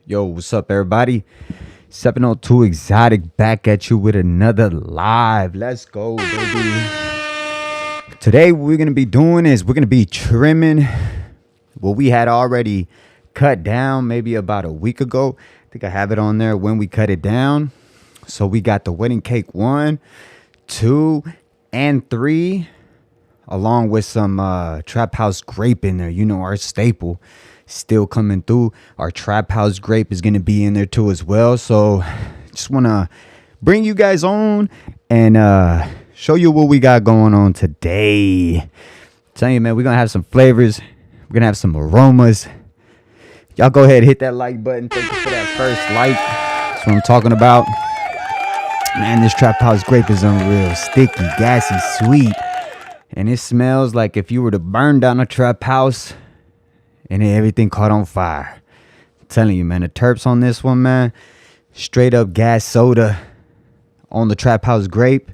Yo, what's up, everybody? 702 Exotic back at you with another live. Let's go, baby. Today, what we're going to be doing is we're going to be trimming what we had already cut down maybe about a week ago. I think I have it on there when we cut it down. So we got the wedding cake 1, 2, and 3, along with some Trap House Grape in there. You know, our staple. Still coming through. Our Trap House Grape is going to be in there too as well. So just want to bring you guys on and show you what we got going on today. Tell you, man, we're going to have some flavors. We're going to have some aromas. Y'all go ahead, hit that like button. Thank you for that first like. That's what I'm talking about. Man, this Trap House Grape is unreal. Sticky, gassy, sweet. And it smells like if you were to burn down a trap house and everything caught on fire. I'm telling you, man, the terps on this one, man, straight up gas soda on the Trap House Grape.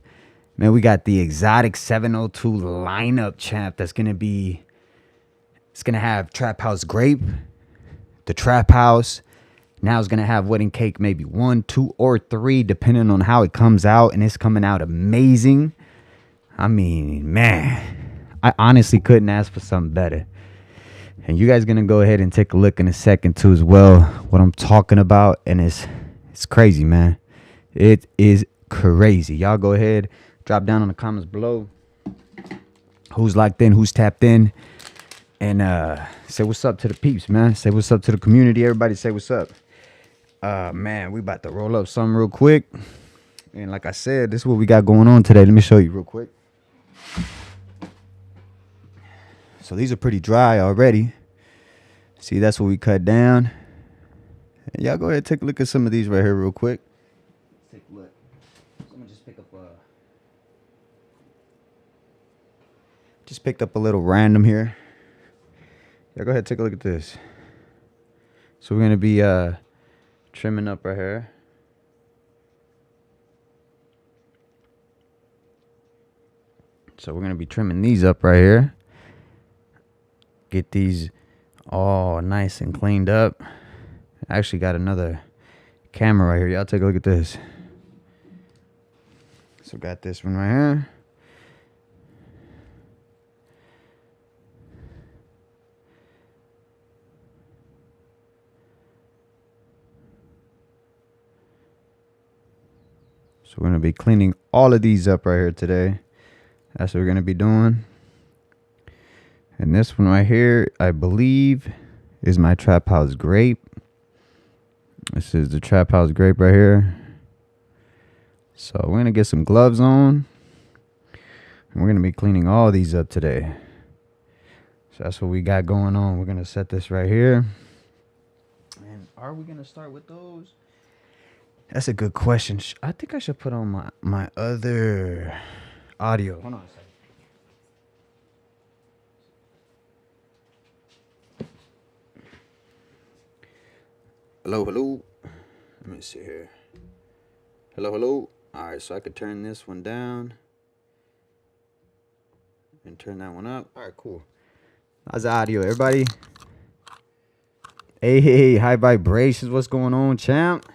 Man, we got the exotic 702 lineup, champ. It's going to have Trap House Grape, the Trap House. Now it's going to have wedding cake maybe 1, 2, or 3, depending on how it comes out. And it's coming out amazing. I mean, man, I honestly couldn't ask for something better. And you guys gonna go ahead and take a look in a second too as well what I'm talking about. And it's crazy, man. It is crazy. Y'all go ahead, drop down in the comments below who's locked in, who's tapped in, and say what's up to the peeps, man. Say what's up to the community. Everybody say what's up. Man, we about to roll up something real quick. And like I said, this is what we got going on today. Let me show you real quick. So these are pretty dry already. See, that's what we cut down. And y'all go ahead and take a look at some of these right here real quick. Take a look. So I'm gonna just picked up a little random here. Yeah, go ahead and take a look at this. So we're gonna be trimming up right here. So we're gonna be trimming these up right here. Get these all nice and cleaned up. I actually got another camera right here. Y'all take a look at this. So got this one right here. So we're going to be cleaning all of these up right here today. That's what we're going to be doing. And this one right here, I believe, is my Trap House Grape. This is the Trap House Grape right here. So we're going to get some gloves on. And we're going to be cleaning all these up today. So that's what we got going on. We're going to set this right here. And are we going to start with those? That's a good question. I think I should put on my other audio. Hold on a second. Hello, hello. Let me see here. Hello, hello. All right, so I could turn this one down and turn that one up. All right, cool. How's the audio, everybody? Hey, high vibrations. What's going on, champ?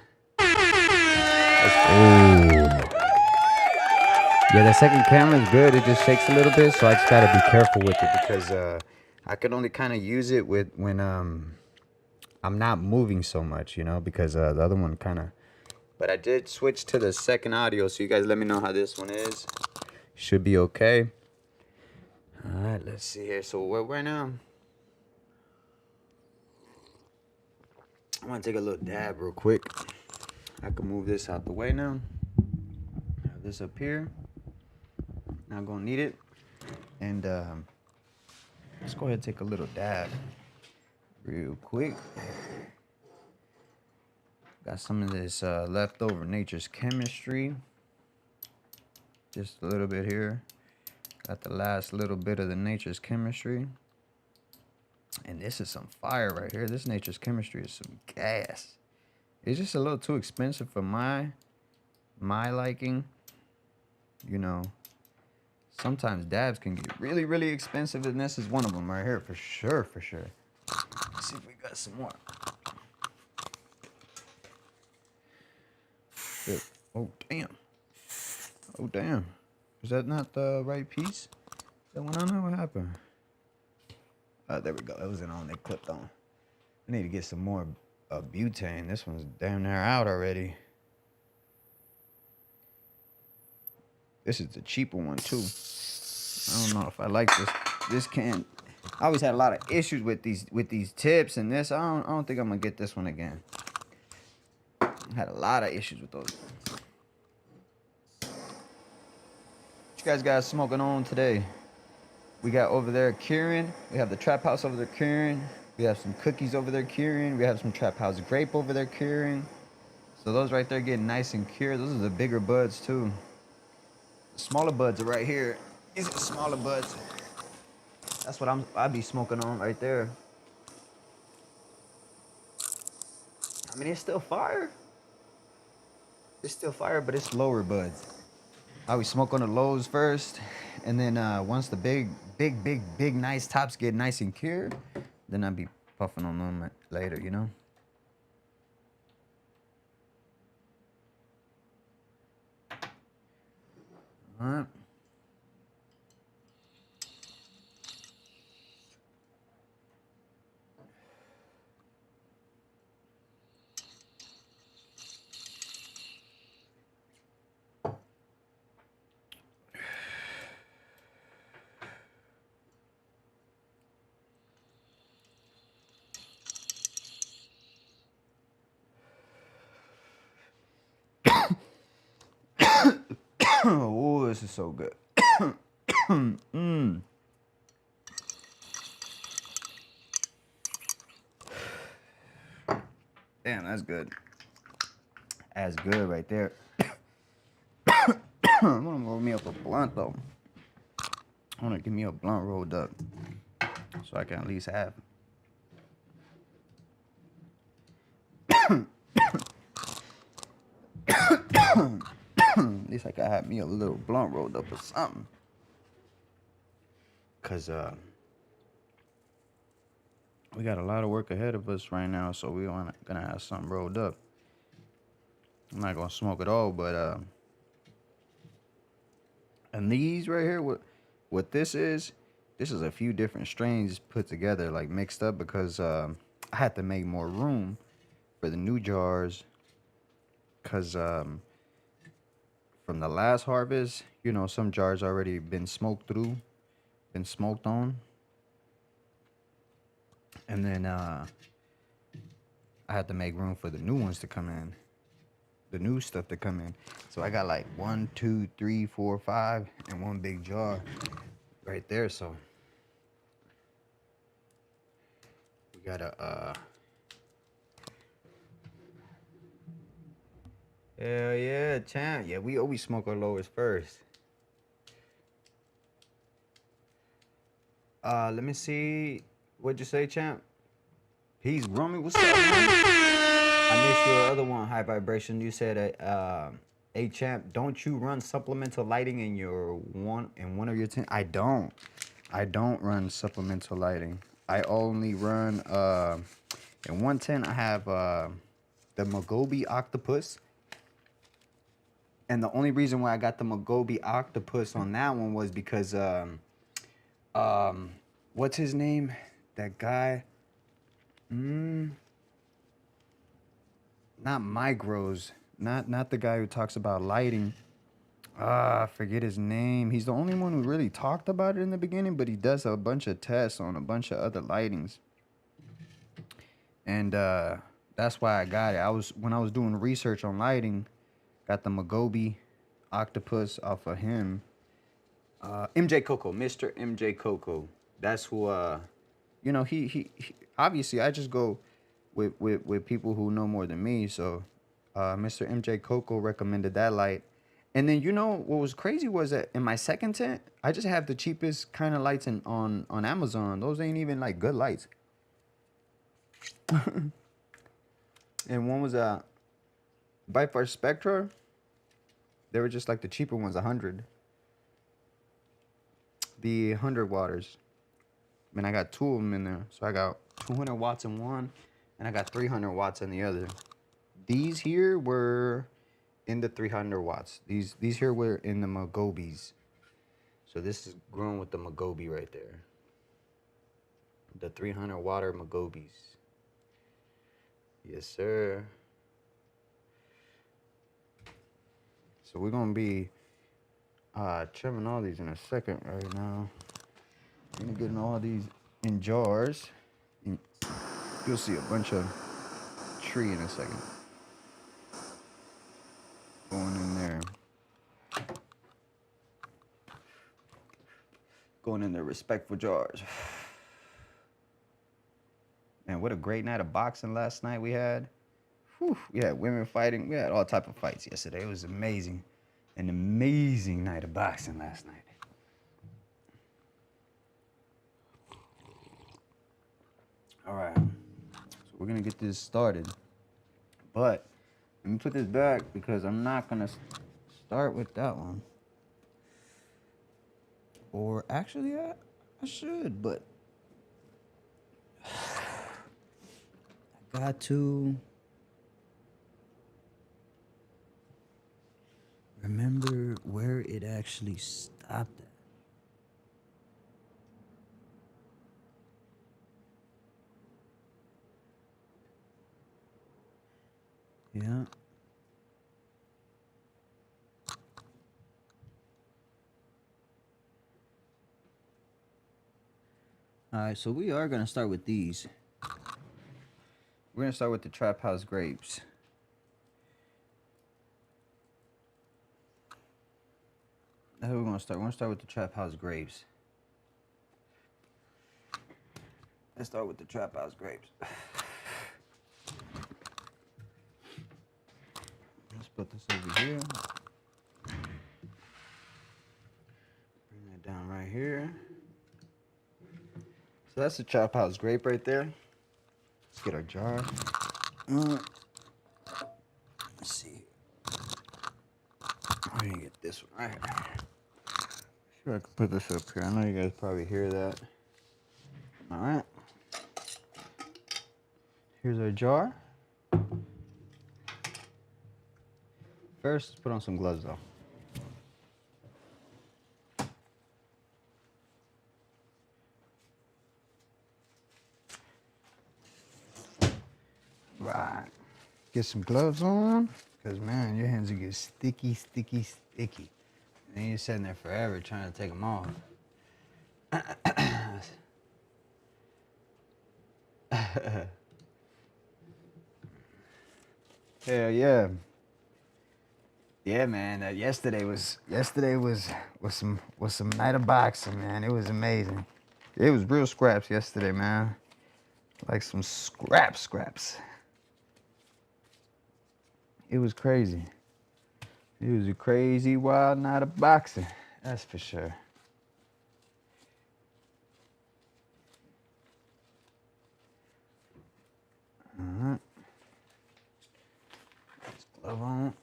Yeah, the second camera is good. It just shakes a little bit, so I just gotta be careful with it because I could only kind of use it when I'm not moving so much, you know, because the other one kind of. But I did switch to the second audio, so you guys let me know how this one is. Should be okay. All right, let's see here. So where now? I'm gonna take a little dab real quick. I can move this out the way now. Have this up here. Not gonna need it. And let's go ahead and take a little dab real quick. Got some of this leftover Nature's Chemistry. Just a little bit here. Got the last little bit of the Nature's Chemistry. And this is some fire right here. This Nature's Chemistry is some gas. It's just a little too expensive for my liking. You know, sometimes dabs can get really, really expensive, and this is one of them right here for sure, for sure. Let's see if we got some more. shit. Oh, damn. Oh, damn. Is that not the right piece? That went on there? What happened? There we go. It wasn't on. They clipped on. I need to get some more butane. This one's damn near out already. This is the cheaper one, too. I don't know if I like this. This can. I always had a lot of issues with these tips and this. I don't think I'm gonna get this one again. I had a lot of issues with those. What you guys got smoking on today? We got over there curing. We have the trap house over there curing. We have some cookies over there curing. We have some trap house grape over there curing. So those right there getting nice and cured. Those are the bigger buds too. The smaller buds are right here. These are the smaller buds. That's what I be smoking on right there. I mean, it's still fire. It's still fire, but it's lower buds. I always smoke on the lows first, and then once the big, nice tops get nice and cured, then I'll be puffing on them later, you know? All right. Oh, this is so good. Damn, that's good. That's good right there. I'm gonna roll me up a blunt though. I wanna give me a blunt rolled up so I can at least have. At least I can have me a little blunt rolled up or something. Cause we got a lot of work ahead of us right now, so we gonna have something rolled up. I'm not gonna smoke it all, but and these right here, what this is a few different strains put together, like mixed up, because I had to make more room for the new jars, cause from the last harvest, you know, some jars already been smoked on, and then I had to make room for the new ones to come in, the new stuff to come in. So I got like 1, 2, 3, 4, 5 in one big jar right there. So we gotta hell yeah, champ. Yeah, we always smoke our lowest first. Let me see. What'd you say, champ? He's Rummy. What's up, man? I missed your other one, high vibration. You said, "Hey, champ, don't you run supplemental lighting in one of your tents?" I don't. I don't run supplemental lighting. I only run in one tent. I have the Mogobe Octopus. And the only reason why I got the Mogobe Octopus on that one was because what's his name? That guy. Not Micros. Not the guy who talks about lighting. I forget his name. He's the only one who really talked about it in the beginning, but he does a bunch of tests on a bunch of other lightings. And that's why I got it. When I was doing research on lighting, got the Mogobe Octopus off of him. MJ Coco, Mr. MJ Coco. That's who you know, he obviously I just go with people who know more than me. So Mr. MJ Coco recommended that light. And then, you know, what was crazy was that in my second tent, I just have the cheapest kind of lights on Amazon. Those ain't even like good lights. And one was a Bifar Spectra. They were just like the cheaper ones, 100. The 100 waters. I mean, I got 2 of them in there. So I got 200 watts in one, and I got 300 watts in the other. These here were in the 300 watts. These here were in the Magobis. So this is grown with the Magobi right there. The 300 water Magobis. Yes, sir. So we're gonna be trimming all these in a second right now. I'm gonna get all these in jars. And you'll see a bunch of tree in a second. Going in there. Going in their respectful jars. Man, what a great night of boxing last night we had. Whew, we had women fighting. We had all type of fights yesterday. It was amazing. An amazing night of boxing last night. All right. So we're going to get this started. But let me put this back because I'm not going to start with that one. Or actually, I should, but I got to remember where it actually stopped at. Yeah. All right, so we are going to start with these. We're going to start with the Trap House grapes. That's how we're going to start. We're going to start with the Trap House grapes. Let's start with the Trap House grapes. Let's put this over here. Bring that down right here. So that's the Trap House grape right there. Let's get our jar. Let's see. I'm gonna get this one right here. Sure, I can put this up here. I know you guys probably hear that. All right. Here's our jar. First, let's put on some gloves though. Right. Get some gloves on, because man, your hands will get sticky, sticky, sticky. And you're sitting there forever trying to take them off. Hell yeah. Yeah, man. Yesterday was some night of boxing, man. It was amazing. It was real scraps yesterday, man. Like some scraps. It was crazy. It was a crazy wild night of boxing. That's for sure. All right. Let's glove on.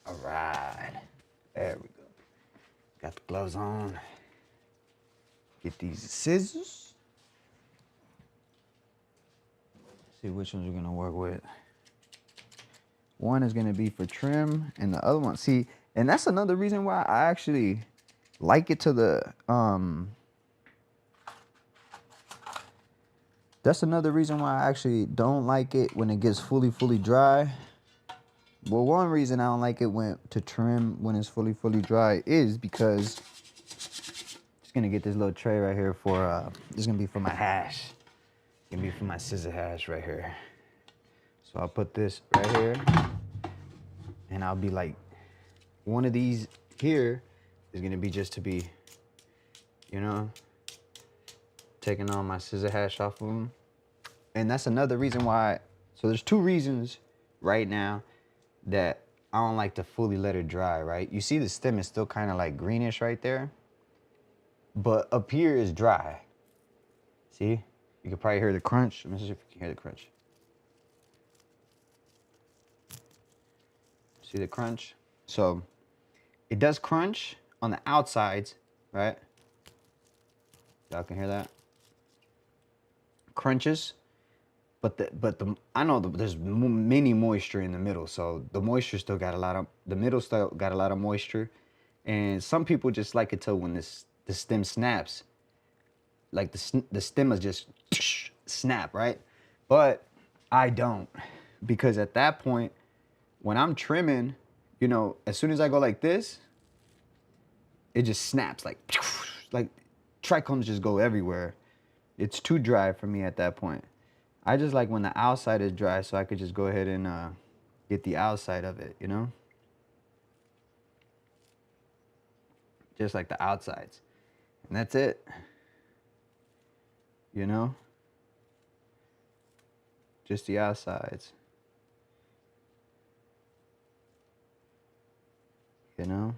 All right. There we go. Got the gloves on. Get these scissors. See which ones we're gonna work with. One is gonna be for trim, and the other one, see, and that's another reason why I actually like it to the that's another reason why I actually don't like it when it gets fully dry. Well, one reason I don't like it when to trim when it's fully dry is because just gonna get this little tray right here for this is gonna be for my hash. It's gonna be for my scissor hash right here. So I'll put this right here, and I'll be like, one of these here is gonna be just to be, you know, taking all my scissor hash off of them. And that's another reason why. So there's two reasons right now that I don't like to fully let it dry, right? You see the stem is still kind of like greenish right there, but up here is dry. See? You can probably hear the crunch. Let me see if you can hear the crunch. See the crunch? So it does crunch on the outsides, right? Y'all can hear that? crunches. But the I know there's many moisture in the middle, so the moisture still got a lot of the middle still got a lot of moisture, and some people just like it till when the stem snaps, like the stem is just snap, right? But I don't, because at that point when I'm trimming, you know, as soon as I go like this, it just snaps like trichomes just go everywhere. It's too dry for me at that point. I just like when the outside is dry so I could just go ahead and get the outside of it, you know? Just like the outsides. And that's it. You know? Just the outsides. You know?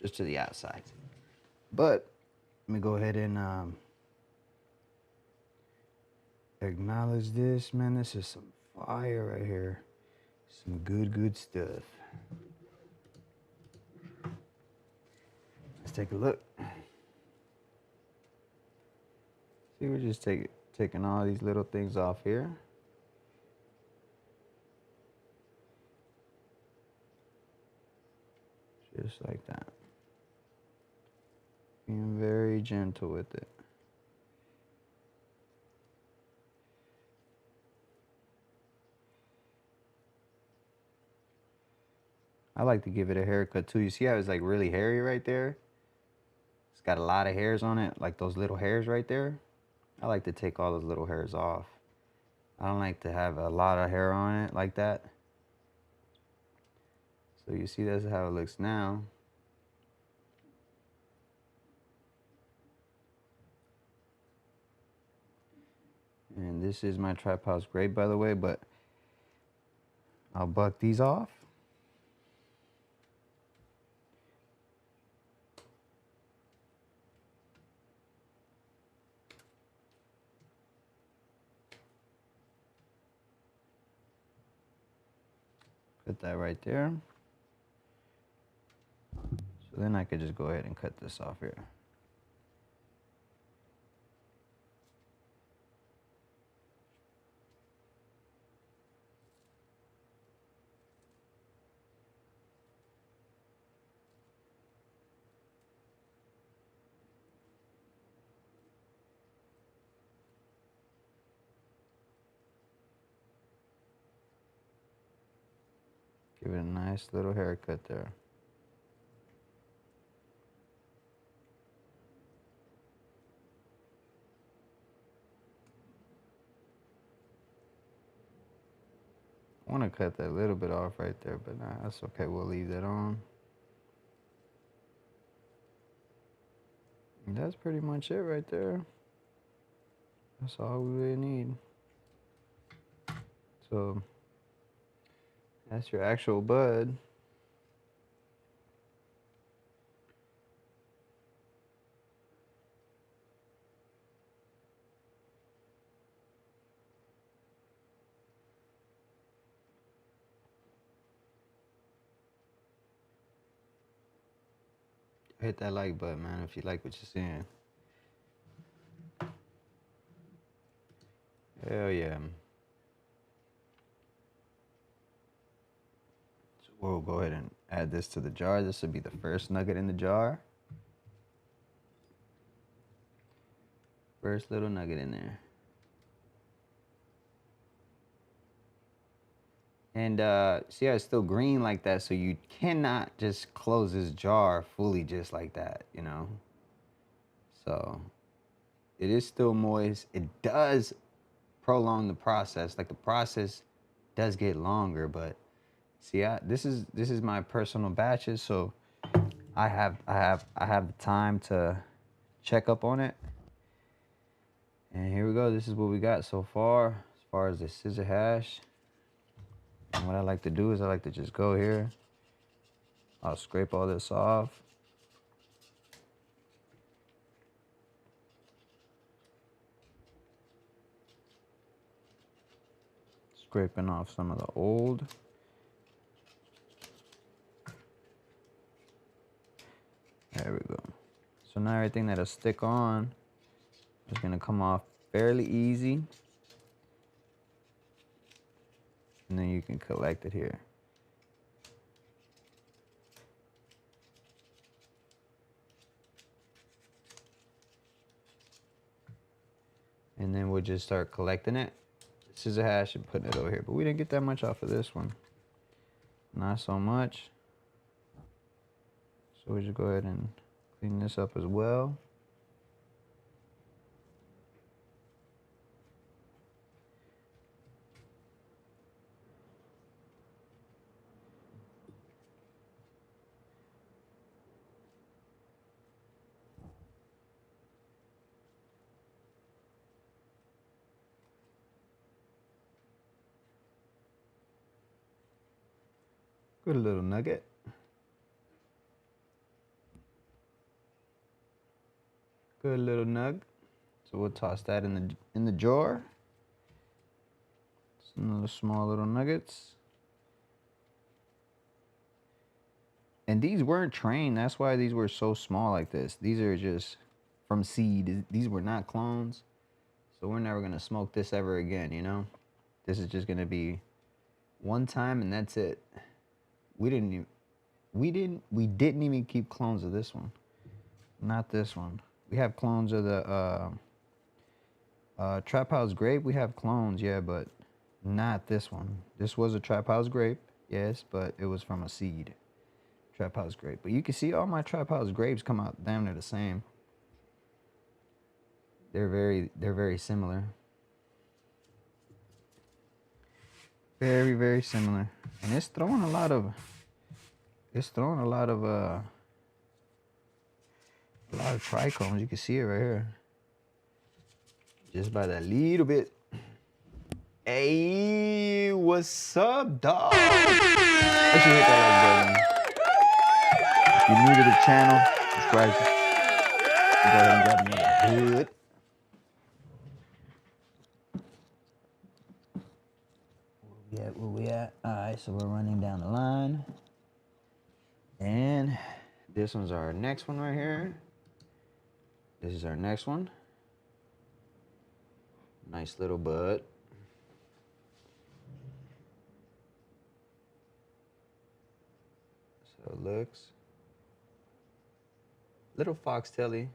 Just to the outsides. But let me go ahead and acknowledge this, man. This is some fire right here. Some good stuff. Let's take a look. See, we're just taking all these little things off here. Just like that. Being very gentle with it. I like to give it a haircut too. You see how it's like really hairy right there? It's got a lot of hairs on it, like those little hairs right there. I like to take all those little hairs off. I don't like to have a lot of hair on it like that. So you see that's how it looks now. And this is my tripod's Grape, by the way, but I'll buck these off. Put that right there. So then I could just go ahead and cut this off here. Give it a nice little haircut there. I want to cut that little bit off right there, but nah, that's okay. We'll leave that on. And that's pretty much it right there. That's all we really need. So that's your actual bud. Hit that like button, man, if you like what you're seeing. Hell yeah. So we'll go ahead and add this to the jar. This will be the first nugget in the jar. First little nugget in there. And see how it's still green like that, so you cannot just close this jar fully just like that, you know? So it is still moist. It does prolong the process. Like the process does get longer, but see, this is my personal batches, so I have the time to check up on it. And here we go. This is what we got so far as far as the scissor hash. And what I like to do is I like to just go here. I'll scrape all this off. Scraping off some of the old. now everything that'll stick on is gonna come off fairly easy. And then you can collect it here. And then we'll just start collecting it. Scissor hash and putting it over here. But we didn't get that much off of this one. Not so much. So we'll just go ahead and clean this up as well. Good little nugget. Good little nug. So we'll toss that in the jar. Some little small little nuggets. And these weren't trained. That's why these were so small like this. These are just from seed. These were not clones. So we're never gonna smoke this ever again, you know? This is just gonna be one time and that's it. We didn't even keep clones of this one. Not this one. We have clones of the Trap House Grape. We have clones, yeah, but not this one. This was a Trap House Grape, yes, but it was from a seed. Trap House Grape. But you can see all my Trap House Grapes come out damn near the same. They're very similar. Very, very similar. And it's throwing a lot of trichomes. You can see it right here. Just by that little bit. Hey, what's up, dog? I should hit that like button. If you're new to the channel, subscribe. Go ahead and grab another hood. Where we at? Alright, so we're running down the line. And this one's our next one right here. This is our next one. Nice little bud. So it looks. Little foxtaily.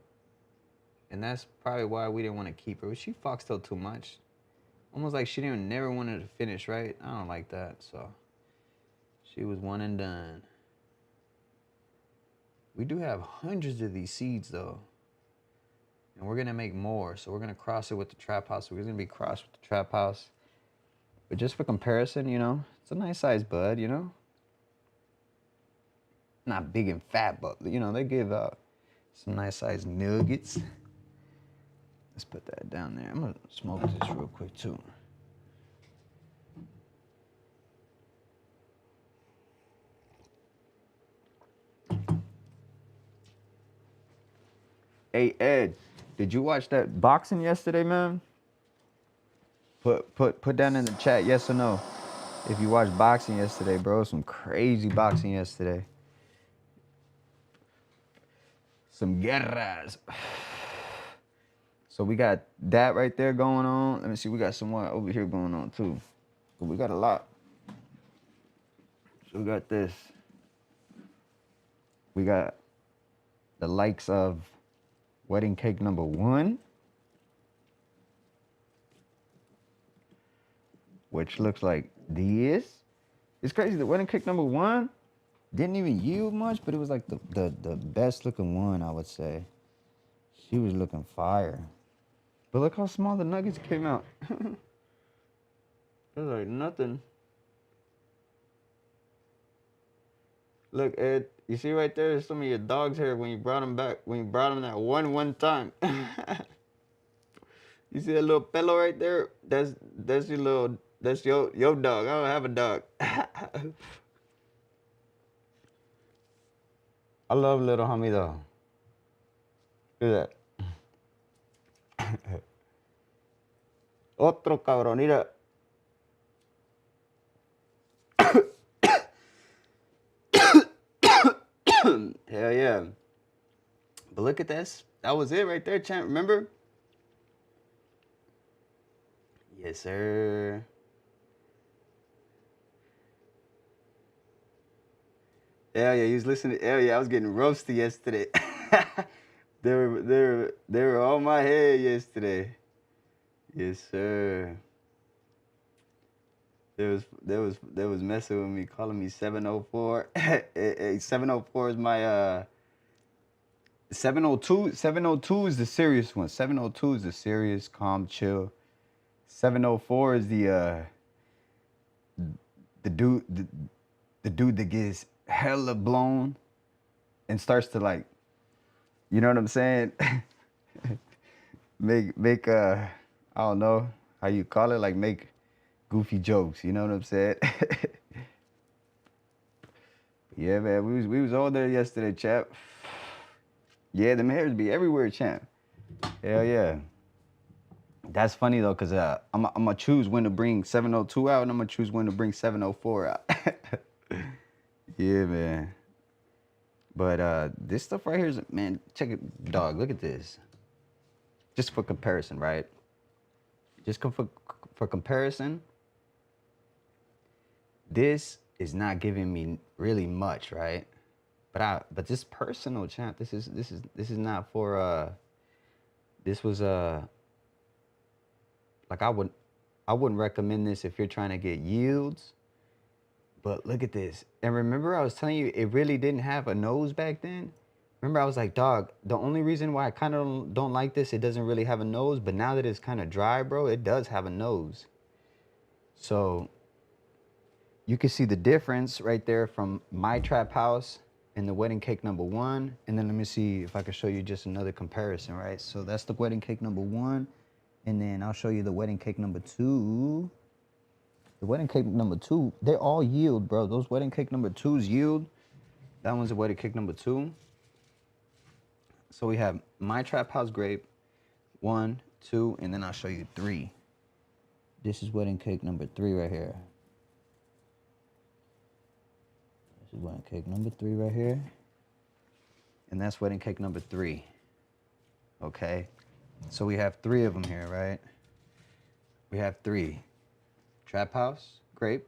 And that's probably why we didn't want to keep her. She foxtailed too much. Almost like she didn't never wanted to finish, right? I don't like that, so. She was one and done. We do have hundreds of these seeds though. And we're gonna make more. So we're gonna cross it with the Trap House. We're gonna be crossed with the Trap House. But just for comparison, you know, it's a nice sized bud, you know. Not big and fat, but you know, they give out some nice sized nuggets. Let's put that down there. I'm gonna smoke this real quick too. Hey Ed, did you watch that boxing yesterday, man? Put down in the chat, yes or no. If you watched boxing yesterday, bro, some crazy boxing yesterday. Some guerras. So we got that right there going on. Let me see, we got some more over here going on too. But we got a lot. So we got this. We got the likes of wedding cake number 1. Which looks like this. It's crazy, the wedding cake number 1 didn't even yield much, but it was like the best looking one, I would say. She was looking fire. But look how small the nuggets came out. They're like nothing. Look, Ed, you see right there some of your dog's hair when you brought them back, when you brought them that one time. You see that little pillow right there? That's your little, that's your dog. I don't have a dog. I love little homie though. Look at that. Otro cabrón, mira. Hell yeah. But look at this. That was it right there, champ. Remember? Yes, sir. Hell yeah, you was listening. Hell yeah, I was getting roasted yesterday. They were on my head yesterday. Yes, sir. They was messing with me, calling me 704. 704 is my 702. 702 is the serious one. 702 is the serious, calm, chill. 704 is the dude the dude that gets hella blown and starts to, like, you know what I'm saying? make I don't know how you call it, like, make goofy jokes, you know what I'm saying? Yeah, man, we was all there yesterday, chap. Yeah, them hairs be everywhere, champ. Hell yeah. That's funny though, cause I'm gonna choose when to bring 702 out, and I'm gonna choose when to bring 704 out. Yeah, man. But this stuff right here is, man, check it, dog. Look at this. Just for comparison, right? Just for comparison, this is not giving me really much, right? But this personal, champ, this is not for this was like, I wouldn't recommend this if you're trying to get yields. But look at this. And remember, I was telling you, it really didn't have a nose back then. Remember, I was like, dog, the only reason why I kind of don't like this, it doesn't really have a nose. But now that it's kind of dry, bro, it does have a nose. So you can see the difference right there from my trap house and the wedding cake #1. And then let me see if I can show you just another comparison, right? So that's the wedding cake #1. And then I'll show you the wedding cake #2. The wedding cake #2, they all yield, bro. Those wedding cake #2s yield. That one's a wedding cake #2. So we have my trap house grape, 1, 2, and then I'll show you 3. This is wedding cake #3 right here. This is wedding cake #3 right here. And that's wedding cake #3. Okay. So we have 3 of them here, right? We have 3. Trap house, grape,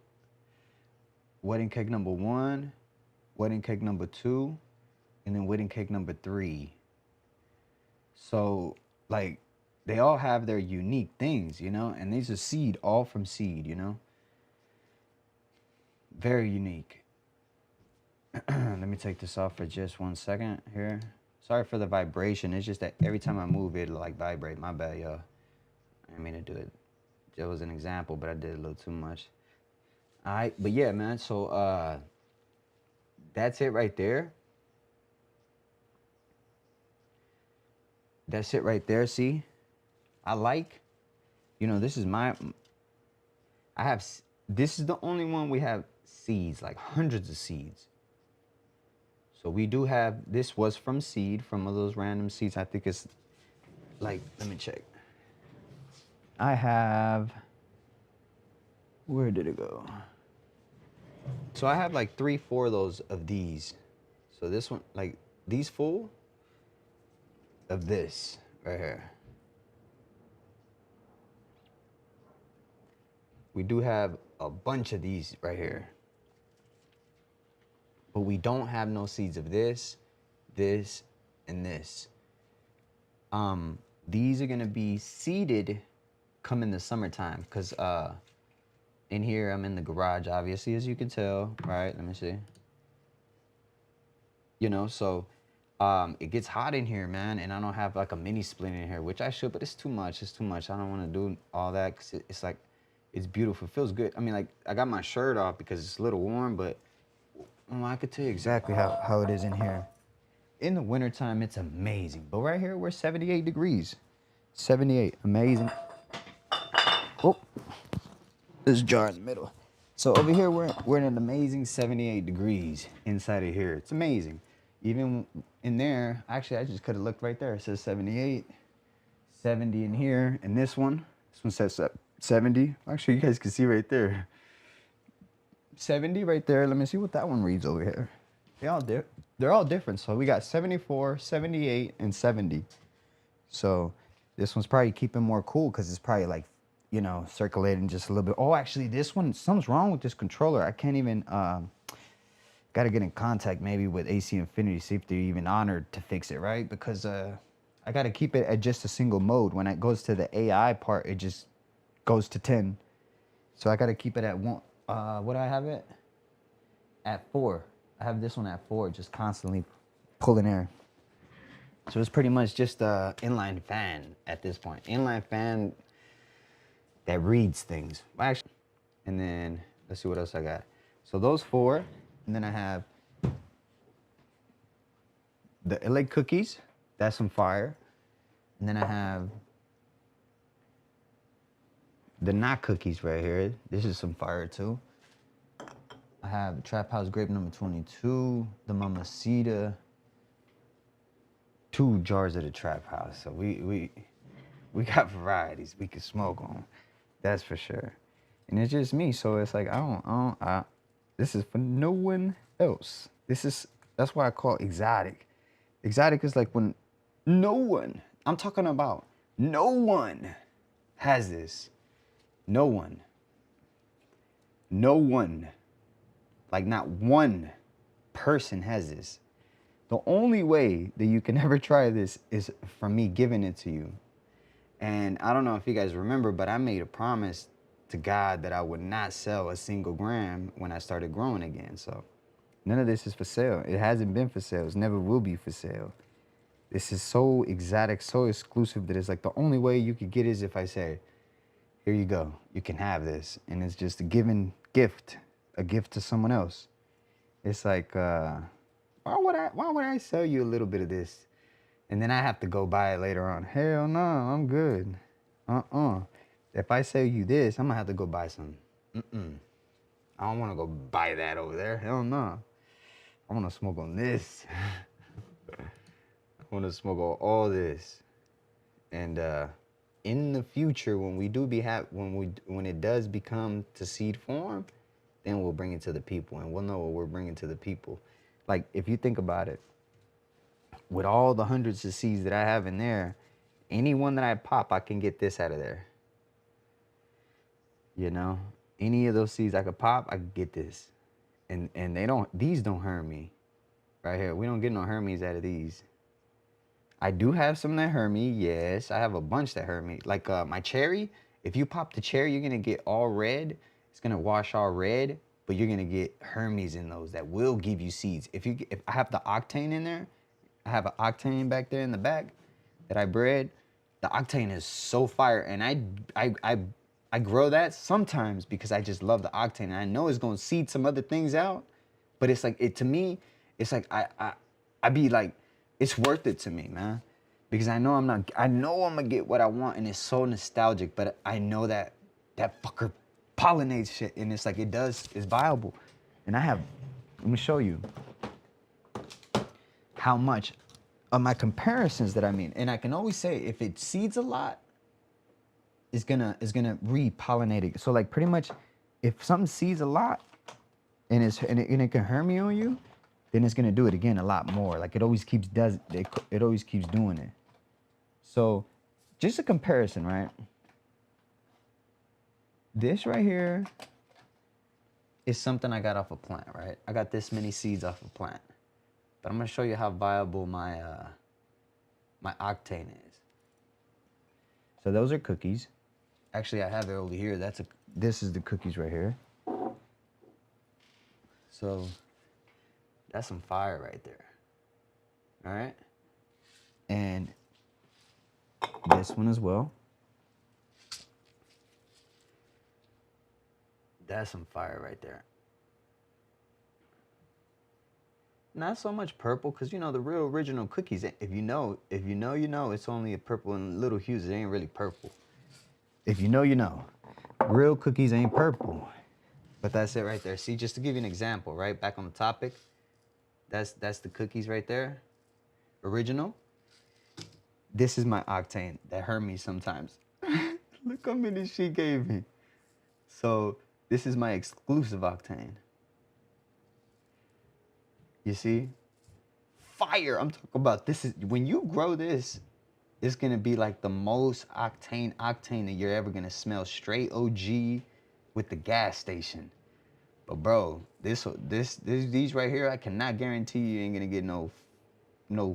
wedding cake #1, wedding cake #2, and then wedding cake #3. So, like, they all have their unique things, you know? And these are seed, all from seed, you know? Very unique. Let me take this off for just 1 second here. Sorry for the vibration. It's just that every time I move, it'll, like, vibrate. My bad, y'all. I didn't mean to do it. That was an example, but I did a little too much. All right, but yeah, man. So that's it right there. That's it right there. See, I like, you know, this is this is the only one we have seeds, like hundreds of seeds. So we do have, this was from seed, from one of those random seeds. I think it's like, let me check. I have, where did it go? So I have like 3, 4 of those of these. So this one, like these full of this right here. We do have a bunch of these right here. But we don't have no seeds of this, this, and this. These are gonna be seeded come in the summertime, because in here I'm in the garage, obviously, as you can tell, right? Let me see. You know, so it gets hot in here, man, and I don't have like a mini split in here, which I should, but it's too much. It's too much. I don't want to do all that, because it's like, it's beautiful. It feels good. I mean, like, I got my shirt off because it's a little warm, but I could tell you exactly how it is in here. In the wintertime, it's amazing. But right here, we're 78 degrees. 78, amazing. Oh, this jar in the middle. So over here, we're in an amazing 78 degrees inside of here. It's amazing. Even in there, actually, I just could have looked right there. It says 78, 70 in here. And this one says 70. Actually, you guys can see right there. 70 right there. Let me see what that one reads over here. They all they're all different. So we got 74, 78, and 70. So this one's probably keeping more cool because it's probably like, you know, circulating just a little bit. Oh, actually, this one, something's wrong with this controller. I can't even, got to get in contact maybe with AC Infinity, see if they're even honored to fix it, right? Because I got to keep it at just a single mode. When it goes to the AI part, it just goes to 10. So I got to keep it at one. What do I have it? At 4. I have this one at 4, just constantly pulling air. So it's pretty much just a inline fan at this point. Inline fan that reads things. Actually, and then let's see what else I got. So those 4, and then I have the LA cookies. That's some fire. And then I have the not cookies right here. This is some fire too. I have Trap House Grape number 22, the Mamacita, 2 jars of the Trap House. So we got varieties we can smoke on. That's for sure. And it's just me, so it's like this is for no one else. That's why I call it exotic. Exotic is like when no one, I'm talking about no one has this. No one. No one. Like not one person has this. The only way that you can ever try this is from me giving it to you. And I don't know if you guys remember, but I made a promise to God that I would not sell a single gram when I started growing again. So none of this is for sale. It hasn't been for sale. It never will be for sale. This is so exotic, so exclusive that it's like the only way you could get is if I say, here you go, you can have this. And it's just a given gift, a gift to someone else. It's like, why would I sell you a little bit of this? And then I have to go buy it later on. Hell no, I'm good. If I sell you this, I'm gonna have to go buy some. I don't wanna go buy that over there. Hell no. I wanna smoke on this. I wanna smoke on all this. And in the future, when we do when it does become to seed form, then we'll bring it to the people, and we'll know what we're bringing to the people. Like if you think about it, with all the hundreds of seeds that I have in there, any one that I pop, I can get this out of there. You know, any of those seeds I could pop, I could get this, and these don't hurt me, right here. We don't get no Hermes out of these. I do have some that hurt me, yes. I have a bunch that hurt me. Like my cherry, if you pop the cherry, you're gonna get all red. It's gonna wash all red, but you're gonna get Hermes in those that will give you seeds. If I have the octane in there, I have an octane back there in the back that I bred. The octane is so fire, and I grow that sometimes because I just love the octane, and I know it's gonna seed some other things out, but it's like to me, it's like I be like, it's worth it to me, man, because I know I'm gonna get what I want, and it's so nostalgic, but I know that fucker pollinates shit, and it's like it's viable. And let me show you how much of my comparisons that I mean. And I can always say if it seeds a lot, it's gonna re-pollinate it. So like pretty much if something seeds a lot and it can hurt me on you, then it's gonna do it again a lot more. Like it always keeps doing it. So just a comparison, right? This right here is something I got off a plant, right? I got this many seeds off a plant. But I'm gonna show you how viable my my octane is. So those are cookies. Actually, I have it over here. This is the cookies right here. So that's some fire right there. All right. And this one as well. That's some fire right there. Not so much purple, because you know the real original cookies, if you know, you know, it's only a purple and little hues. It ain't really purple. If you know, you know. Real cookies ain't purple. But that's it right there. See, just to give you an example, right? Back on the topic. That's the cookies right there. Original. This is my octane that hurt me sometimes. Look how many she gave me. So this is my exclusive octane. You see? fire. I'm talking about this is when you grow this, it's gonna be like the most octane that you're ever gonna smell. Straight OG with the gas station. But bro, these right here, I cannot guarantee you ain't gonna get no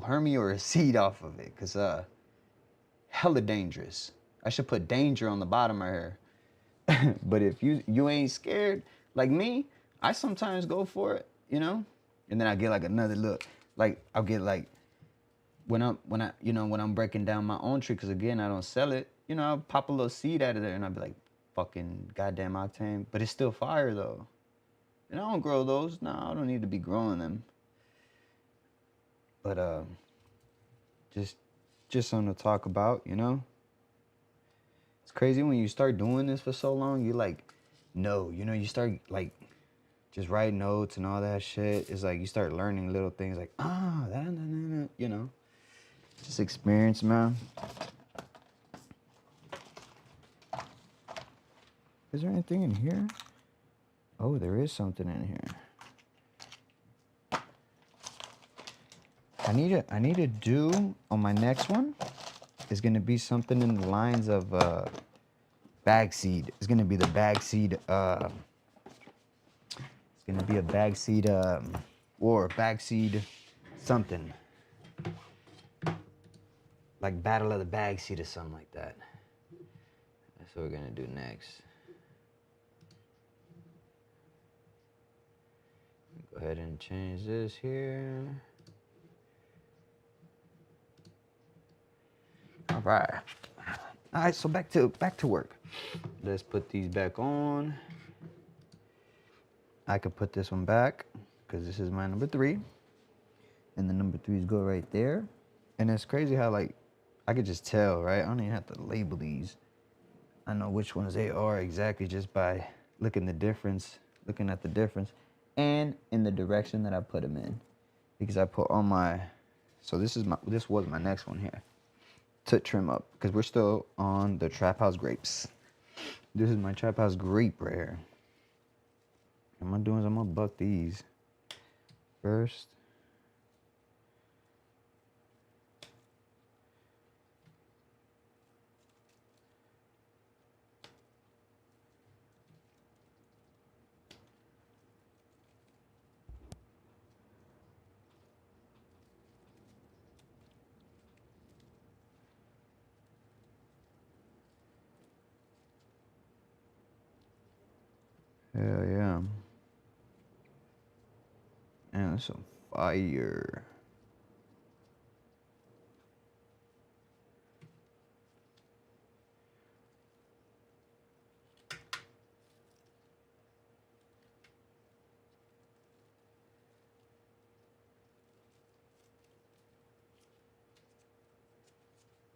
hermia or a seed off of it, cause hella dangerous. I should put danger on the bottom right here. But if you ain't scared like me, I sometimes go for it, you know, and then I get like another look. Like I'll get like when I'm breaking down my own tree, cause again I don't sell it. You know, I'll pop a little seed out of there, and I'll be like, fucking goddamn octane, but it's still fire though. And I don't grow those. No, I don't need to be growing them. But just something to talk about, you know. It's crazy when you start doing this for so long. You like, no, you know, you start like just write notes and all that shit. It's like you start learning little things like that, you know. Just experience, man. Is there anything in here? Oh, there is something in here. I need to do on my next one is gonna be something in the lines of bag seed. It's gonna be the bag seed. It's gonna be a bag seed or bag seed something like Battle of the Bag Seed or something like that. That's what we're gonna do next. Go ahead and change this here. All right. All right, so back to work. Let's put these back on. I could put this one back because this is my number 3. And the number 3s go right there. And it's crazy how like I could just tell, right? I don't even have to label these. I know which ones they are exactly just by looking at the difference and in the direction that I put them in. Because I put on my, so this was my next one here to trim up because we're still on the Trap House grapes. This is my Trap House grape right here. What I'm doing is I'm gonna buck these first. Hell yeah. Man, that's some fire.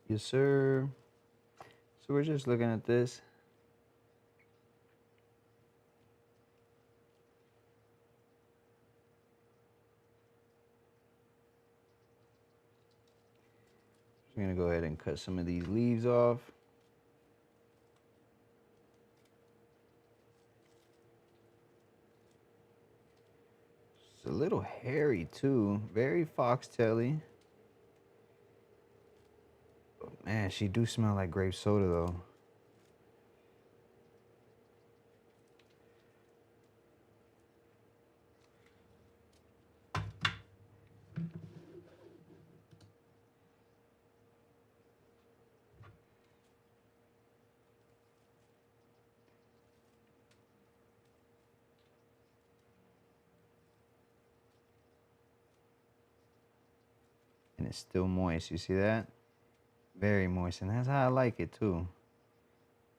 Yes, sir. So we're just looking at this. I'm gonna go ahead and cut some of these leaves off. It's a little hairy too, very foxtaily. But man, she do smell like grape soda though. And it's still moist, you see that? Very moist, and that's how I like it too.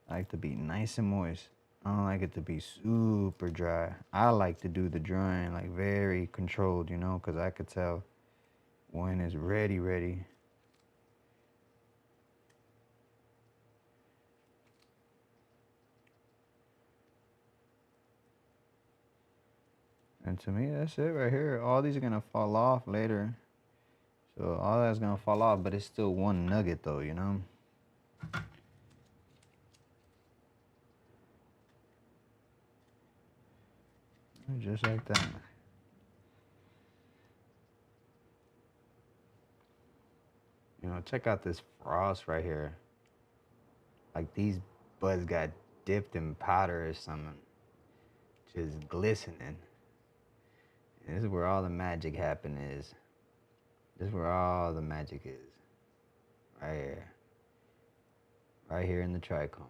I like to be nice and moist. I don't like it to be super dry. I like to do the drying like very controlled, you know, because I could tell when it's ready. And to me, that's it right here. All these are gonna fall off later. So all that's gonna fall off, but it's still one nugget though, you know? Just like that. check out this frost right here. Like these buds got dipped in powder or something. Just glistening. And this is where all the magic happen is. This is where all the magic is. Right here. Right here in the trichomes.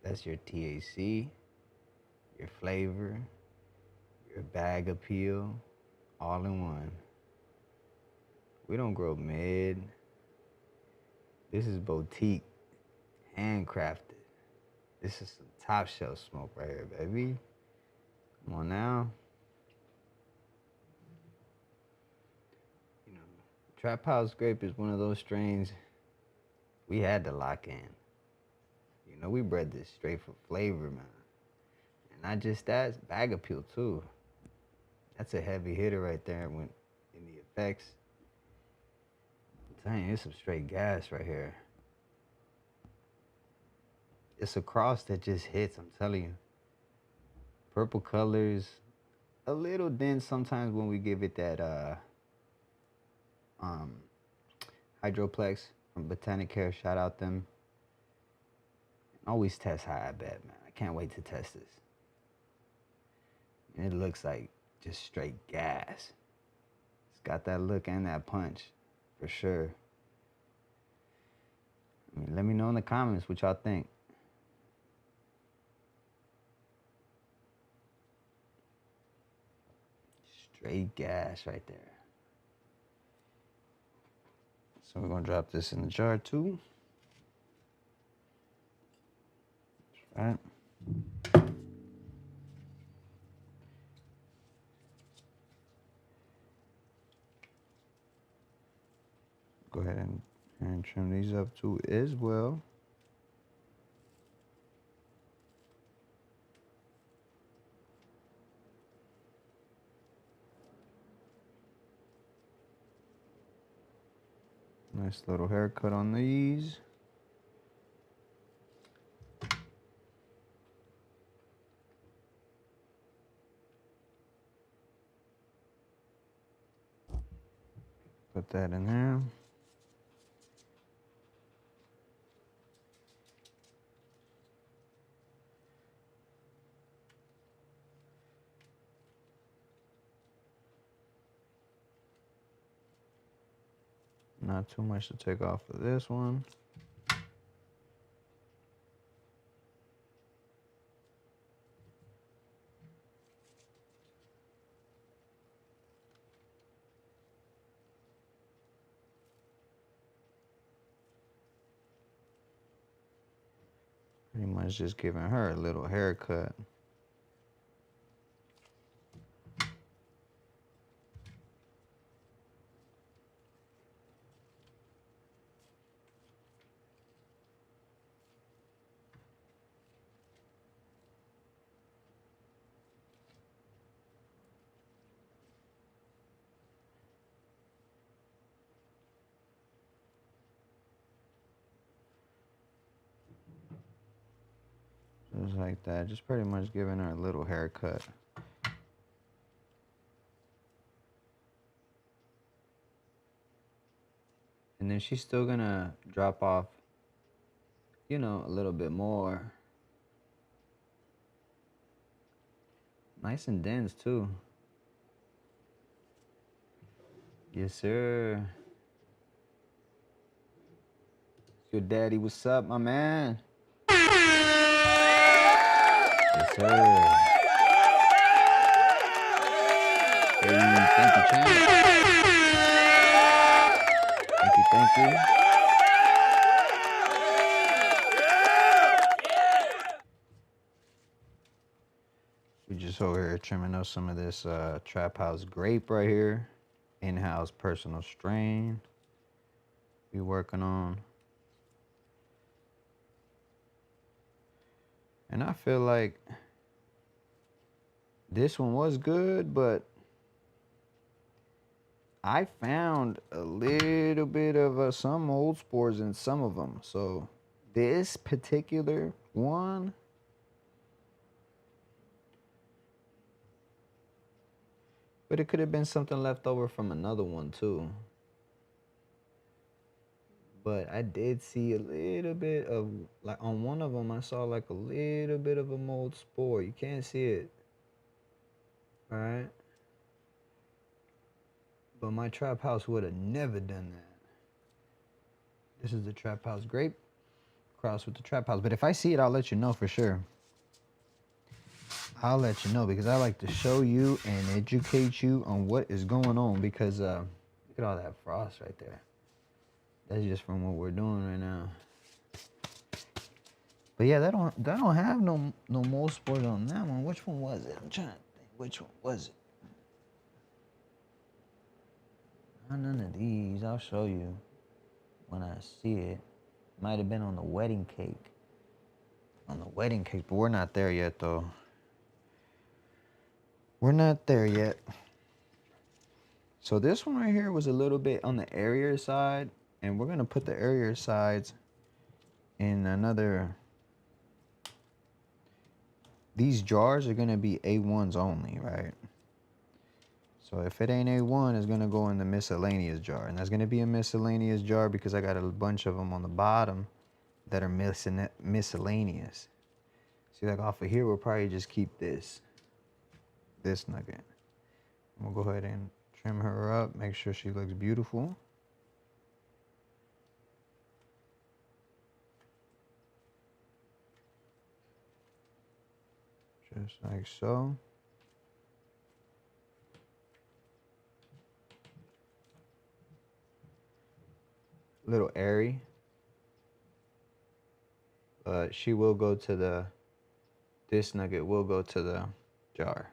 That's your THC, your flavor, your bag appeal, all in one. We don't grow mid. This is boutique, handcrafted. This is some top shelf smoke right here, baby. Come on now. You know, Trap House Grape is one of those strains we had to lock in. You know, we bred this straight for flavor, man. And not just that, it's bag appeal too. That's a heavy hitter right there when in the effects. I'm telling you, it's some straight gas right here. It's a cross that just hits, I'm telling you. Purple colors, a little dense sometimes when we give it that Hydroplex from Botanic Care. Shout out them. Always test high, I bet, man. I can't wait to test this. And it looks like just straight gas. It's got that look and that punch, for sure. I mean, let me know in the comments what y'all think. Straight gas right there. So we're gonna drop this in the jar too. All right. Go ahead and trim these up too as well. Nice little haircut on these. Put that in there. Not too much to take off of this one. Pretty much just giving her a little haircut. Just like that, just pretty much giving her a little haircut. And then she's still gonna drop off, you know, a little bit more. Nice and dense too. Yes, sir. Your daddy, what's up, my man? Yes, sir. Hey, thank you, champ. Thank you. We just over here trimming up some of this Trap House Grape right here. In-house personal strain. We working on. And I feel like this one was good, but I found a little bit of some old spores in some of them. So this particular one, but it could have been something left over from another one too. But I did see a little bit of, like on one of them, I saw like a little bit of a mold spore. You can't see it, all right? But my trap house would have never done that. This is the trap house grape cross with the trap house. But if I see it, I'll let you know for sure. I'll let you know because I like to show you and educate you on what is going on because look at all that frost right there. That's just from what we're doing right now. But yeah, that don't have no mold spores on that one. Which one was it? I'm trying to think. Which one was it? Not none of these. I'll show you when I see it. Might have been on the wedding cake. On the wedding cake, but we're not there yet though. We're not there yet. So this one right here was a little bit on the airier side, and we're gonna put the airier sides in another. These jars are gonna be A1s only, right? So if it ain't A1, it's gonna go in the miscellaneous jar, and that's gonna be a miscellaneous jar because I got a bunch of them on the bottom that are miscellaneous. See, like off of here, we'll probably just keep this nugget. We'll go ahead and trim her up, make sure she looks beautiful. Just like so. A little airy. But she will go to this nugget will go to the jar.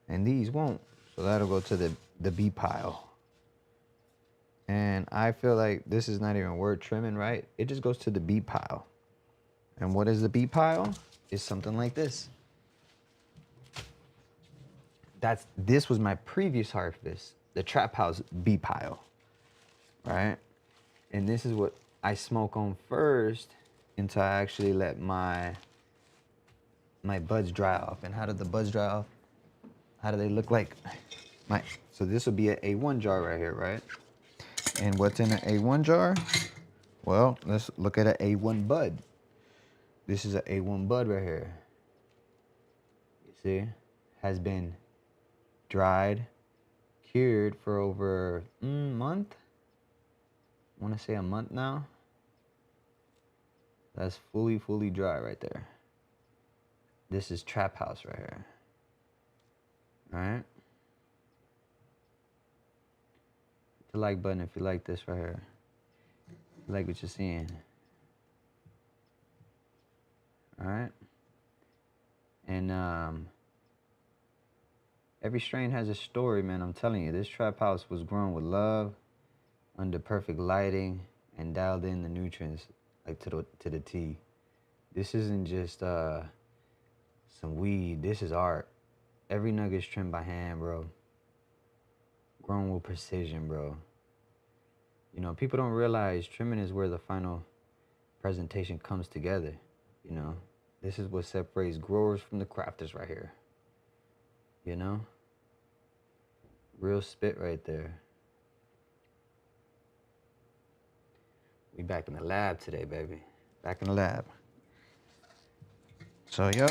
And these won't. So that'll go to the B pile. And I feel like this is not even worth trimming, right? It just goes to the B pile. And what is the B pile? It's something like this. This was my previous harvest, the trap house B pile, right? And this is what I smoke on first until I actually let my buds dry off. And how did the buds dry off? How do they look like? So this would be an A1 jar right here, right? And what's in an A1 jar? Well, let's look at an A1 bud. This is an A1 bud right here. You see? Has been dried, cured for over a month. I want to say a month now. That's fully dry right there. This is trap house right here. All right. Hit the like button if you like this right here. If you like what you're seeing. All right. And every strain has a story, man. I'm telling you, this trap house was grown with love, under perfect lighting, and dialed in the nutrients like to the T. This isn't just some weed. This is art. Every nugget's trimmed by hand, bro. Grown with precision, bro. You know, people don't realize trimming is where the final presentation comes together. You know, this is what separates growers from the crafters right here. You know? Real spit right there. We back in the lab today, baby. Back in the lab. So, yep.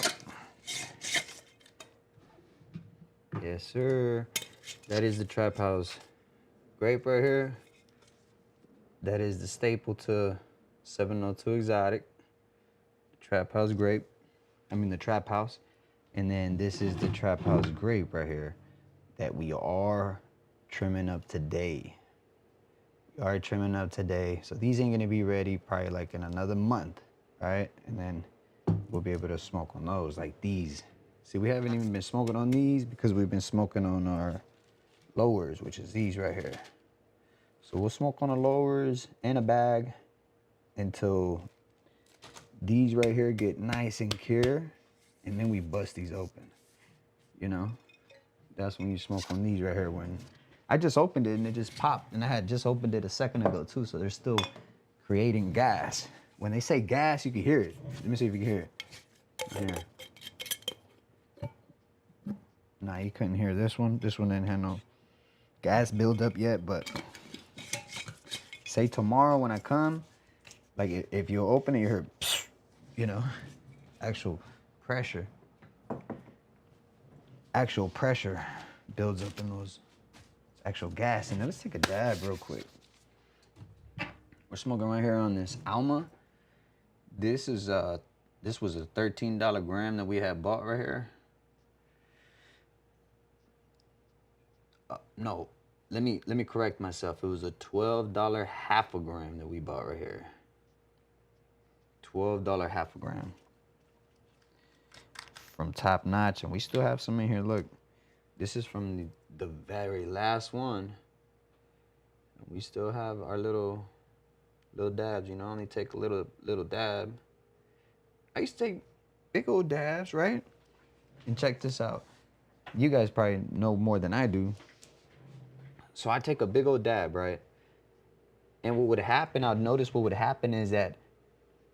Yes, sir. That is the trap house grape right here. That is the staple to 702 Exotic. Trap house grape. I mean the trap house. And then this is the trap house grape right here that we are trimming up today. We are trimming up today. So these ain't gonna be ready probably like in another month, right? And then we'll be able to smoke on those like these. See, we haven't even been smoking on these because we've been smoking on our lowers, which is these right here. So we'll smoke on the lowers in a bag until these right here get nice and clear, and then we bust these open. You know, that's when you smoke on these right here. When I just opened it and it just popped, and I had just opened it a second ago too, so they're still creating gas. When they say gas, you can hear it. Let me see if you can hear it. Here. Nah, you couldn't hear this one. This one didn't have no gas buildup yet, but say tomorrow when I come, like if you open it, you hear, you know, actual pressure. Actual pressure builds up in those actual gas. And then let's take a dab real quick. We're smoking right here on this Alma. This was a $13 gram that we had bought right here. No, let me correct myself. It was a $12 half a gram that we bought right here. $12 half a gram from Top Notch, and we still have some in here. Look, this is from the very last one. We still have our little dabs. You know, only take a little dab. I used to take big old dabs, right? And check this out. You guys probably know more than I do. So I take a big old dab, right? And what would happen, I'd notice what would happen is that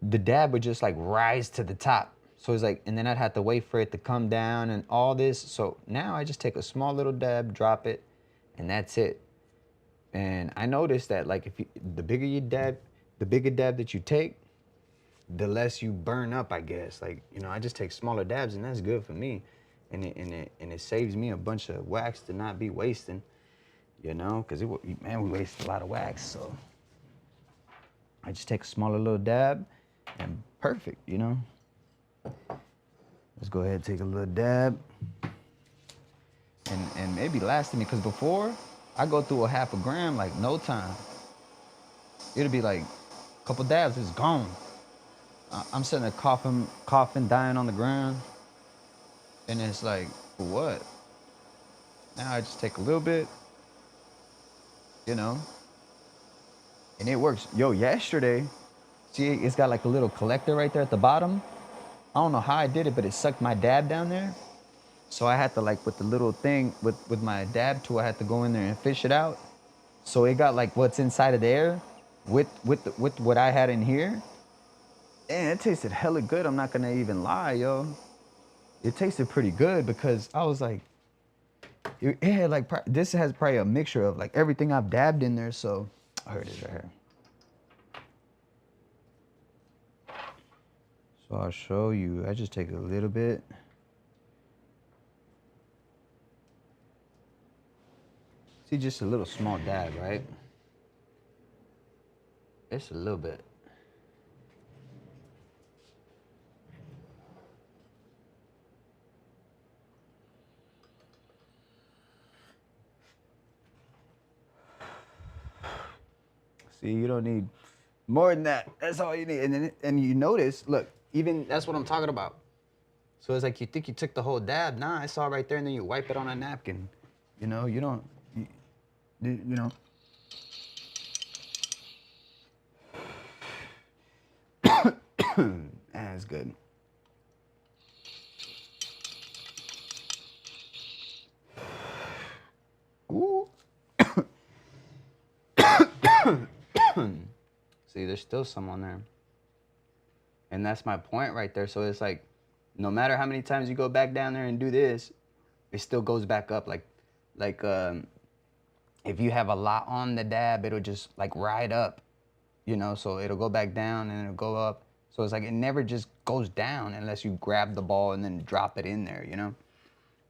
the dab would just like rise to the top. So it's like, and then I'd have to wait for it to come down and all this. So now I just take a small little dab, drop it, and that's it. And I noticed that like if you, the bigger dab that you take, the less you burn up, I guess. Like, you know, I just take smaller dabs and that's good for me. And it saves me a bunch of wax to not be wasting. You know, because man, we waste a lot of wax. So I just take a smaller little dab and perfect, you know. Let's go ahead and take a little dab. And maybe lasting me, because before I go through a half a gram like no time. It'll be like a couple dabs, it's gone. I'm sitting there coughing, dying on the ground. And it's like, for what? Now I just take a little bit, you know, and it works. Yo, yesterday, see, it's got like a little collector right there at the bottom. I don't know how I did it, but it sucked my dab down there. So I had to, like, with the little thing, with my dab tool, I had to go in there and fish it out. So it got like what's inside of there with what I had in here. And it tasted hella good. I'm not gonna even lie, yo. It tasted pretty good because I was like, it had like, this has probably a mixture of like everything I've dabbed in there. So, here it is right here. So I'll show you. I just take a little bit. See, just a little small dab, right? It's a little bit. See, you don't need more than that. That's all you need. And you notice, look, even that's what I'm talking about. So it's like you think you took the whole dab. Nah, it's all right there, and then you wipe it on a napkin. You know, you don't, you know. That's good. Ooh. See, there's still some on there. And that's my point right there. So it's like, no matter how many times you go back down there and do this, it still goes back up. Like if you have a lot on the dab, it'll just like ride up, you know, so it'll go back down and it'll go up. So it's like, it never just goes down unless you grab the ball and then drop it in there, you know?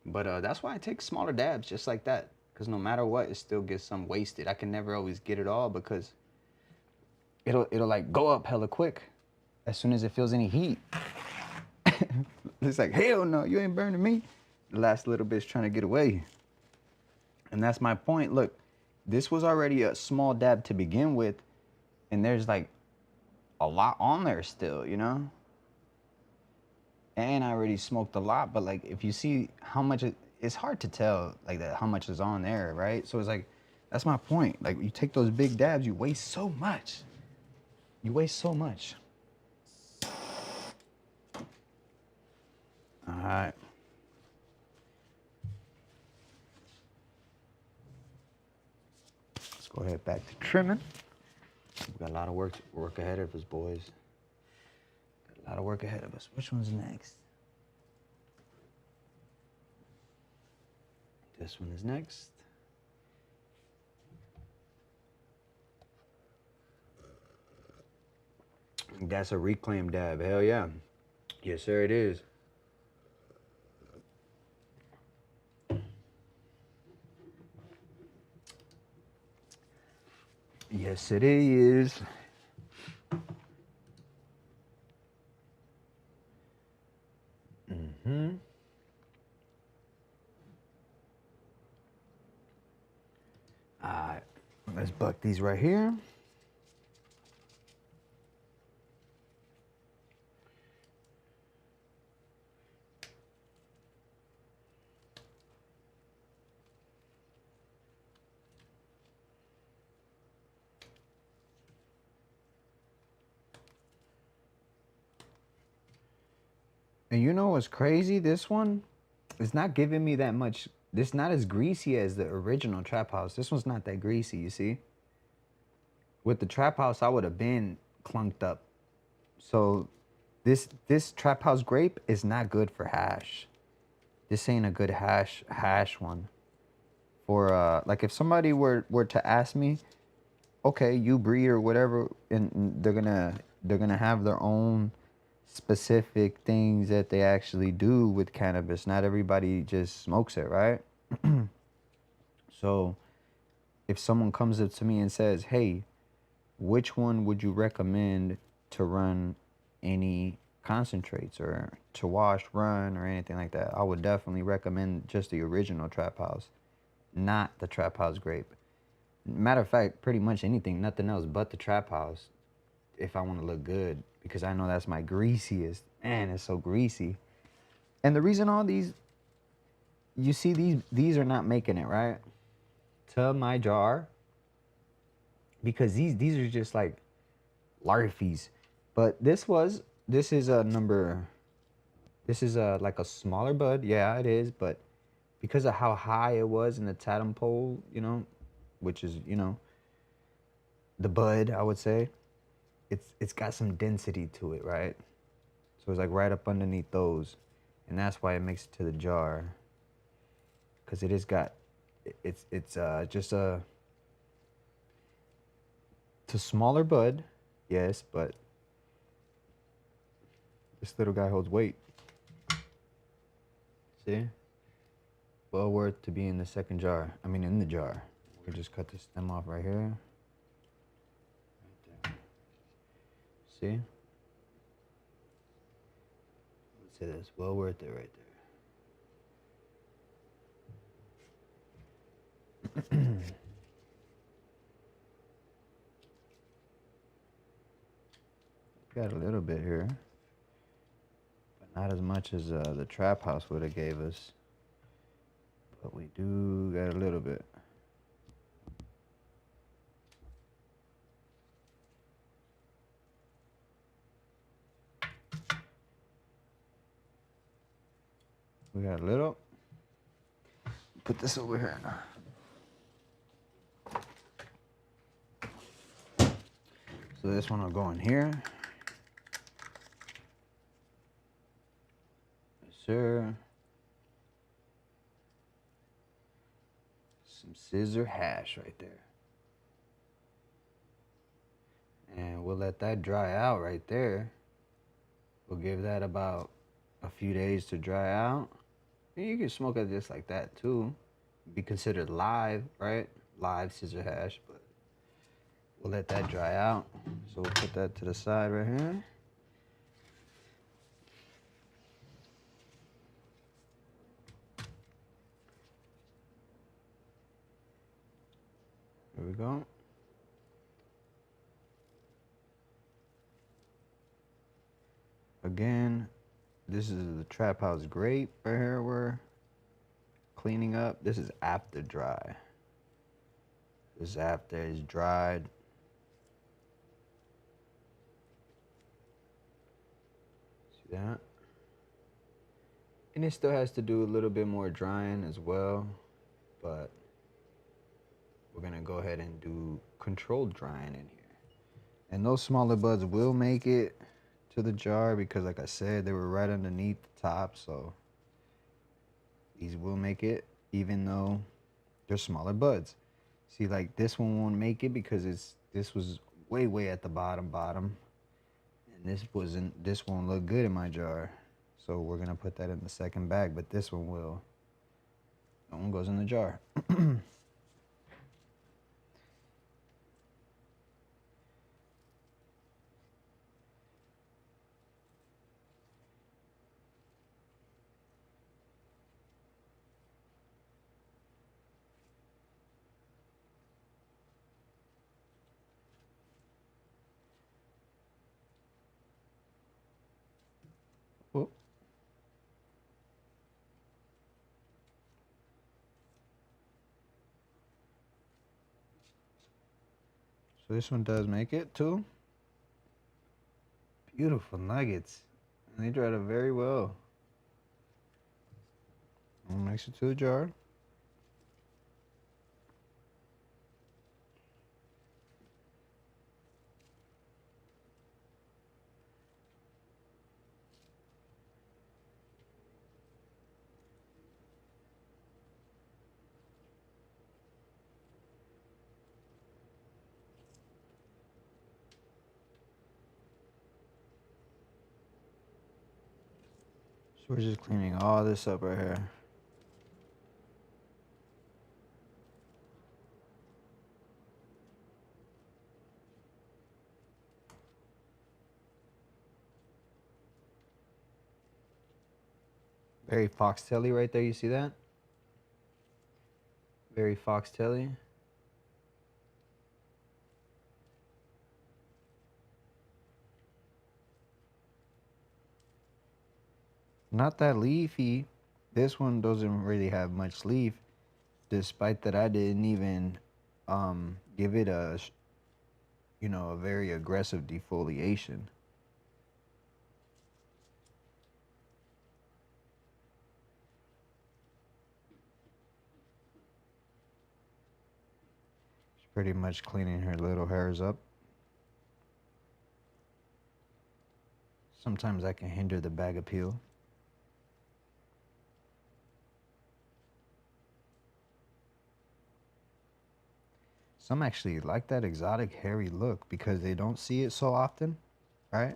But that's why I take smaller dabs just like that. Because no matter what, it still gets some wasted. I can never always get it all because it'll like go up hella quick as soon as it feels any heat. It's like, hell no, you ain't burning me. The last little bit's trying to get away. And that's my point. Look, this was already a small dab to begin with. And there's like a lot on there still, you know? And I already smoked a lot, but like if you see how much it's hard to tell like that how much is on there, right? So it's like, that's my point. Like you take those big dabs, you waste so much. You waste so much. All right. Let's go ahead back to trimming. We've got a lot of work ahead of us, boys. Got a lot of work ahead of us. Which one's next? This one is next. That's a reclaimed dab. Hell yeah. Yes, sir, it is. Yes, it is. Mm-hmm. All right. Let's buck these right here. And you know what's crazy? This one is not giving me that much. This not as greasy as the original Trap House. This one's not that greasy, you see? With the Trap House, I would have been clunked up. So this Trap House Grape is not good for hash. This ain't a good hash one. For like if somebody were to ask me, okay, you breed or whatever, and they're gonna have their own specific things that they actually do with cannabis. Not everybody just smokes it, right? So if someone comes up to me and says, hey, which one would you recommend to run any concentrates or to wash, run, or anything like that? I would definitely recommend just the original Trap House, not the Trap House Grape. Matter of fact, pretty much anything, nothing else but the Trap House if I want to look good, because I know that's my greasiest. Man, it's so greasy. And the reason all these, you see these are not making it, right? To my jar, because these are just like larfies. But this is a number, this is a like a smaller bud. Yeah, it is, but because of how high it was in the totem pole, you know, which is, you know, the bud, I would say, it's got some density to it, right? So it's like right up underneath those, and that's why it makes it to the jar, because it has got, it's just a, it's a smaller bud, yes, but this little guy holds weight. See, well worth to be in the second jar. I mean, in the jar. We'll just cut the stem off right here. Right there. See? Let's say that's well worth it right there. Got a little bit here, but not as much as the Trap House would have gave us. But we do got a little bit. We got a little. Put this over here. So this one will go in here. Yes, sir. Some scissor hash right there. And we'll let that dry out right there. We'll give that about a few days to dry out. And you can smoke it just like that too. Be considered live, right? Live scissor hash, but we'll let that dry out. So we'll put that to the side right here. There we go. Again, this is the Trap House Grape right here we're cleaning up. This is after dry. This is after it's dried. See that? And it still has to do a little bit more drying as well, but we're gonna go ahead and do controlled drying in here. And those smaller buds will make it to the jar because, like I said, they were right underneath the top, so these will make it even though they're smaller buds. See, like this one won't make it because this was way at the bottom, And this won't look good in my jar. So we're gonna put that in the second bag, but this one will. That one goes in the jar. Whoop. So this one does make it too. Beautiful nuggets. And they dried it very well. I'll mix it to the jar. So we're just cleaning all this up right here. Very foxtaily right there, you see that? Very foxtaily. Not that leafy. This one doesn't really have much leaf, despite that I didn't even give it a very aggressive defoliation. She's pretty much cleaning her little hairs up. Sometimes that can hinder the bag appeal. Some actually like that exotic hairy look because they don't see it so often, right?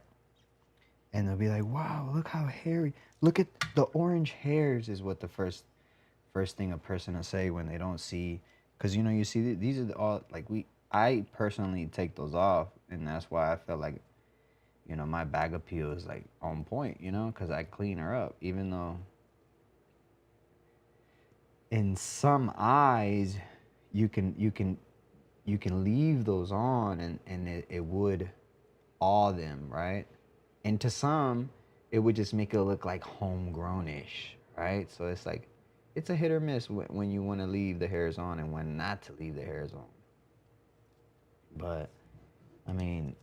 And they'll be like, "Wow, look how hairy! Look at the orange hairs." Is what the first thing a person will say when they don't see, because you see these are all like I personally take those off, and that's why I felt like my bag appeal is like on point, because I clean her up, even though in some eyes you can leave those on and it would awe them, right? And to some, it would just make it look like homegrownish, right? So it's like, it's a hit or miss when you want to leave the hairs on and when not to leave the hairs on. But, I mean,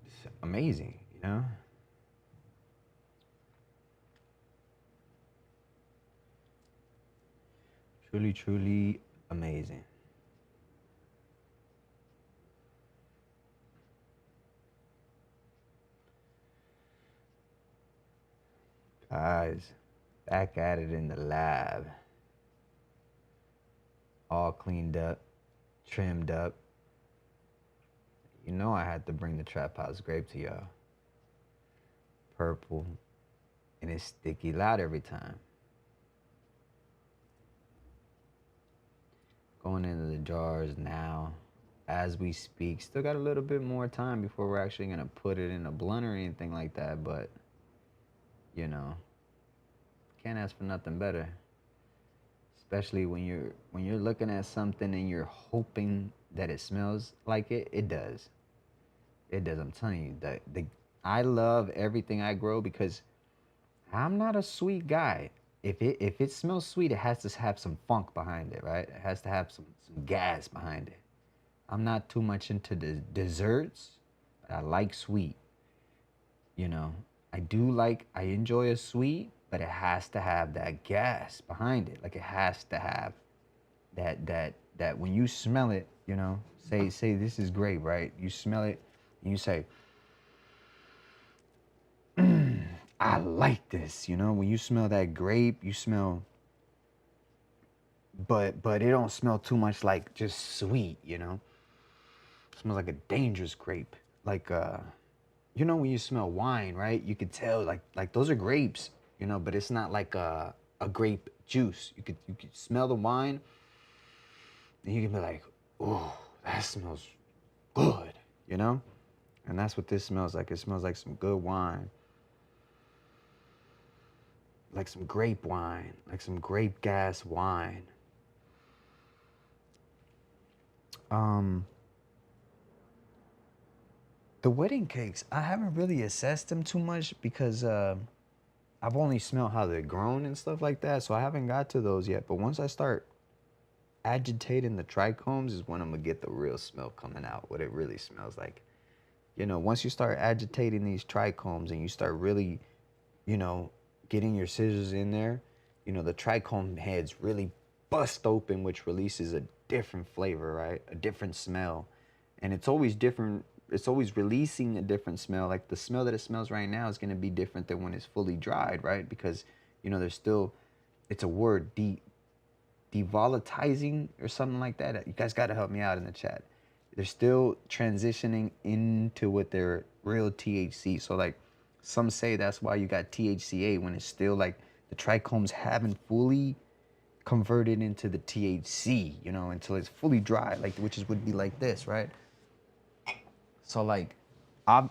it's amazing. Truly, truly amazing. Guys, back at it in the lab. All cleaned up, trimmed up. I had to bring the Trap House Grape to y'all. Purple, and it's sticky loud every time. Going into the jars now as we speak. Still got a little bit more time before we're actually going to put it in a blunt or anything like that, but you know, can't ask for nothing better. Especially when you're looking at something and you're hoping that it smells like it does. It does. I'm telling you that I love everything I grow because I'm not a sweet guy. If it smells sweet, it has to have some funk behind it, right? It has to have some gas behind it. I'm not too much into the desserts, but I like sweet. You know, I enjoy a sweet, but it has to have that gas behind it. Like it has to have that when you smell it, say this is grape, right? You smell it and you say, I like this. When you smell that grape, you smell, but it don't smell too much like just sweet. It smells like a dangerous grape. Like you know when you smell wine, right? You could tell like those are grapes, you know, but it's not like a grape juice. You could smell the wine and you can be like, oh, that smells good, you know? And that's what this smells like. It smells like some good wine. Like some grape wine, like some grape gas wine. Um, the wedding cakes, I haven't really assessed them too much because I've only smelled how they're grown and stuff like that, so I haven't got to those yet. But once I start agitating the trichomes is when I'm gonna get the real smell coming out, what it really smells like. You know, once you start agitating these trichomes and you start really, you know, getting your scissors in there, you know, the trichome heads really bust open, which releases a different flavor, right? A different smell. And it's always different. It's always releasing a different smell. Like the smell that it smells right now is going to be different than when it's fully dried, right? Because, you know, there's still, it's a word, devolatilizing or something like that. You guys got to help me out in the chat. They're still transitioning into what their real THC. So like some say that's why you got THCA when it's still like the trichomes haven't fully converted into the THC, you know, until it's fully dry, like which is would be like this, right? So like,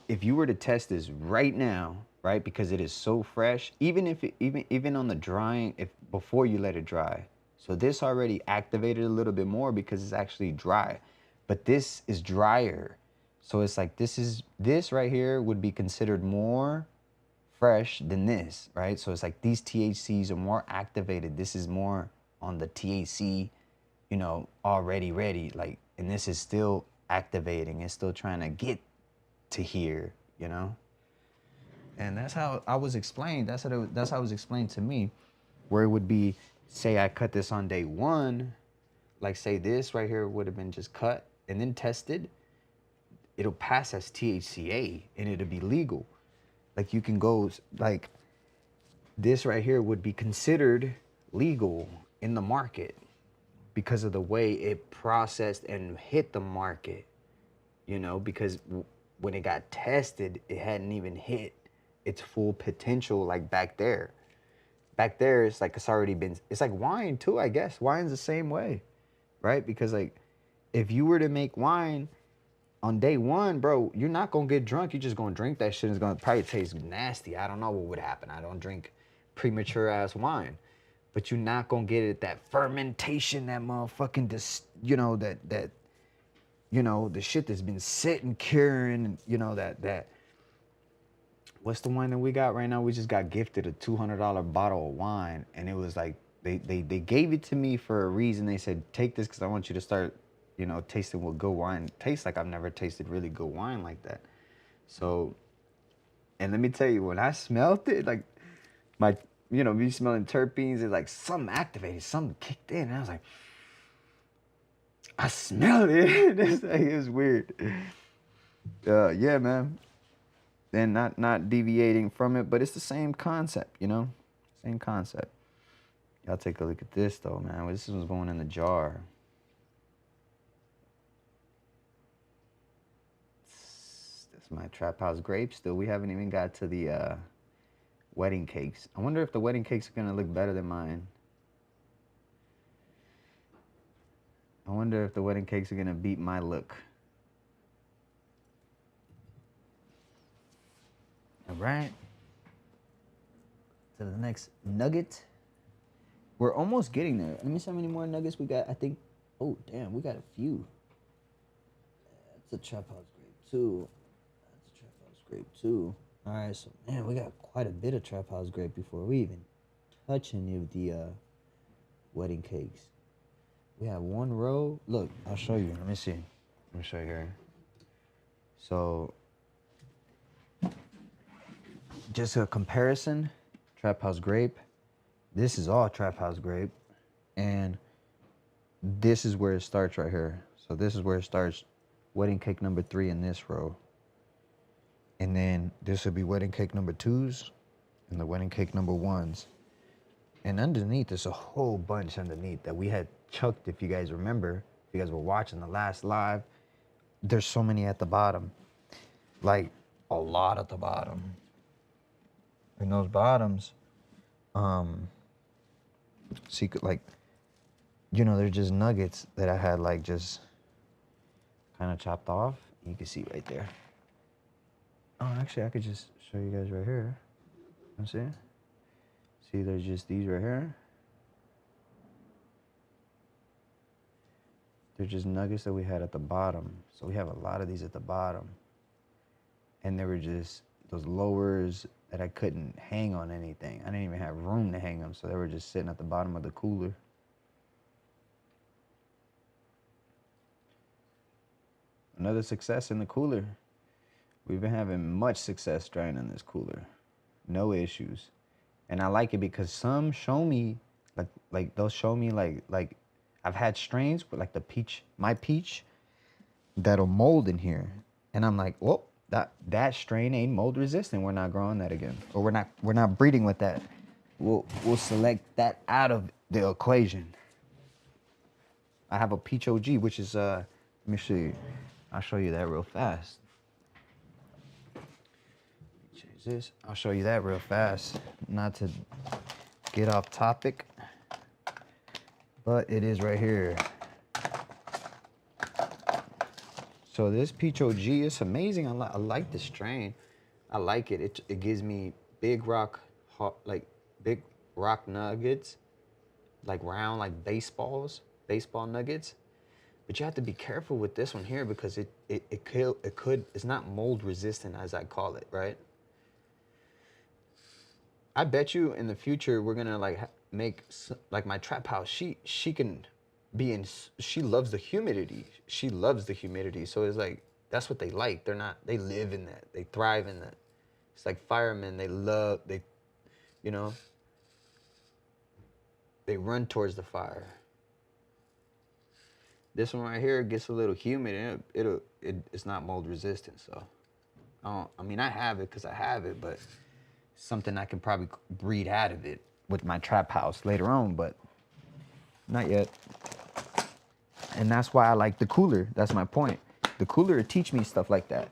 if you were to test this right now, right, because it is so fresh, even if it, even on the drying, if before you let it dry, so this already activated a little bit more because it's actually dry, but this is drier, so it's like this right here would be considered more fresh than this, right? So it's like these THCs are more activated. This is more on the THC, you know, already ready, like, and this is still activating. It's still trying to get to here, you know. And that's how I was explained. That's how it was explained to me, where it would be, say I cut this on day one, like say this right here would have been just cut and then tested. It'll pass as THCA and it'll be legal. Like you can go, like this right here would be considered legal in the market because of the way it processed and hit the market, you know, because when it got tested, it hadn't even hit its full potential. Like back there, it's like it's already been, it's like wine too, I guess. Wine's the same way, right? Because like if you were to make wine on day one, bro, you're not gonna get drunk. You're just gonna drink that shit. It's gonna probably taste nasty. I don't know what would happen. I don't drink premature ass wine, but you're not gonna get it that fermentation, that motherfucking, you know, that you know, the shit that's been sitting curing, you know, that what's the wine that we got right now? We just got gifted a $200 bottle of wine, and it was like they gave it to me for a reason. They said, take this because I want you to start, you know, tasting what good wine tastes like. I've never tasted really good wine like that. So, and let me tell you, when I smelled it, like my, you know, me smelling terpenes, it's like something activated, something kicked in, and I was like, I smelled it. It's like, it was weird. Yeah, man. And not deviating from it, but it's the same concept, you know, same concept. Y'all take a look at this though, man. This was going in the jar. That's my Trap House Grape. Still, we haven't even got to the wedding cakes. I wonder if the wedding cakes are gonna look better than mine. I wonder if the wedding cakes are gonna beat my look. All right. To the next nugget. We're almost getting there. Let me see how many more nuggets we got. I think, oh, damn, we got a few. That's a Trap House Grape too. That's a Trap House Grape too. All right, so, man, we got quite a bit of Trap House Grape before we even touch any of the wedding cakes. We have one row. Look, I'll show you. Let me see. Let me show you here. So, just a comparison, Trap House Grape. This is all Trap House Grape. And this is where it starts right here. So this is where it starts. Wedding cake number 3 in this row. And then this would be wedding cake number 2s and the wedding cake number 1s. And underneath, there's a whole bunch underneath that we had chucked, if you guys remember, if you guys were watching the last live. there's so many at the bottom, like a lot at the bottom. And those bottoms, secret, like, you know, they're just nuggets that I had like just kind of chopped off. You can see right there. Oh, actually, I could just show you guys right here. You know what I'm saying? See, there's just these right here. They're just nuggets that we had at the bottom. So we have a lot of these at the bottom. And they were just those lowers that I couldn't hang on anything. I didn't even have room to hang them. So they were just sitting at the bottom of the cooler. Another success in the cooler. We've been having much success drying in this cooler. No issues. And I like it because some show me, like they'll show me like I've had strains with like the peach, my peach, that'll mold in here. And I'm like, well, that strain ain't mold resistant. We're not growing that again. Or we're not breeding with that. We'll select that out of the equation. I have a peach OG, which is let me show you. I'll show you that real fast. Change this. I'll show you that real fast. Not to get off topic, but it is right here. So this peach OG is amazing. I like this strain. I like it. It gives me big rock nuggets, like round like baseball nuggets. But you have to be careful with this one here because it's not mold resistant, as I call it, right? I bet you in the future we're gonna like make like my trap house. She can be in. She loves the humidity. She loves the humidity. So it's like that's what they like. They're not. They live in that. They thrive in that. It's like firemen. You know, they run towards the fire. This one right here gets a little humid and it's not mold resistant. So, I mean, I have it because I have it, but something I can probably breed out of it with my trap house later on, but not yet. And that's why I like the cooler. That's my point. The cooler will teach me stuff like that.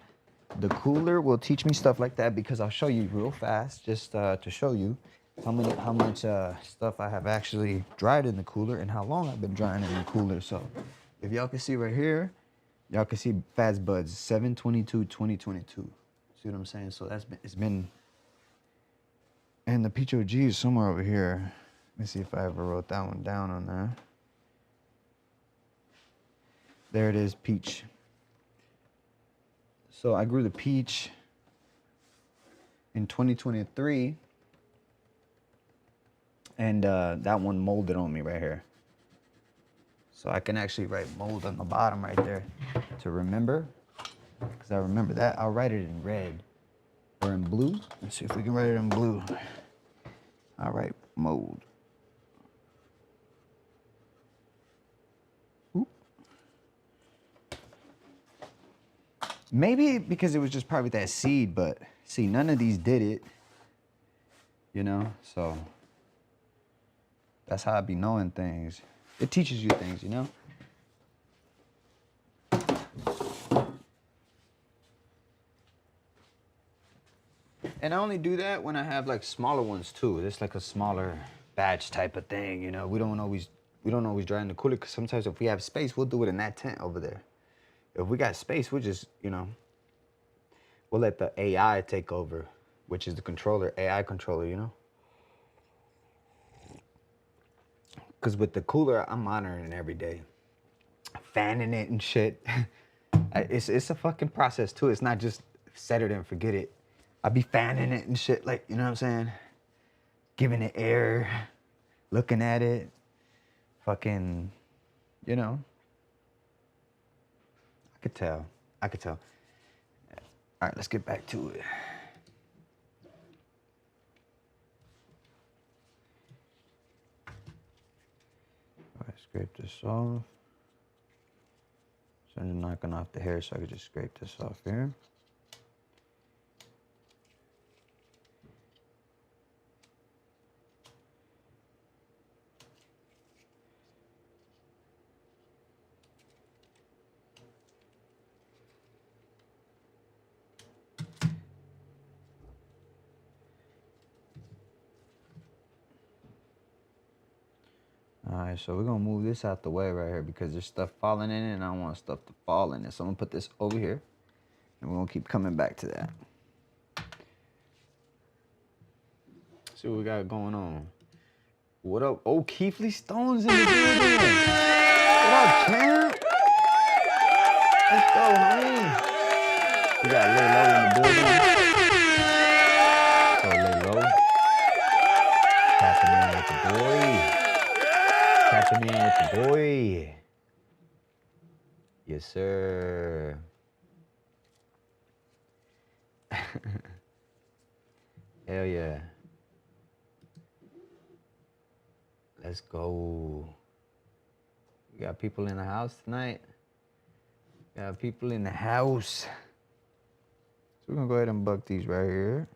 The cooler will teach me stuff like that because I'll show you real fast, just to show you how much stuff I have actually dried in the cooler and how long I've been drying in the cooler. So if y'all can see right here, y'all can see Fast Buds 7/22/2022. See what I'm saying? So it's been, and the Peach OG is somewhere over here. Let me see if I ever wrote that one down on there. There it is, peach. So I grew the peach in 2023, and that one molded on me right here. So I can actually write mold on the bottom right there to remember, because I remember that. I'll write it in red or in blue. Let's see if we can write it in blue. All right, mold. Oop. Maybe because it was just probably that seed, but see, none of these did it, you know? So that's how I be knowing things. It teaches you things, you know? And I only do that when I have like smaller ones too. It's like a smaller batch type of thing, you know? We don't always dry in the cooler because sometimes if we have space, we'll do it in that tent over there. If we got space, we'll just, you know, we'll let the AI take over, which is the controller, AI controller, you know? Because with the cooler, I'm monitoring it every day, fanning it and shit. It's a fucking process too. It's not just set it and forget it. I be fanning it and shit, like, you know what I'm saying? Giving it air, looking at it, fucking, you know? I could tell. All right, let's get back to it. All right, scrape this off. So I'm knocking off the hair so I could just scrape this off here. right, so we're gonna move this out the way right here because there's stuff falling in it and I don't want stuff to fall in it. So I'm gonna put this over here and we're gonna keep coming back to that. See what we got going on. What up? Oh, Keithley Stone's in the building. What up, champ? Let's go, homie. We got Lay Low in the building. So Lay Low. Tapping in with the boy. Tapping in with the boy. Yes, sir. Hell yeah. Let's go. We got people in the house tonight. Got people in the house. So we're gonna go ahead and buck these right here.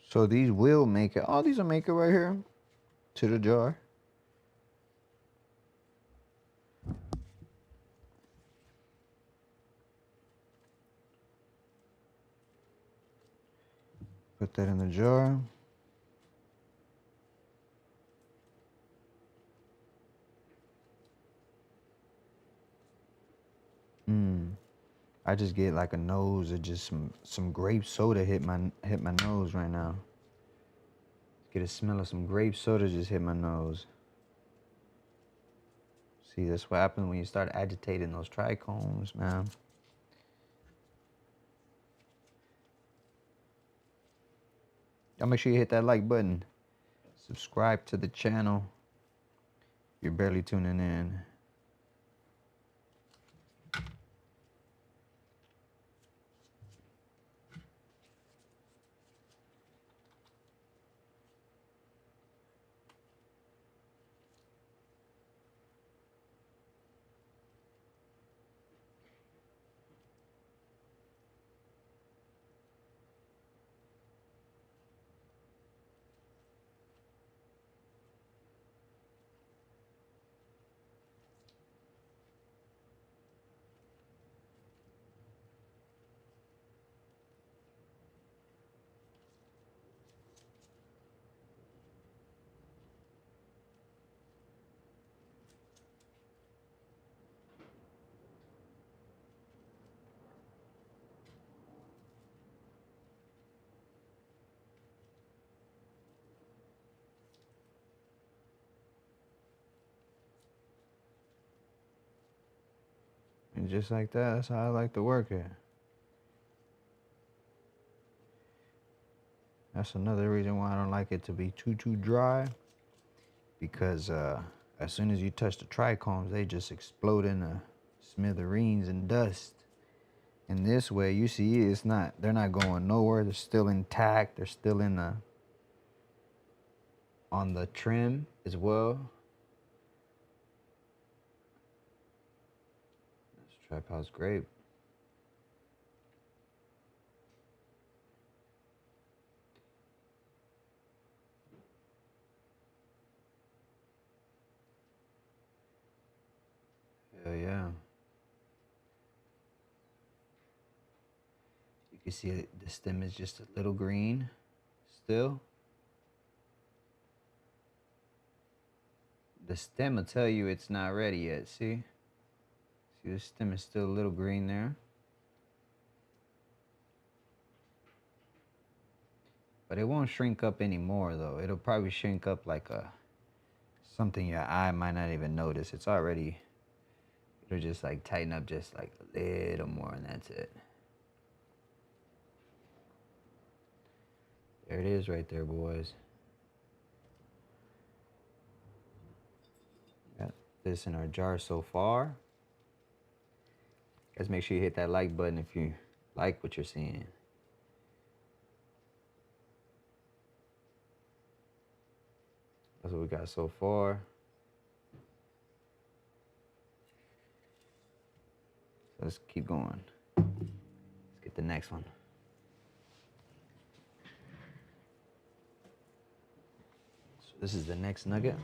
So these will make it. All these will make it right here to the jar. Put that in the jar. I just get like a nose of just some grape soda hit my nose right now. Get a smell of some grape soda just hit my nose. See, that's what happens when you start agitating those trichomes, man. Y'all make sure you hit that like button. Subscribe to the channel. If you're barely tuning in. And just like that, that's how I like to work it. That's another reason why I don't like it to be too dry. Because as soon as you touch the trichomes, they just explode into smithereens and dust. And this way, you see, they're not going nowhere. They're still intact. They're still on the trim as well. Trap House Grape. Hell yeah. You can see the stem is just a little green still. The stem will tell you it's not ready yet, see? See, the stem is still a little green there. But it won't shrink up anymore though. It'll probably shrink up like something your eye might not even notice. It'll just like tighten up just like a little more and that's it. There it is right there, boys. Got this in our jar so far. Guys, make sure you hit that like button if you like what you're seeing. That's what we got so far. So let's keep going. Let's get the next one. So this is the next nugget.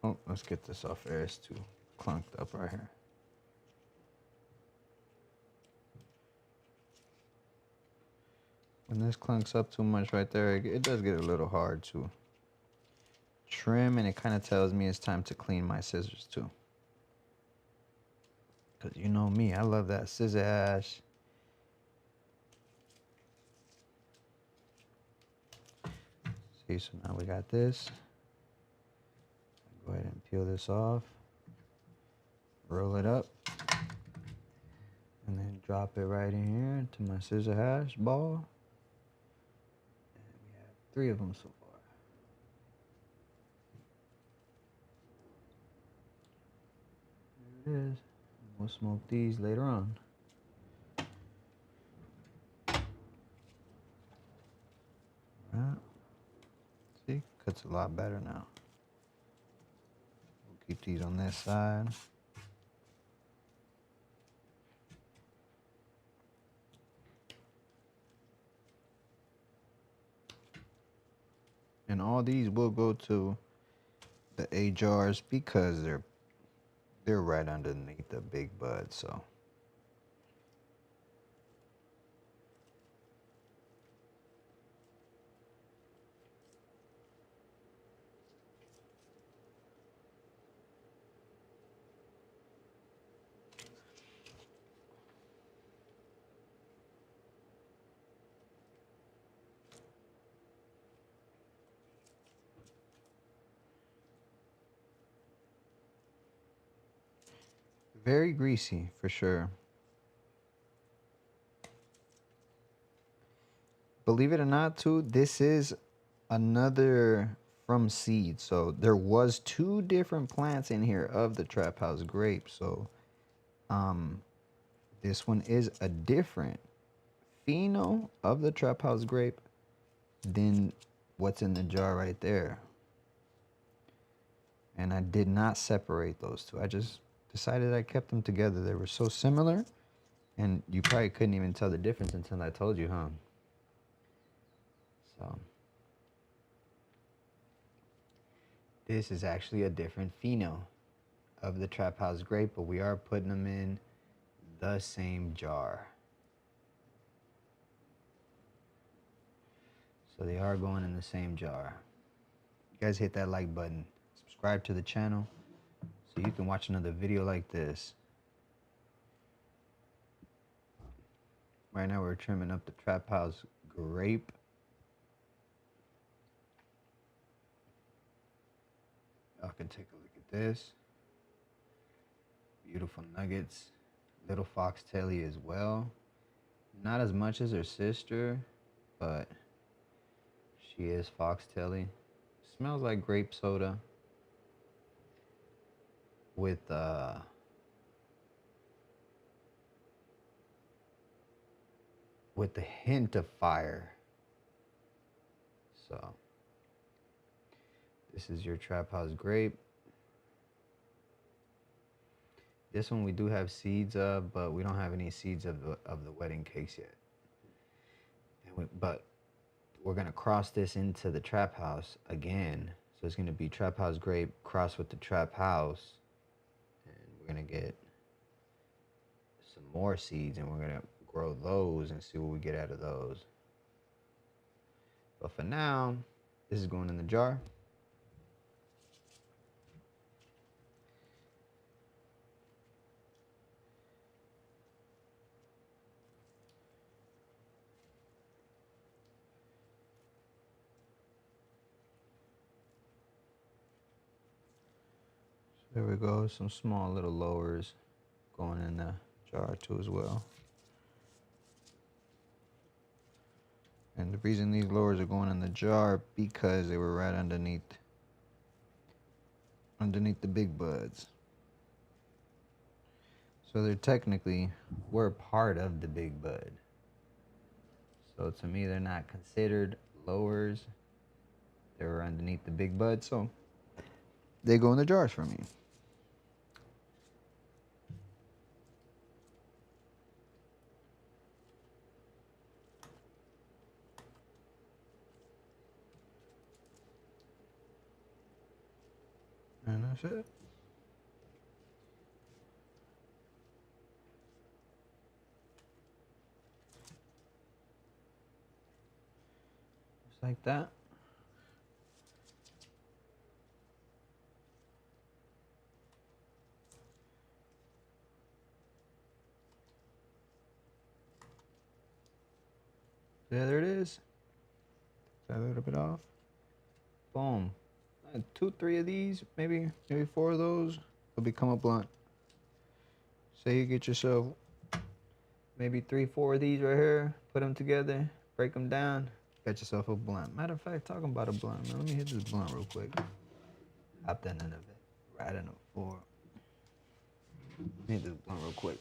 Oh, let's get this off air. It's too clunked up right here. When this clunks up too much right there, it does get a little hard to trim, and it kind of tells me it's time to clean my scissors too. Because you know me, I love that scissor hash. See, so now we got this. Go ahead and peel this off. Roll it up. And then drop it right in here into my scissor hash ball. And we have 3 of them so far. There it is. We'll smoke these later on. Alright. See, cuts a lot better now. We'll keep these on this side. And all these will go to the A jars because they're right underneath the big bud, so. Very greasy for sure. Believe it or not, too, this is another from seed. So there was 2 different plants in here of the Trap House grape. So this one is a different pheno of the Trap House grape than what's in the jar right there. And I did not separate those 2. I just decided I kept them together. They were so similar, and you probably couldn't even tell the difference until I told you, huh? So this is actually a different pheno of the Trap House grape, but we are putting them in the same jar. So they are going in the same jar. You guys hit that like button. Subscribe to the channel so you can watch another video like this. Right now we're trimming up the Trap House grape. Y'all can take a look at this. Beautiful nuggets. Little foxtaily as well. Not as much as her sister, but she is foxtaily. Smells like grape soda with the hint of fire. So this is your Trap House grape. This one we do have seeds of, but we don't have any seeds of the wedding cakes yet. But we're gonna cross this into the Trap House again. So it's gonna be Trap House grape crossed with the Trap House, and we're gonna get some more seeds, and we're gonna grow those and see what we get out of those. But for now, this is going in the jar. There we go, some small little lowers going in the jar too as well. And the reason these lowers are going in the jar because they were right underneath the big buds. So they're technically were part of the big bud. So to me, they're not considered lowers. They were underneath the big bud, so they go in the jars for me. And That's it. Just like that. Yeah, there it is. Take that a little bit off. Boom. 2, 3 of these, maybe 4 of those will become a blunt. Say you get yourself maybe 3, 4 of these right here, put them together, break them down, got yourself a blunt. Matter of fact, talking about a blunt, man, let me hit this blunt real quick. Hop that end of it, right in the floor. Let me hit this blunt real quick.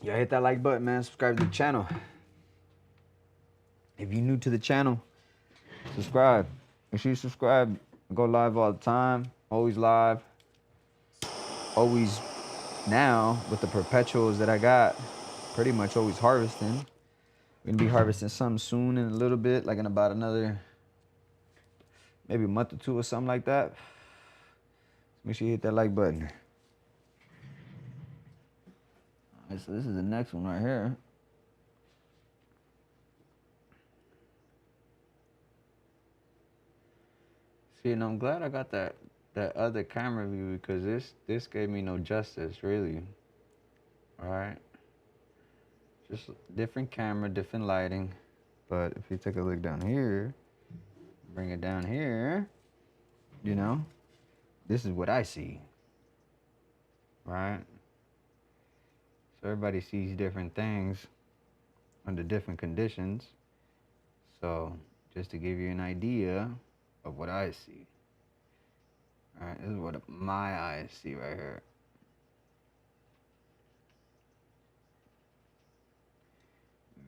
Yeah, hit that like button, man. Subscribe to the channel. If you're new to the channel, subscribe. Make sure you subscribe. I go live all the time. Always live. Always now with the perpetuals that I got. Pretty much always harvesting. We're gonna be harvesting something soon in a little bit, like in about another maybe a month or 2 or something like that. Make sure you hit that like button. All right, so this is the next one right here. See, and I'm glad I got that other camera view because this gave me no justice, really. All right, just different camera, different lighting. But if you take a look down here, bring it down here, you know, this is what I see. Right? So everybody sees different things under different conditions. So just to give you an idea of what I see. All right, this is what my eyes see right here.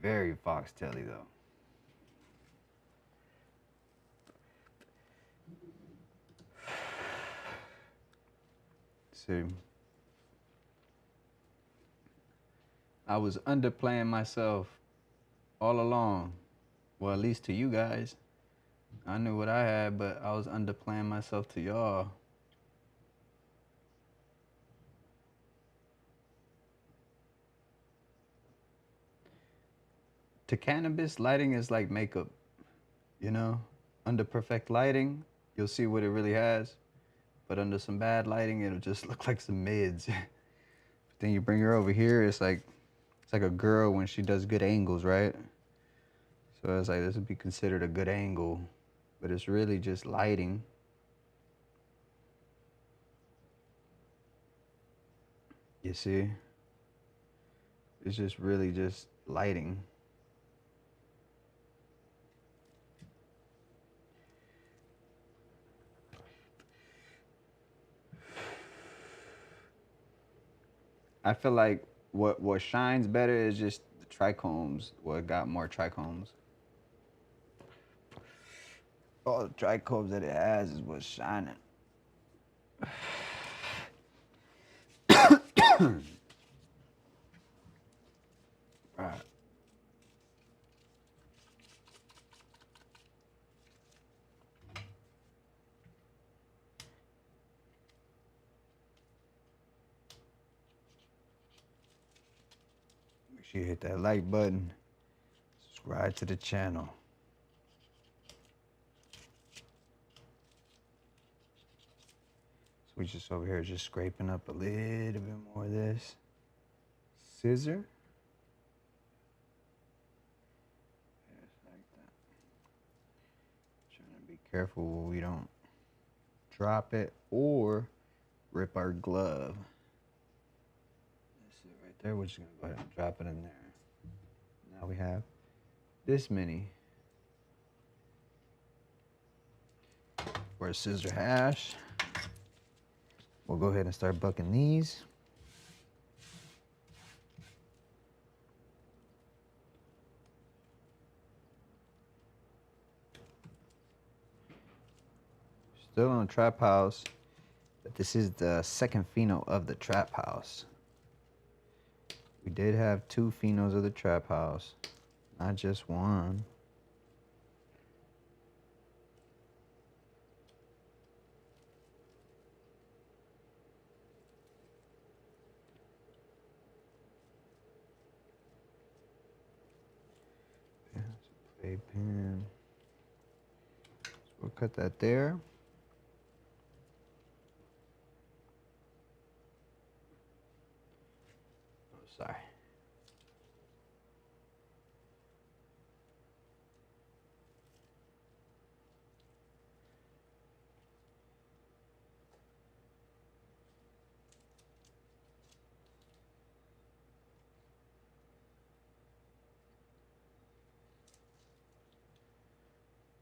Very foxtaily though. See, I was underplaying myself all along. Well, at least to you guys. I knew what I had, but I was underplaying myself to y'all. To cannabis, lighting is like makeup, you know? Under perfect lighting, you'll see what it really has. But under some bad lighting, it'll just look like some mids. But then you bring her over here, it's like a girl when she does good angles, right? So it's like this would be considered a good angle, but it's really just lighting. You see? It's just really just lighting. I feel like what shines better is just the trichomes. What got more trichomes. All the trichomes that it has is what's shining. Right. Make sure you hit that like button. Subscribe to the channel. So we just over here just scraping up a little bit more of this. Scissor. Just like that. Trying to be careful we don't drop it or rip our glove. That's it right there. We're just gonna go ahead and drop it in there. Now we have this many for a scissor hash. We'll go ahead and start bucking these. Still on the trap house, but this is the second pheno of the trap house. We did have 2 phenos of the trap house, not just one. Grape pen. So we'll cut that there. Oh, sorry.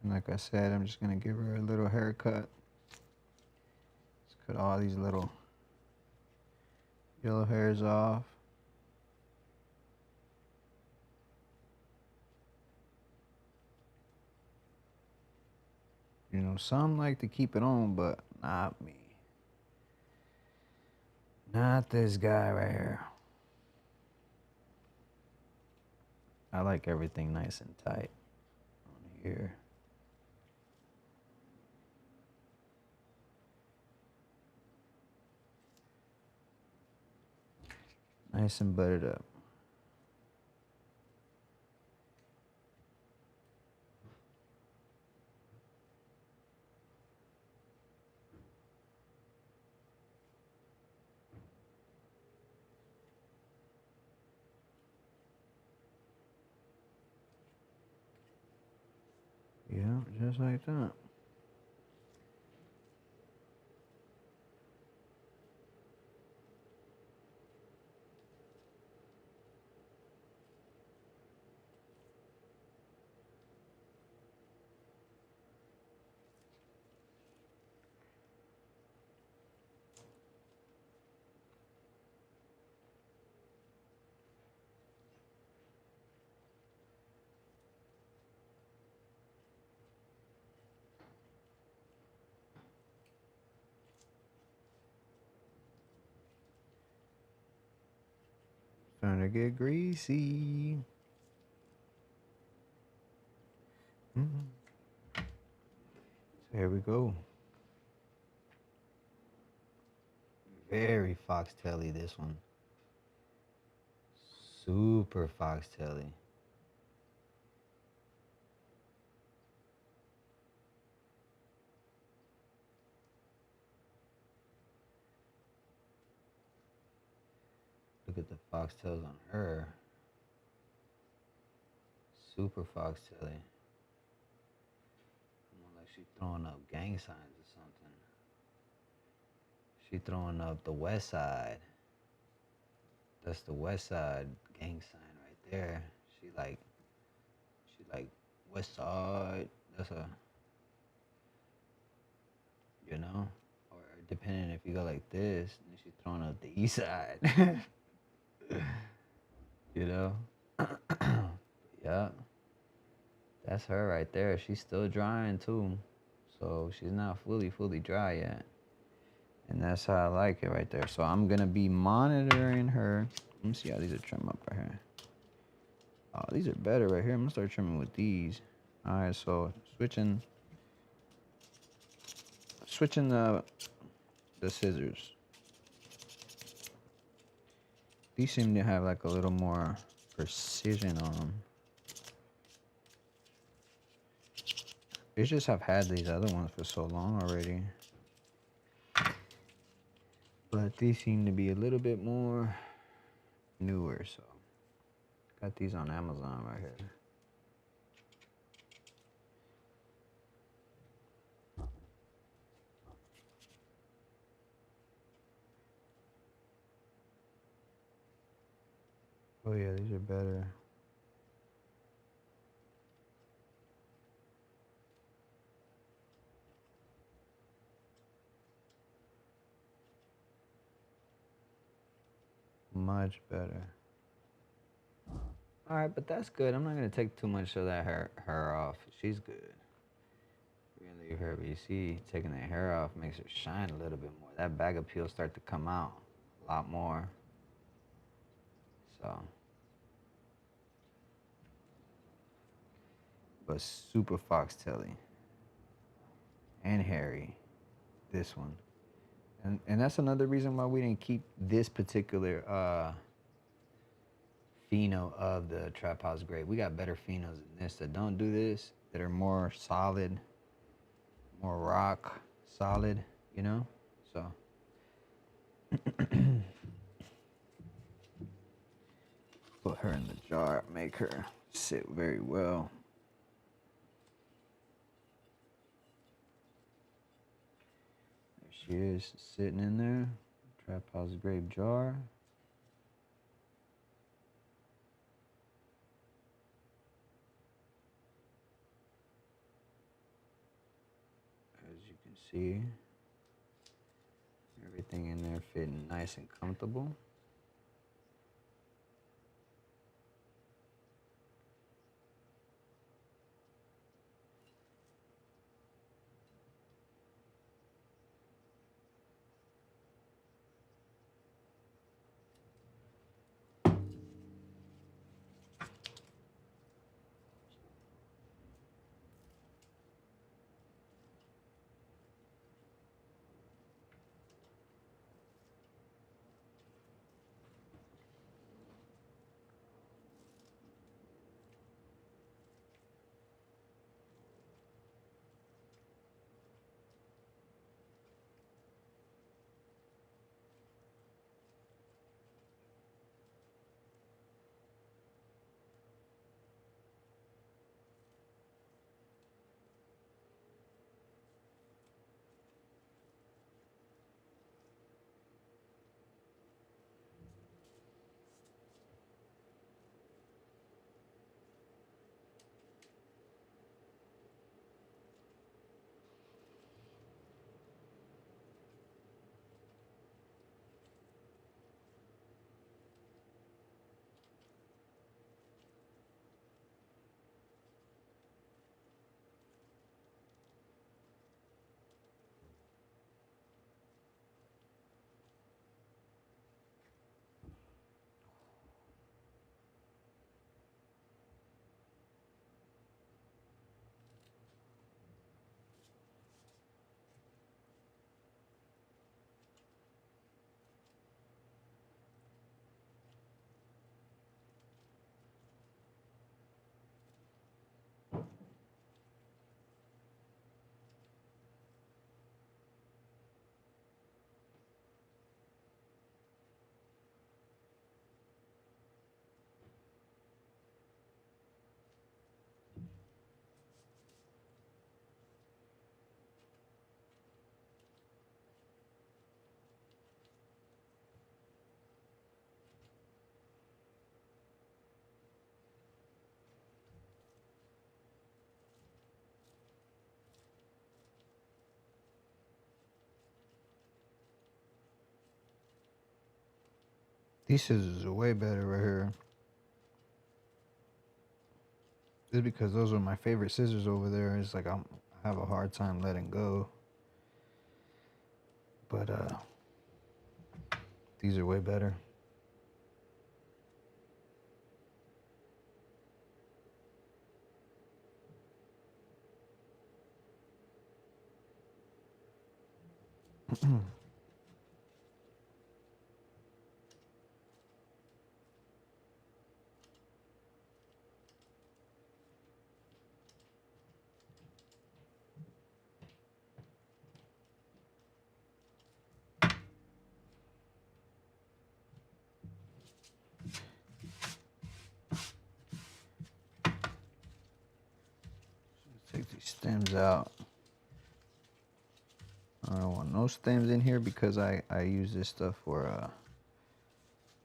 And like I said, I'm just gonna give her a little haircut. Let's cut all these little yellow hairs off. You know, some like to keep it on, but not me. Not this guy right here. I like everything nice and tight on here. Nice and buttered up. Yeah, just like that. Starting to get greasy. So here we go. Very foxtaily, this one. Super foxtaily. Look at the foxtails on her. Super foxtaily. Like she throwing up gang signs or something. She throwing up the west side. That's the west side gang sign right there. She like west side. That's a, you know? Or depending if you go like this, then she's throwing up the east side. You know? Yeah. That's her right there. She's still drying too. So she's not fully dry yet. And that's how I like it right there. So I'm gonna be monitoring her. Let me see how these are trimmed up right here. Oh, these are better right here. I'm gonna start trimming with these. Alright, so switching the scissors. These seem to have like a little more precision on them. They just have had these other ones for so long already. But these seem to be a little bit more newer, so got these on Amazon right here. Oh yeah, these are better. Much better. All right, but that's good. I'm not gonna take too much of that hair off. She's good. We're gonna leave her, but you see, taking the hair off makes her shine a little bit more. That bag of peel start to come out a lot more. So, but super foxtaily and hairy, this one. And that's another reason why we didn't keep this particular pheno of the Trap House Grape. We got better phenos than this that don't do this, that are more solid, more rock solid, you know? So put her in the jar, make her sit very well. There she is, sitting in there. Trap House Grape jar. As you can see, everything in there fitting nice and comfortable. These scissors are way better right here. Just because those are my favorite scissors over there. It's like I have a hard time letting go. But these are way better. Take these stems out. I don't want no stems in here because I use this stuff for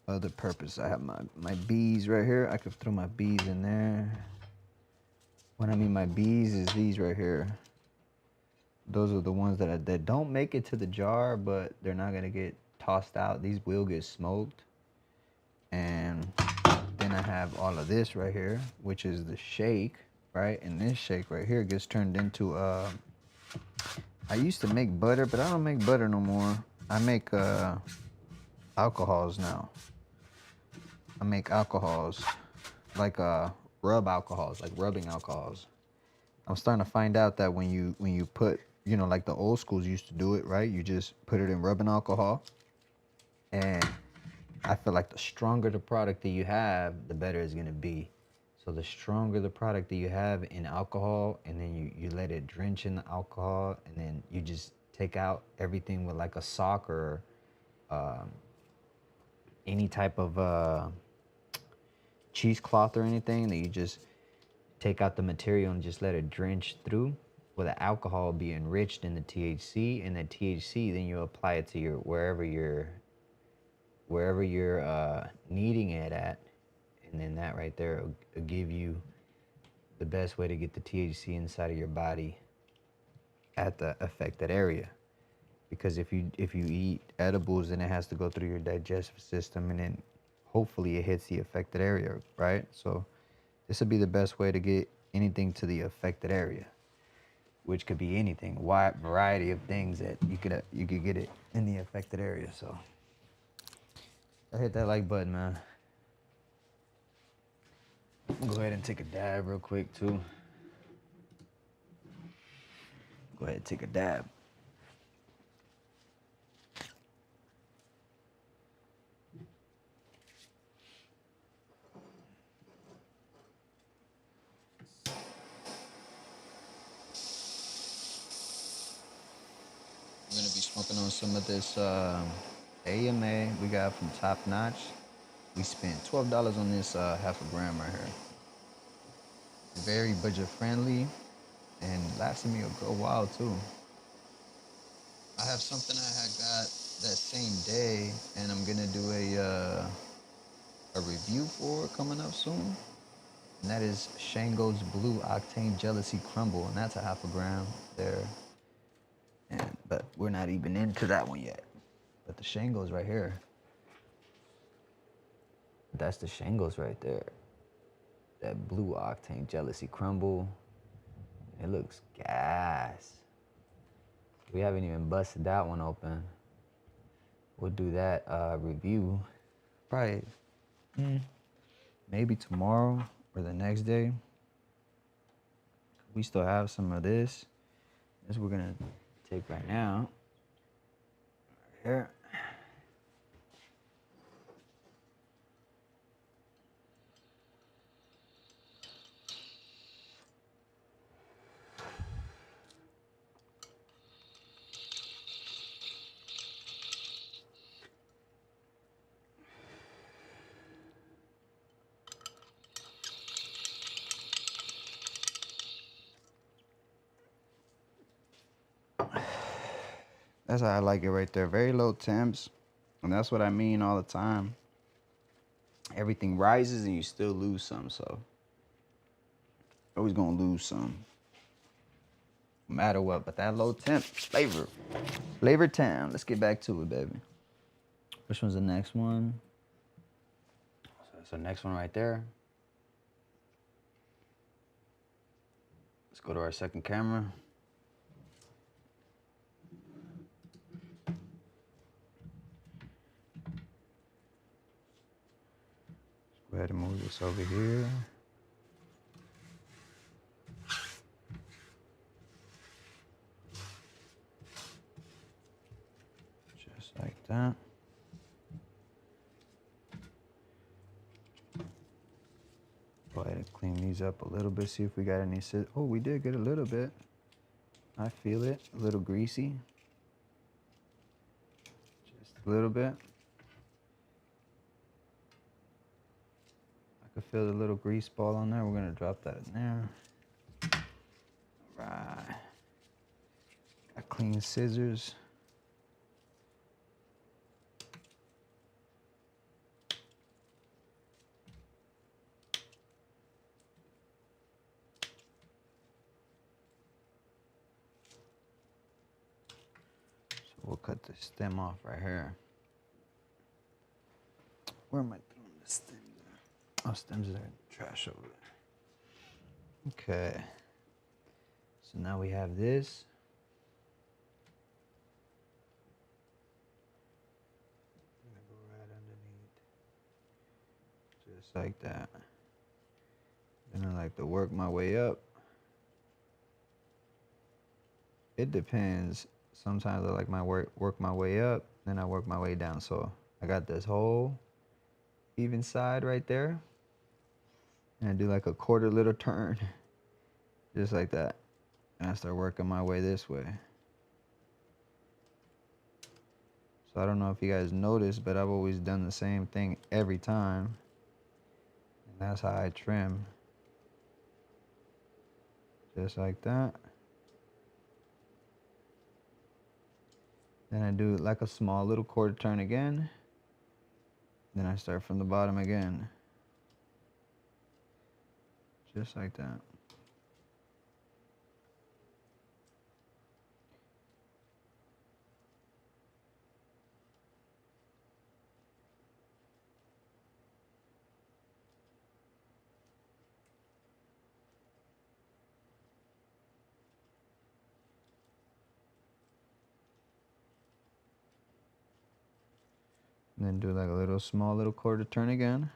other purpose. I have my bees right here. I could throw my bees in there. When I mean my bees is these right here. Those are the ones that don't make it to the jar, but they're not gonna get tossed out. These will get smoked. And then I have all of this right here, which is the shake, right? And this shake right here gets turned into I used to make butter, but I don't make butter no more. I make alcohols now. I make alcohols, like rub alcohols, like rubbing alcohols. I'm starting to find out that when you put, you know, like the old schools used to do it, right? You just put it in rubbing alcohol, and I feel like the stronger the product that you have, the better it's gonna be. So the stronger the product that you have in alcohol, and then you let it drench in the alcohol, and then you just take out everything with like a sock or um, any type of cheesecloth or anything, that you just take out the material and just let it drench through. Well, the alcohol will be enriched in the THC, and the THC then you apply it to your wherever you're needing it at, and then that right there will give you the best way to get the THC inside of your body at the affected area. Because if you eat edibles, then it has to go through your digestive system, and then hopefully it hits the affected area, right? So this would be the best way to get anything to the affected area, which could be anything, wide variety of things that you could get it in the affected area. So I hit that like button, man. I'm gonna go ahead and take a dab real quick too. Go ahead and take a dab. We're gonna be smoking on some of this AMA we got from Top Notch. We spent $12 on this half a gram right here. Very budget friendly and lasted me a good while too. I have something I had got that same day, and I'm gonna do a review for it coming up soon. And that is Shango's Blue Octane Jealousy Crumble, and that's a half a gram there. But we're not even into that one yet. But the Shango's right here. That's the Shango's right there. That Blue Octane Jealousy Crumble. It looks gas. We haven't even busted that one open. We'll do that review probably maybe tomorrow or the next day. We still have some of this. This we're gonna take right now. Right here. That's how I like it right there. Very low temps. And that's what I mean all the time. Everything rises and you still lose some, so always gonna lose some. No matter what. But that low temp flavor. Flavor time. Let's get back to it, baby. Which one's the next one? So that's the next one right there. Let's go to our second camera. Go ahead and move this over here. Just like that. Go ahead and clean these up a little bit, see if we got any scissors. Oh, we did get a little bit. I feel it, a little greasy. Just a little bit. I could feel the little grease ball on there. We're gonna drop that in there. All right. Got clean scissors. We'll cut the stem off right here. Where am I throwing the stems at? Oh, stems are trash over there. Okay. So now we have this. I'm gonna go right underneath. Just like that. Then I like to work my way up. It depends. Sometimes I like my work my way up, then I work my way down. So I got this hole. even side right there. And I do like a quarter little turn. Just like that. And I start working my way this way. So I don't know if you guys noticed, but I've always done the same thing every time. And that's how I trim. Just like that. Then I do like a small little quarter turn again. Then I start from the bottom again. Just like that. And then do like a little small little quarter turn again.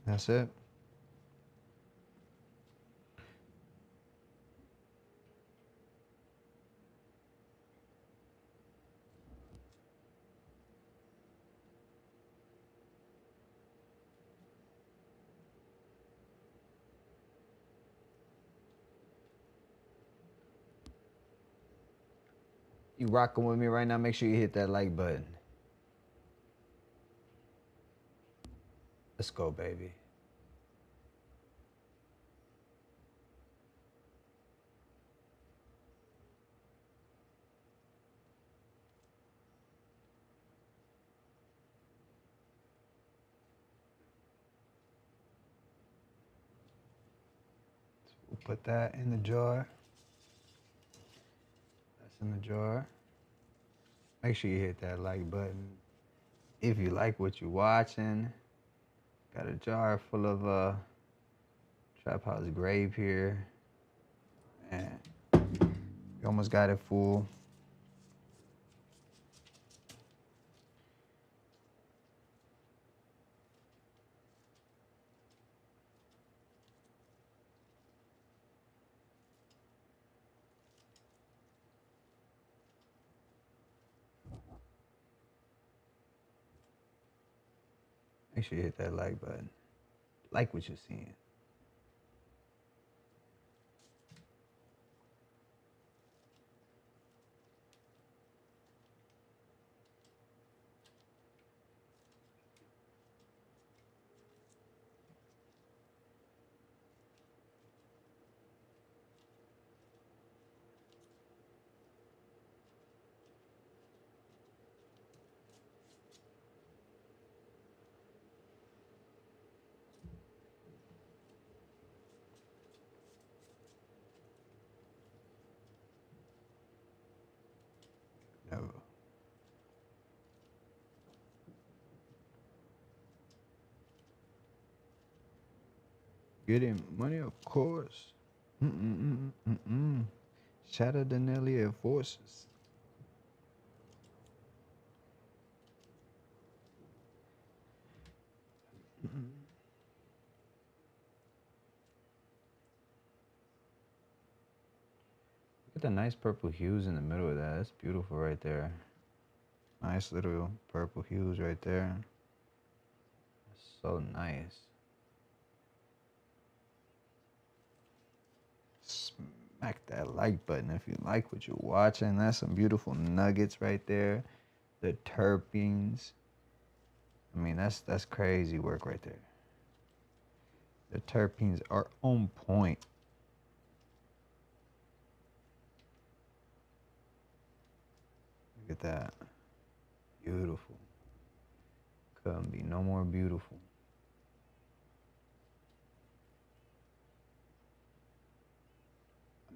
That's it. You rocking with me right now, make sure you hit that like button. Let's go, baby. We'll put that in the jar. That's in the jar. Make sure you hit that like button. If you like what you're watching, got a jar full of Trap House Grape here. And we almost got it full. Make sure you hit that like button. Like what you're seeing. Never. Getting money, of course. Shatter the Nelly forces. Look at the nice purple hues in the middle of that. That's beautiful right there. Nice little purple hues right there. So nice. Smack that like button if you like what you're watching. That's some beautiful nuggets right there. The terpenes. I mean, that's crazy work right there. The terpenes are on point. Look at that. Beautiful. Couldn't be no more beautiful.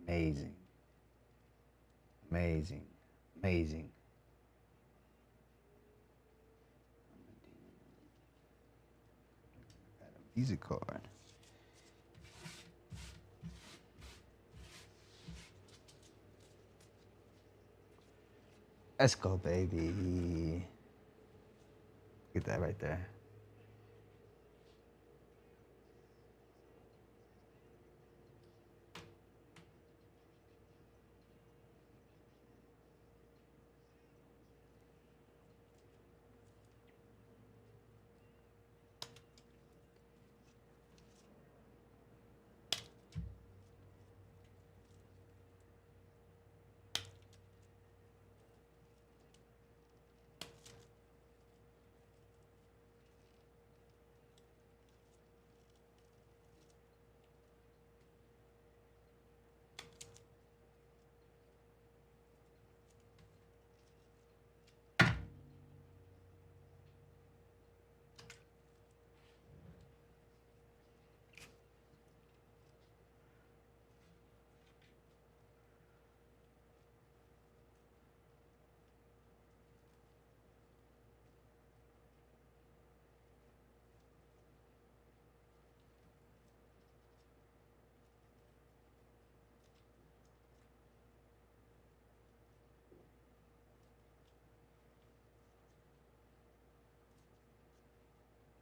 Amazing. Amazing. Amazing. Visa card. Let's go, baby. Get that right there.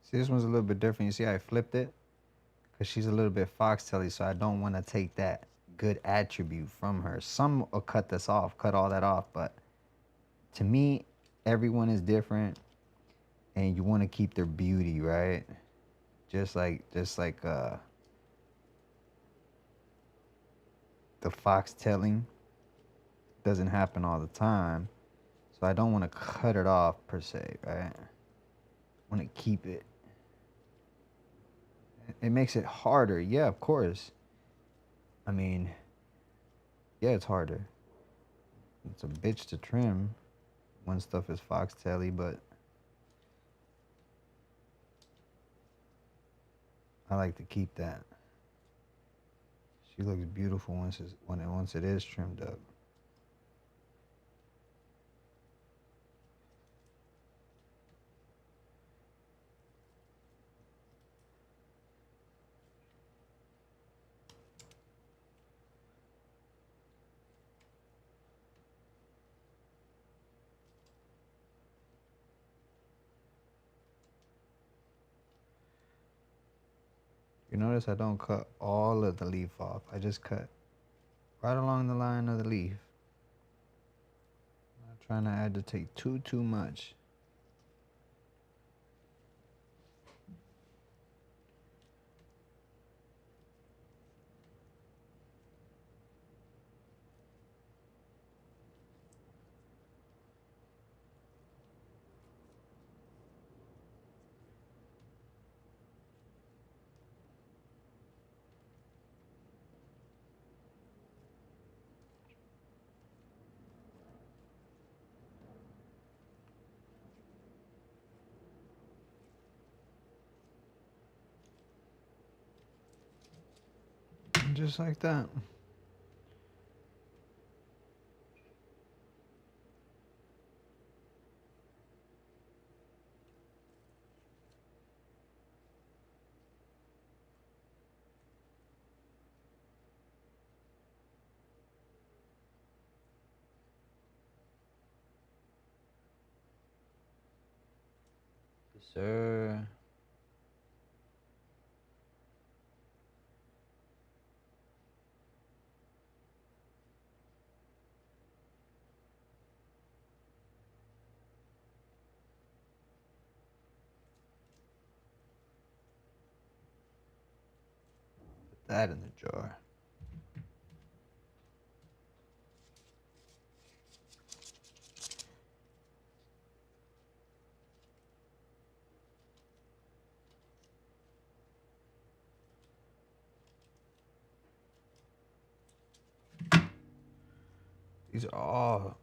See, this one's a little bit different. You see how I flipped it? Because she's a little bit foxtaily, so I don't want to take that good attribute from her. Some will cut this off, cut all that off, but to me, everyone is different, and you want to keep their beauty, right? Just like the foxtailing doesn't happen all the time, so I don't want to cut it off per se, right? I want to keep it. It makes it harder, yeah, of course. I mean, yeah, it's harder. It's a bitch to trim when stuff is foxtaily, but I like to keep that. She looks beautiful once it is trimmed up. You notice I don't cut all of the leaf off. I just cut right along the line of the leaf. I'm not trying to agitate too much. Just like that. Yes, sir. Put that in the jar. These are all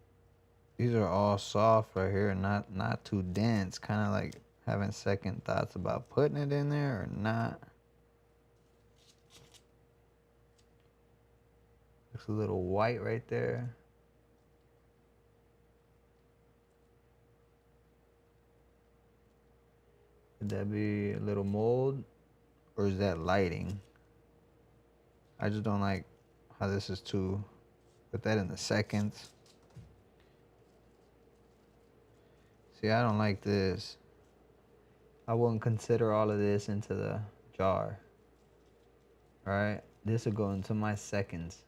These are all soft right here, not too dense. Kind of like having second thoughts about putting it in there or not. Looks a little white right there. Could that be a little mold? Or is that lighting? I just don't like how this is too. Put that in the seconds. See, I don't like this. I wouldn't consider all of this into the jar. Alright? This will go into my seconds.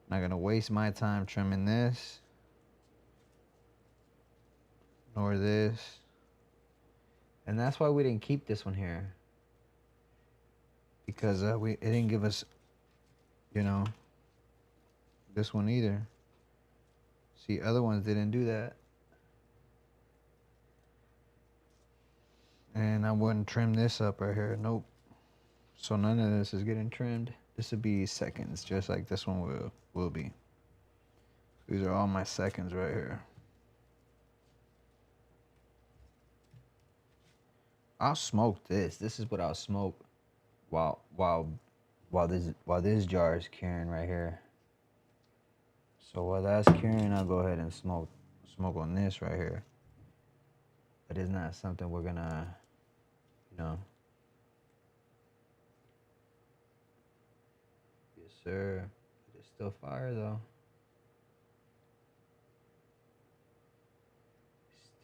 I'm not gonna waste my time trimming this. Nor this. And that's why we didn't keep this one here. Because it didn't give us, you know, this one either. See, other ones didn't do that. And I wouldn't trim this up right here. Nope. So none of this is getting trimmed. This would be seconds, just like this one will be. These are all my seconds right here. I'll smoke this. This is what I'll smoke while this jar is curing right here. So while that's curing, I'll go ahead and smoke on this right here. But it's not something we're gonna, you know. Yes, sir. It's still fire though.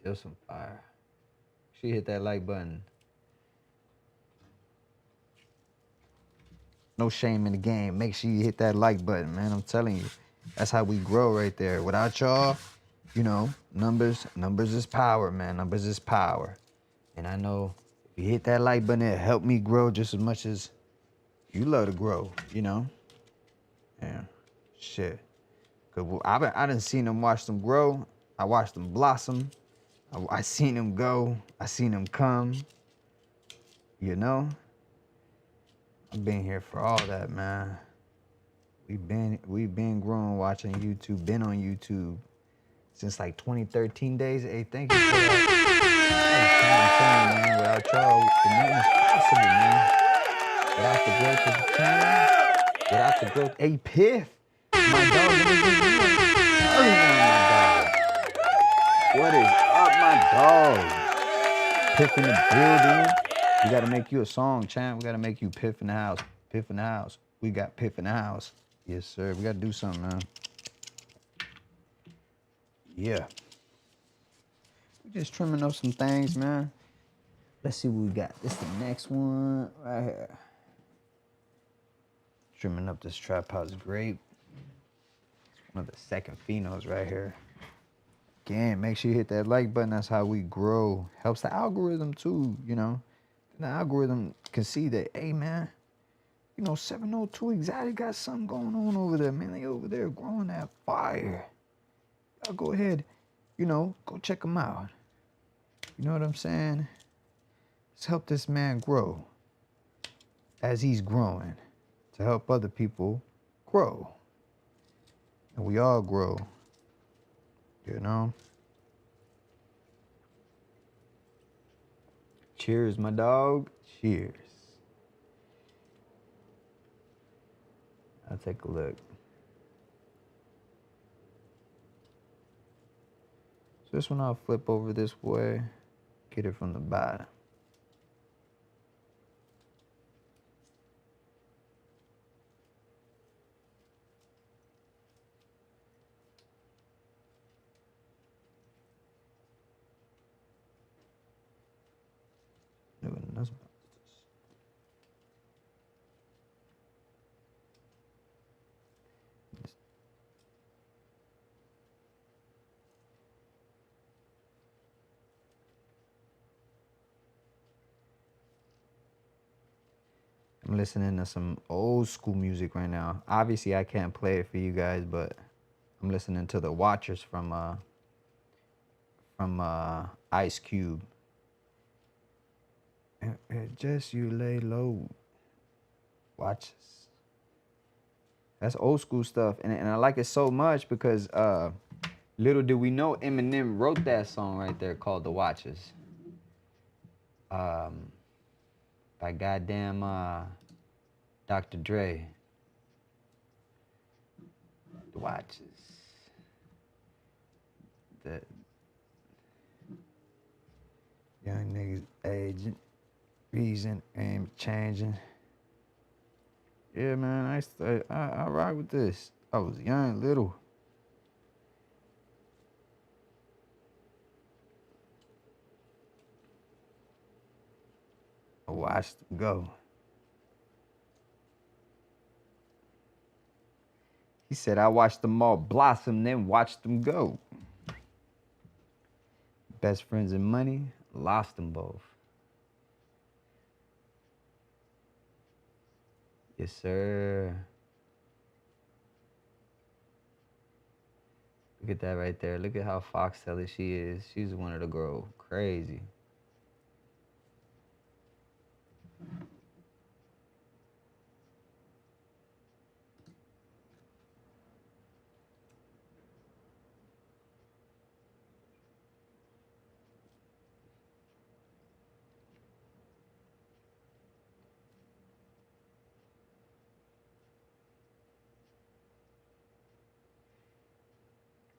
Still some fire. She hit that like button. No shame in the game. Make sure you hit that like button, man. I'm telling you. That's how we grow right there. Without y'all, you know, numbers is power, man. Numbers is power. And I know if you hit that like button, it'll help me grow just as much as you love to grow, you know? Yeah. Shit. Cause I done seen them watch them grow. I watched them blossom. I seen them go. I seen them come. You know? I've been here for all that, man. We've been growing watching YouTube, been on YouTube since like 2013 days. Hey, thank you for that. Man, without y'all, nothing's possible, man. Without the growth of the channel, without the growth. Hey, Piff, my dog, what is up, my dog? Piff in the building. We gotta make you a song, champ. We gotta make you Piff in the house. Piff in the house. We got Piff in the house. Yes, sir. We gotta do something, man. Yeah. We just trimming up some things, man. Let's see what we got. This is the next one right here. Trimming up this Trap House Grape. One of the second phenos right here. Again, make sure you hit that like button. That's how we grow. Helps the algorithm too, you know. The algorithm can see that, hey, man, you know, 702 Exotic got something going on over there, man. They over there growing that fire. Y'all go ahead, you know, go check them out. You know what I'm saying? Let's help this man grow as he's growing to help other people grow. And we all grow, you know? Cheers, my dog. Cheers. I'll take a look. So this one I'll flip over this way, get it from the bottom. I'm listening to some old school music right now. Obviously, I can't play it for you guys, but I'm listening to the Watchers from Ice Cube. Just you lay low. Watches. That's old school stuff, and I like it so much because little did we know Eminem wrote that song right there called The Watches. By goddamn Dr. Dre. The watches. The young niggas aging, reason ain't changing. Yeah, man, I rock with this. I was young, little. I watched them go. He said, I watched them all blossom, then watched them go. Best friends and money, lost them both. Yes, sir. Look at that right there. Look at how foxtelly she is. She's one of the girl crazy.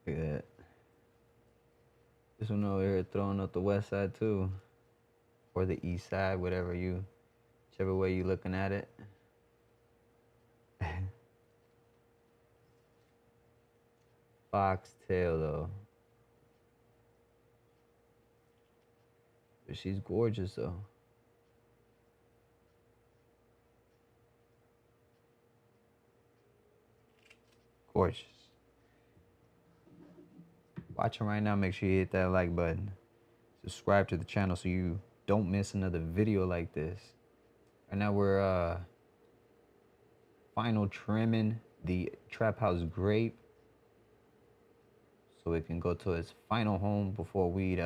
Look at that. This one over here throwing up the west side too. Or the east side, whichever way you looking at it. Foxtail though. But she's gorgeous though. Gorgeous. Watching right now, make sure you hit that like button. Subscribe to the channel so you don't miss another video like this. Right now we're final trimming the trap house Grape so it can go to its final home before we'd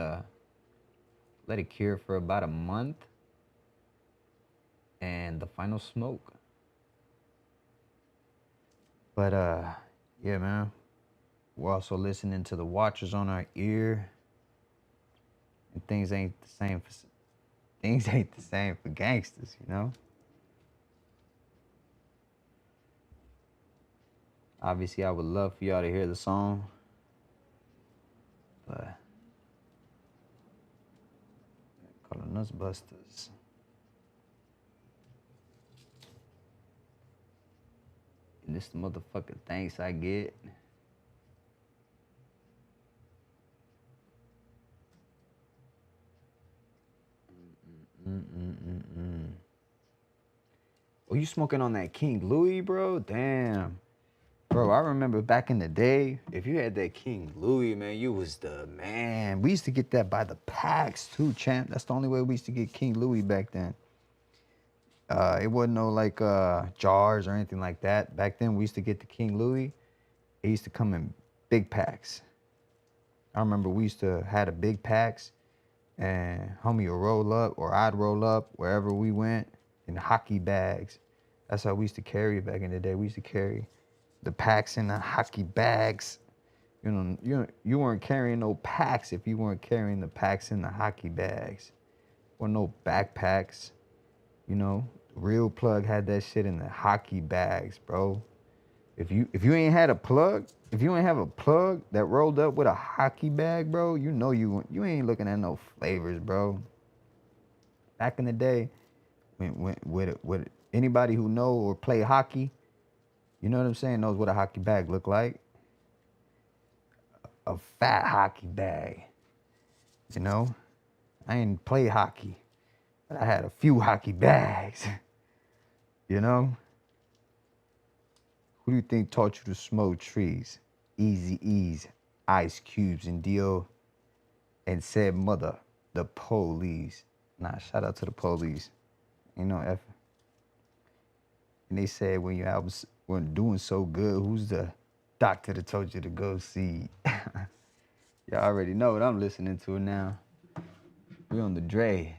let it cure for about a month and the final smoke. But yeah, man, we're also listening to the watchers on our ear, and things ain't the same for gangsters, you know. Obviously, I would love for y'all to hear the song, but calling us busters. And this the motherfucking thanks I get. Oh, you smoking on that King Louis, bro? Damn. Bro, I remember back in the day, if you had that King Louis, man, you was the man. We used to get that by the packs too, champ. That's the only way we used to get King Louis back then. It wasn't no like jars or anything like that. Back then, we used to get the King Louis. It used to come in big packs. I remember we used to had a big packs, and homie would roll up, or I'd roll up wherever we went in hockey bags. That's how we used to carry it back in the day. We used to carry the packs in the hockey bags. You know, you weren't carrying no packs if you weren't carrying the packs in the hockey bags, or no backpacks. You know, Real Plug had that shit in the hockey bags, bro. If you ain't had a plug, if you ain't have a plug that rolled up with a hockey bag, bro, you know you ain't looking at no flavors, bro. Back in the day, when with anybody who know or play hockey, you know what I'm saying, knows what a hockey bag look like. A fat hockey bag, you know. I ain't play hockey, but I had a few hockey bags, you know. Who do you think taught you to smoke trees? Easy Ease, Ice Cubes, and Dio, and said mother, the police. Nah, shout out to the police. Ain't no effort. And they said when your albums weren't doing so good, who's the doctor that told you to go see? Y'all already know what I'm listening to now. We on the Dre.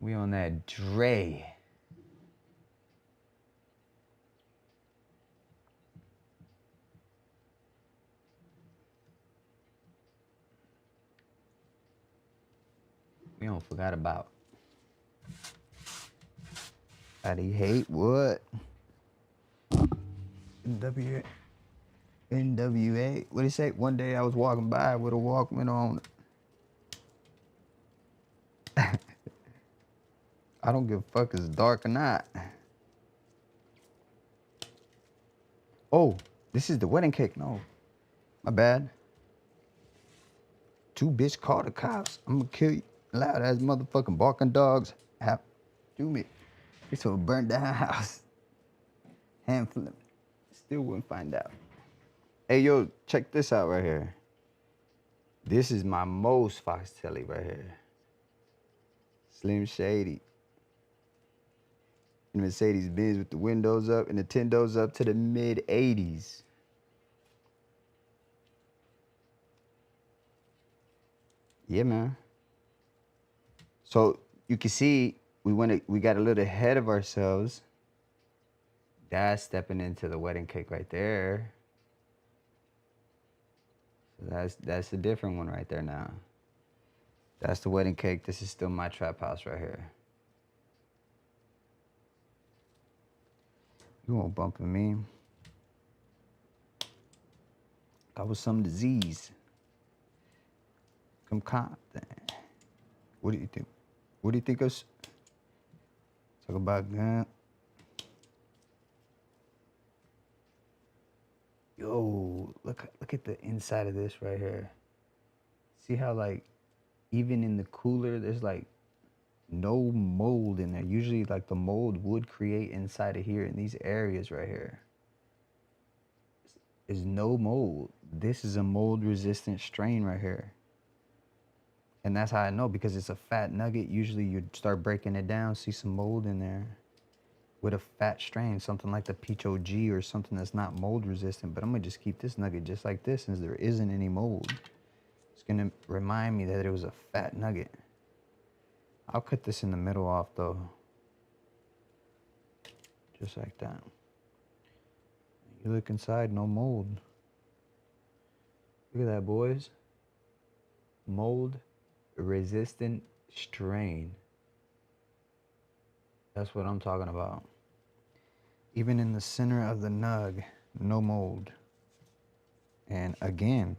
We on that Dre. We don't forgot about. How they hate what? NWA. NWA. What did he say? One day I was walking by with a Walkman on. I don't give a fuck if it's dark or not. Oh, this is the wedding cake. No, my bad. Two bitch call the cops. I'm gonna kill you. Loud ass motherfucking barking dogs. Have do me. It's a burnt down house. Hand flip. Still wouldn't find out. Hey yo, check this out right here. This is my most Fox Telly right here. Slim Shady. And Mercedes Benz with the windows up and the Nintendo's up to the mid 80s. Yeah, man. So you can see we got a little ahead of ourselves. Dad's stepping into the wedding cake right there. So that's a different one right there now. That's the wedding cake. This is still my trap house right here. You won't bump into me. That was some disease. Come Compton. What do you think? What do you think of? Talk about gun. Yo, look at the inside of this right here. See how like even in the cooler there's like no mold in there. Usually like the mold would create inside of here in these areas right here. There's no mold. This is a mold resistant strain right here. And that's how I know, because it's a fat nugget. Usually you'd start breaking it down, see some mold in there with a fat strain, something like the Peach OG or something that's not mold resistant. But I'm gonna just keep this nugget just like this since there isn't any mold. It's gonna remind me that it was a fat nugget. I'll cut this in the middle off though. Just like that. You look inside, no mold. Look at that, boys. Mold resistant strain. That's what I'm talking about. Even in the center of the nug, no mold. And again,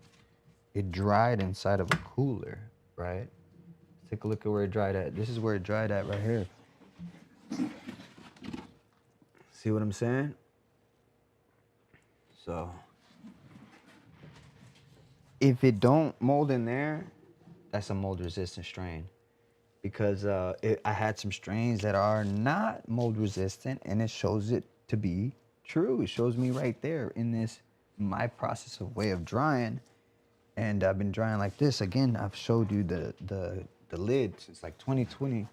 it dried inside of a cooler, right? Take a look at where it dried at. This is where it dried at right here. See what I'm saying? So, if it don't mold in there, that's a mold resistant strain. Because I had some strains that are not mold resistant, and it shows it to be true. It shows me right there in this, my process of way of drying. And I've been drying like this. Again, I've showed you the lid since like 2020,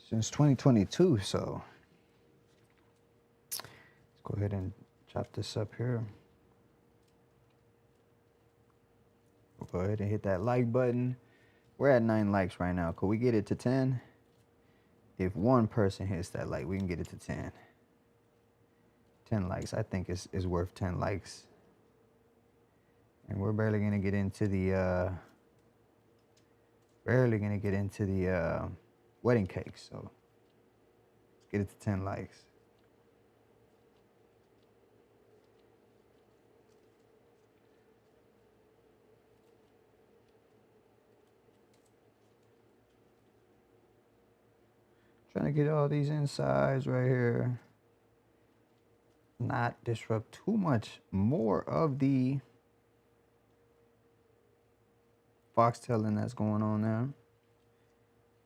since 2022. So let's go ahead and chop this up here. We'll go ahead and hit that like button. We're at 9 likes right now. Could we get it to 10? If one person hits that like, we can get it to 10. 10 likes, I think is worth 10 likes. And we're barely gonna get into the wedding cake. So let's get it to 10 likes. Trying to get all these insides right here. Not disrupt too much more of the foxtailing that's going on there.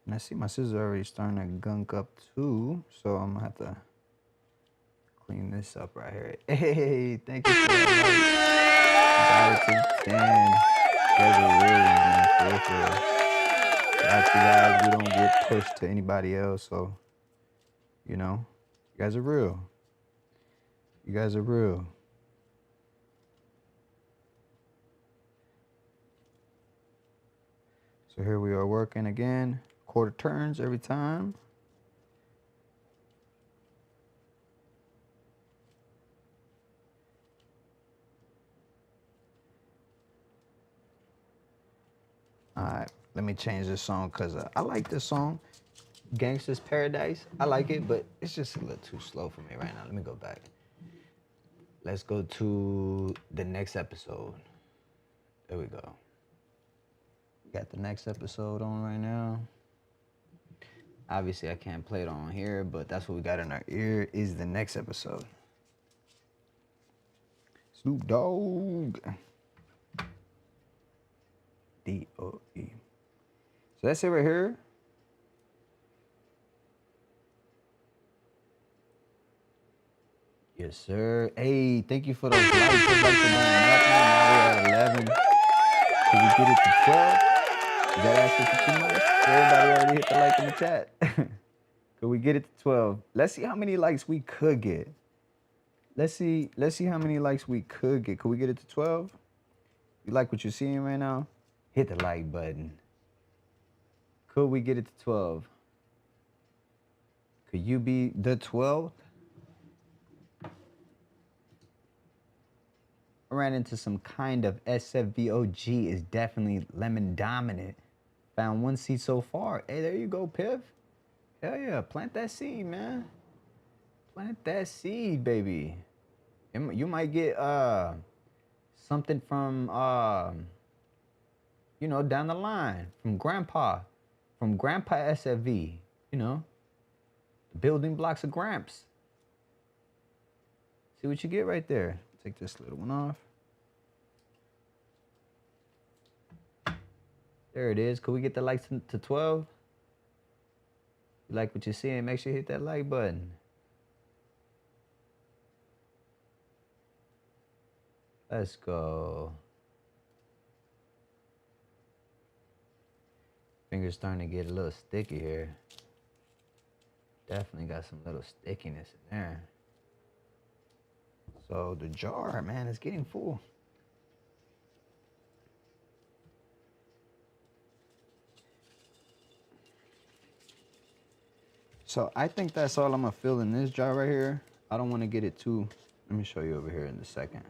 And I see my scissors already starting to gunk up too. So I'm gonna have to clean this up right here. Hey, thank you for that. Got it to 10. You guys are really, man, for real. Got you guys, we don't get pushed to anybody else, so, you know, you guys are real. You guys are real. So here we are working again, quarter turns every time. All right, let me change this song because I like this song, Gangsta's Paradise. I like it, but it's just a little too slow for me right now. Let me go back. let's go to the next episode. There we go. Got the next episode on right now. Obviously, I can't play it on here, but that's what we got in our ear is the next episode. Snoop Dogg. D-O-E. So that's it right here. Yes, sir. Hey, thank you for those likes. Those likes are going up. Now we're at 11. Can we get it to 12? Is that asking for too much? Everybody already hit the like in the chat. Could we get it to 12? Let's see how many likes we could get. Let's see how many likes we could get. Could we get it to 12? You like what you're seeing right now? Hit the like button. Could we get it to 12? Could you be the 12th? I ran into some kind of SFVOG is definitely lemon dominant. Found one seed so far. Hey, there you go, Piff. Hell yeah, plant that seed, man. Plant that seed, baby. You might get something from down the line from Grandpa SFV. You know, the building blocks of Gramps. See what you get right there. Take this little one off. There it is. Could we get the likes to 12? You like what you're seeing? Make sure you hit that like button. Let's go. Fingers starting to get a little sticky here. Definitely got some little stickiness in there. So the jar, man, is getting full. So I think that's all I'm gonna fill in this jar right here. I don't want to get it too. Let me show you over here in a second.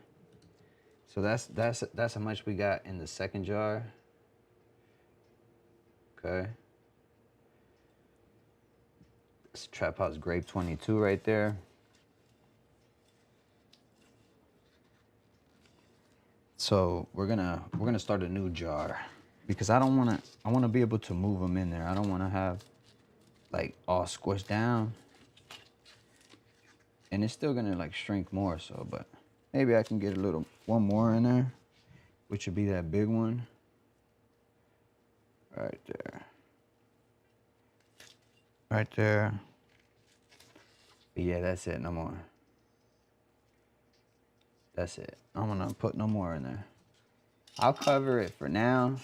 So that's how much we got in the second jar. Okay. It's Trap House Grape 22 right there. So we're gonna start a new jar because I wanna be able to move them in there. I don't wanna have like all squished down, and it's still gonna like shrink more. So, but maybe I can get one more in there, which would be that big one right there, right there. But yeah, that's it. No more. That's it. I'm gonna put no more in there. I'll cover it for now,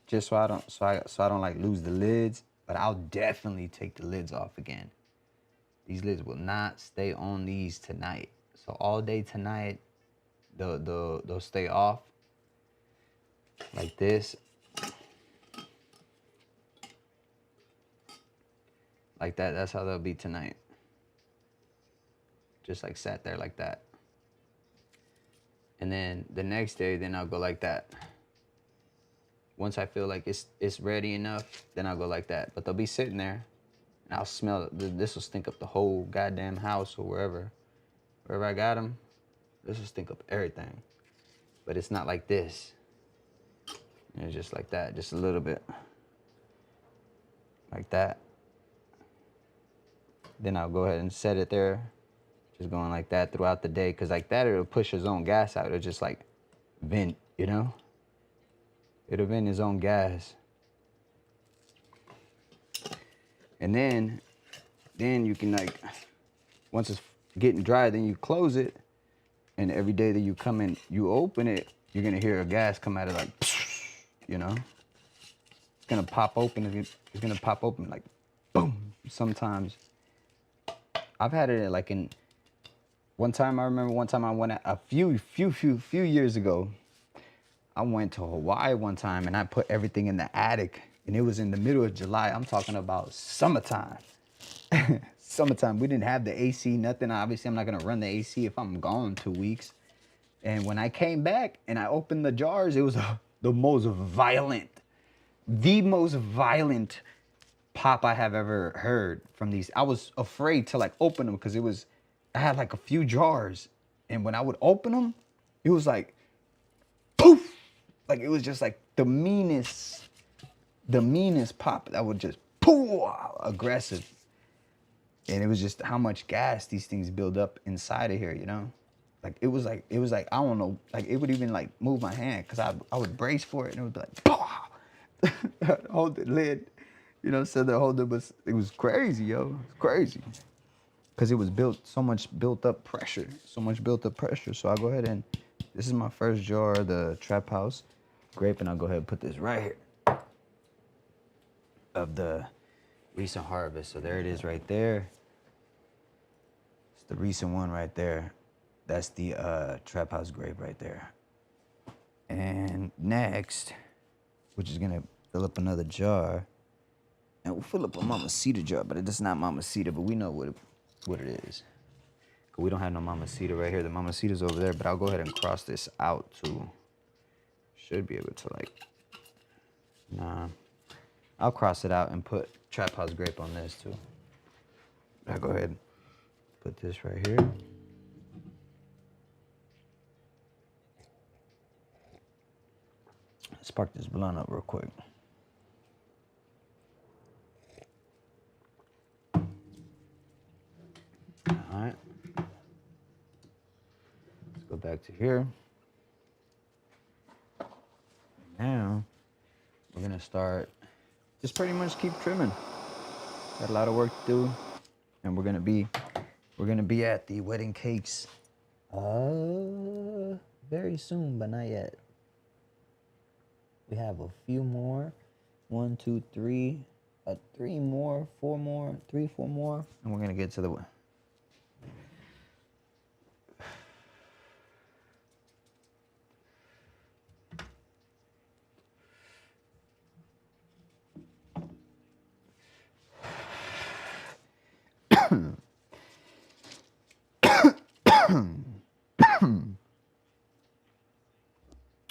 just so I don't like lose the lids. But I'll definitely take the lids off again. These lids will not stay on these tonight. So all day tonight, they'll stay off like this, like that. That's how they'll be tonight. Just like sat there like that. And then the next day, then I'll go like that. Once I feel like it's ready enough, then I'll go like that. But they'll be sitting there, and I'll smell it. This will stink up the whole goddamn house or wherever I got them. This will stink up everything. But it's not like this. It's just like that, just a little bit. Like that. Then I'll go ahead and set it there. Just going like that throughout the day. Because like that, it'll push its own gas out. It'll just like vent, you know? It'll vent its own gas. And then you can like, once it's getting dry, then you close it. And every day that you come in, you open it, you're going to hear a gas come out of like, you know? It's going to pop open. It's going to pop open like, boom. Sometimes. I've had it like in, I remember one time I went a few years ago. I went to Hawaii one time and I put everything in the attic, and it was in the middle of July. I'm talking about summertime. Summertime. We didn't have the AC, nothing. Obviously, I'm not going to run the AC if I'm gone 2 weeks. And when I came back and I opened the jars, it was the most violent pop I have ever heard from these. I was afraid to like open them because I had like a few jars And when I would open them, it was like poof, like it was just like the meanest pop that would just poof, aggressive. And it was just how much gas these things build up inside of here, you know? Like it was like I don't know, like it would even like move my hand because I would brace for it and it would be like poof, hold the lid, you know, so the holder was, it was crazy, yo. It's crazy. Because it was so much built up pressure. So I'll go ahead and, this is my first jar of the Trap House Grape, and I'll go ahead and put this right here of the recent harvest. So there it is right there. It's the recent one right there. That's the Trap House Grape right there. And next, which is gonna fill up another jar. And we'll fill up a Mamacita jar, but it's not Mamacita, but we know what it is. We don't have no Mamacita right here. The Mamacita's over there, but I'll go ahead and cross this out too. Should be able to like, nah. I'll cross it out and put Trap House Grape on this too. I'll go ahead and put this right here. Spark this blunt up real quick. All right. Let's go back to here. Now, we're gonna start, just pretty much keep trimming. Got a lot of work to do, and we're gonna be at the wedding cakes very soon, but not yet. We have a few more. 1, 2, 3. 3 more, 4 more, 3, 4 more. And we're gonna get to the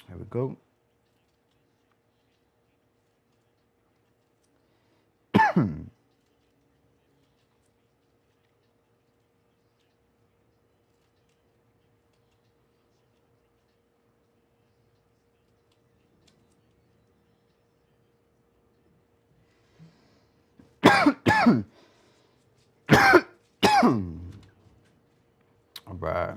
There we go. All right.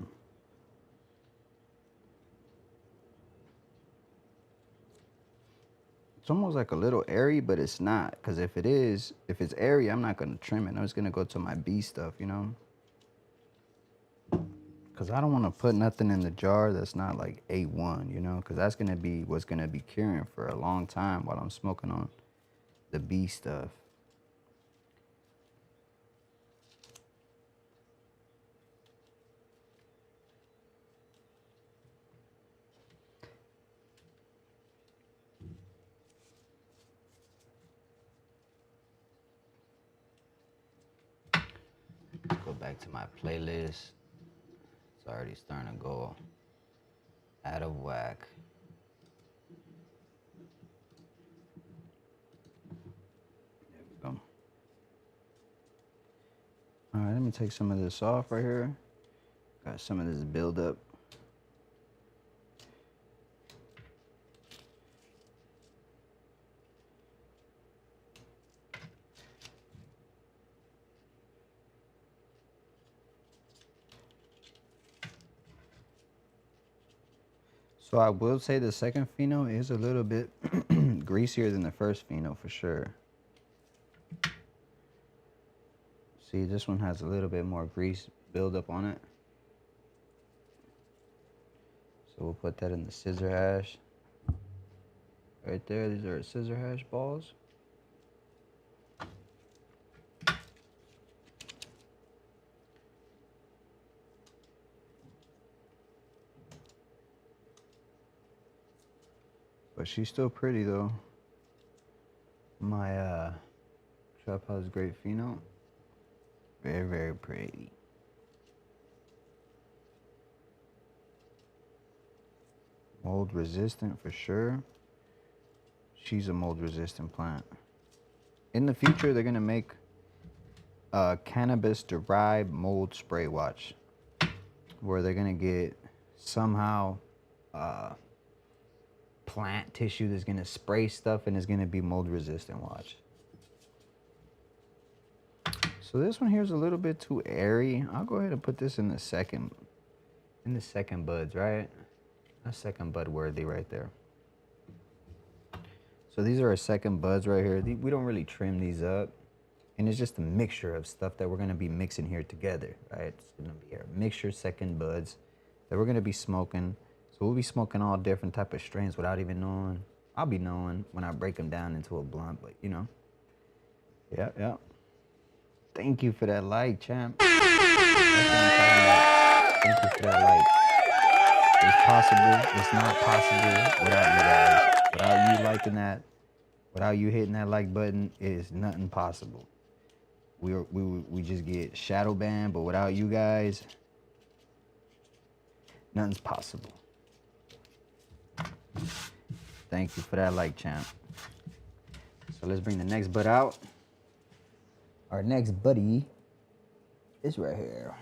It's almost like a little airy, but it's not. Because if it's airy, I'm not going to trim it. I'm just going to go to my B stuff, you know? Because I don't want to put nothing in the jar that's not like A1, you know? Because that's going to be what's going to be curing for a long time while I'm smoking on the B stuff. Go back to my playlist. It's already starting to go out of whack. There we go. All right, let me take some of this off right here. Got some of this buildup. So I will say the second pheno is a little bit greasier than the first pheno for sure. See, this one has a little bit more grease buildup on it. So we'll put that in the scissor hash. Right there, these are scissor hash balls. But she's still pretty though. My Trap House Grape Pheno. Very, very pretty. Mold resistant for sure. She's a mold resistant plant. In the future, they're gonna make a cannabis derived mold spray. Watch. where they're gonna get somehow plant tissue that's gonna spray stuff and it's gonna be mold resistant. Watch. So this one here is a little bit too airy. I'll go ahead and put this in the second buds, right? That's second bud worthy right there. So these are our second buds right here. We don't really trim these up. And it's just a mixture of stuff that we're gonna be mixing here together, right? It's gonna be our mixture second buds that we're gonna be smoking. So we'll be smoking all different type of strains without even knowing. I'll be knowing when I break them down into a blunt, but you know. Yeah. Thank you for that like, champ. That's what I'm talking about. Thank you for that like. It's possible. It's not possible without you guys. Without you liking that, without you hitting that like button, it is nothing possible. We just get shadow banned, but without you guys, nothing's possible. Thank you for that like, champ. So let's bring the next bud out. Our next buddy is right here.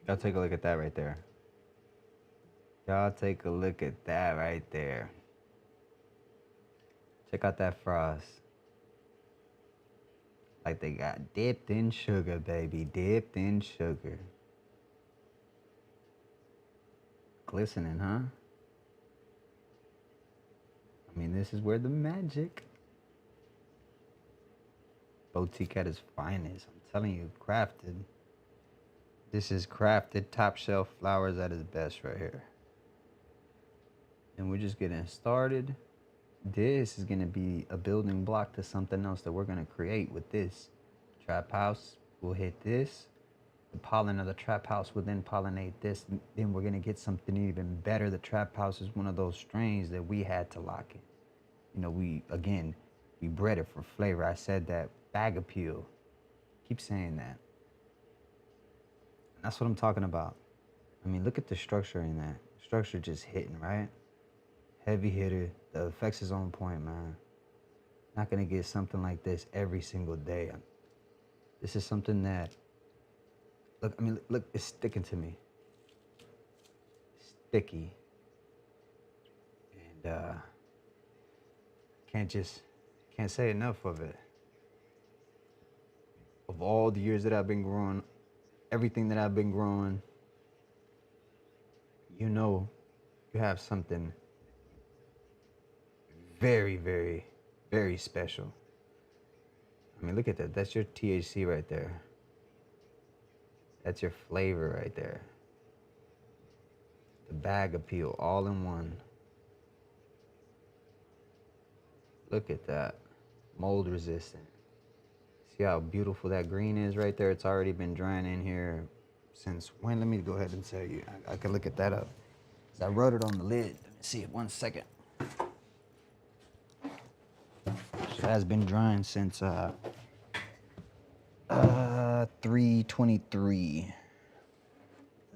Y'all take a look at that right there. Y'all take a look at that right there. Check out that frost. Like they got dipped in sugar, baby. Dipped in sugar. Glistening, huh? I mean, this is where the magic. Boutique at its finest. I'm telling you, crafted. This is crafted top shelf flowers at its best right here. And we're just getting started. This is going to be a building block to something else that we're going to create with this. Trap house will hit this. The pollen of the trap house will then pollinate this. Then we're going to get something even better. The trap house is one of those strains that we had to lock in. You know, we bred it for flavor. I said that. Bag appeal. Keep saying that. That's what I'm talking about. I mean, look at the structure in that. Structure just hitting, right? Heavy hitter. The effects is on point, man. Not gonna get something like this every single day. This is something that, look, it's sticking to me. Sticky. And can't say enough of it. Of all the years that I've been growing, everything that I've been growing, you know, you have something very, very, very special. I mean, look at that. That's your THC right there. That's your flavor right there. The bag appeal, all in one. Look at that. Mold resistant. See how beautiful that green is right there? It's already been drying in here since when? Let me go ahead and tell you. I can look at that up. I wrote it on the lid. Let me see it 1 second. So it has been drying since 3/23.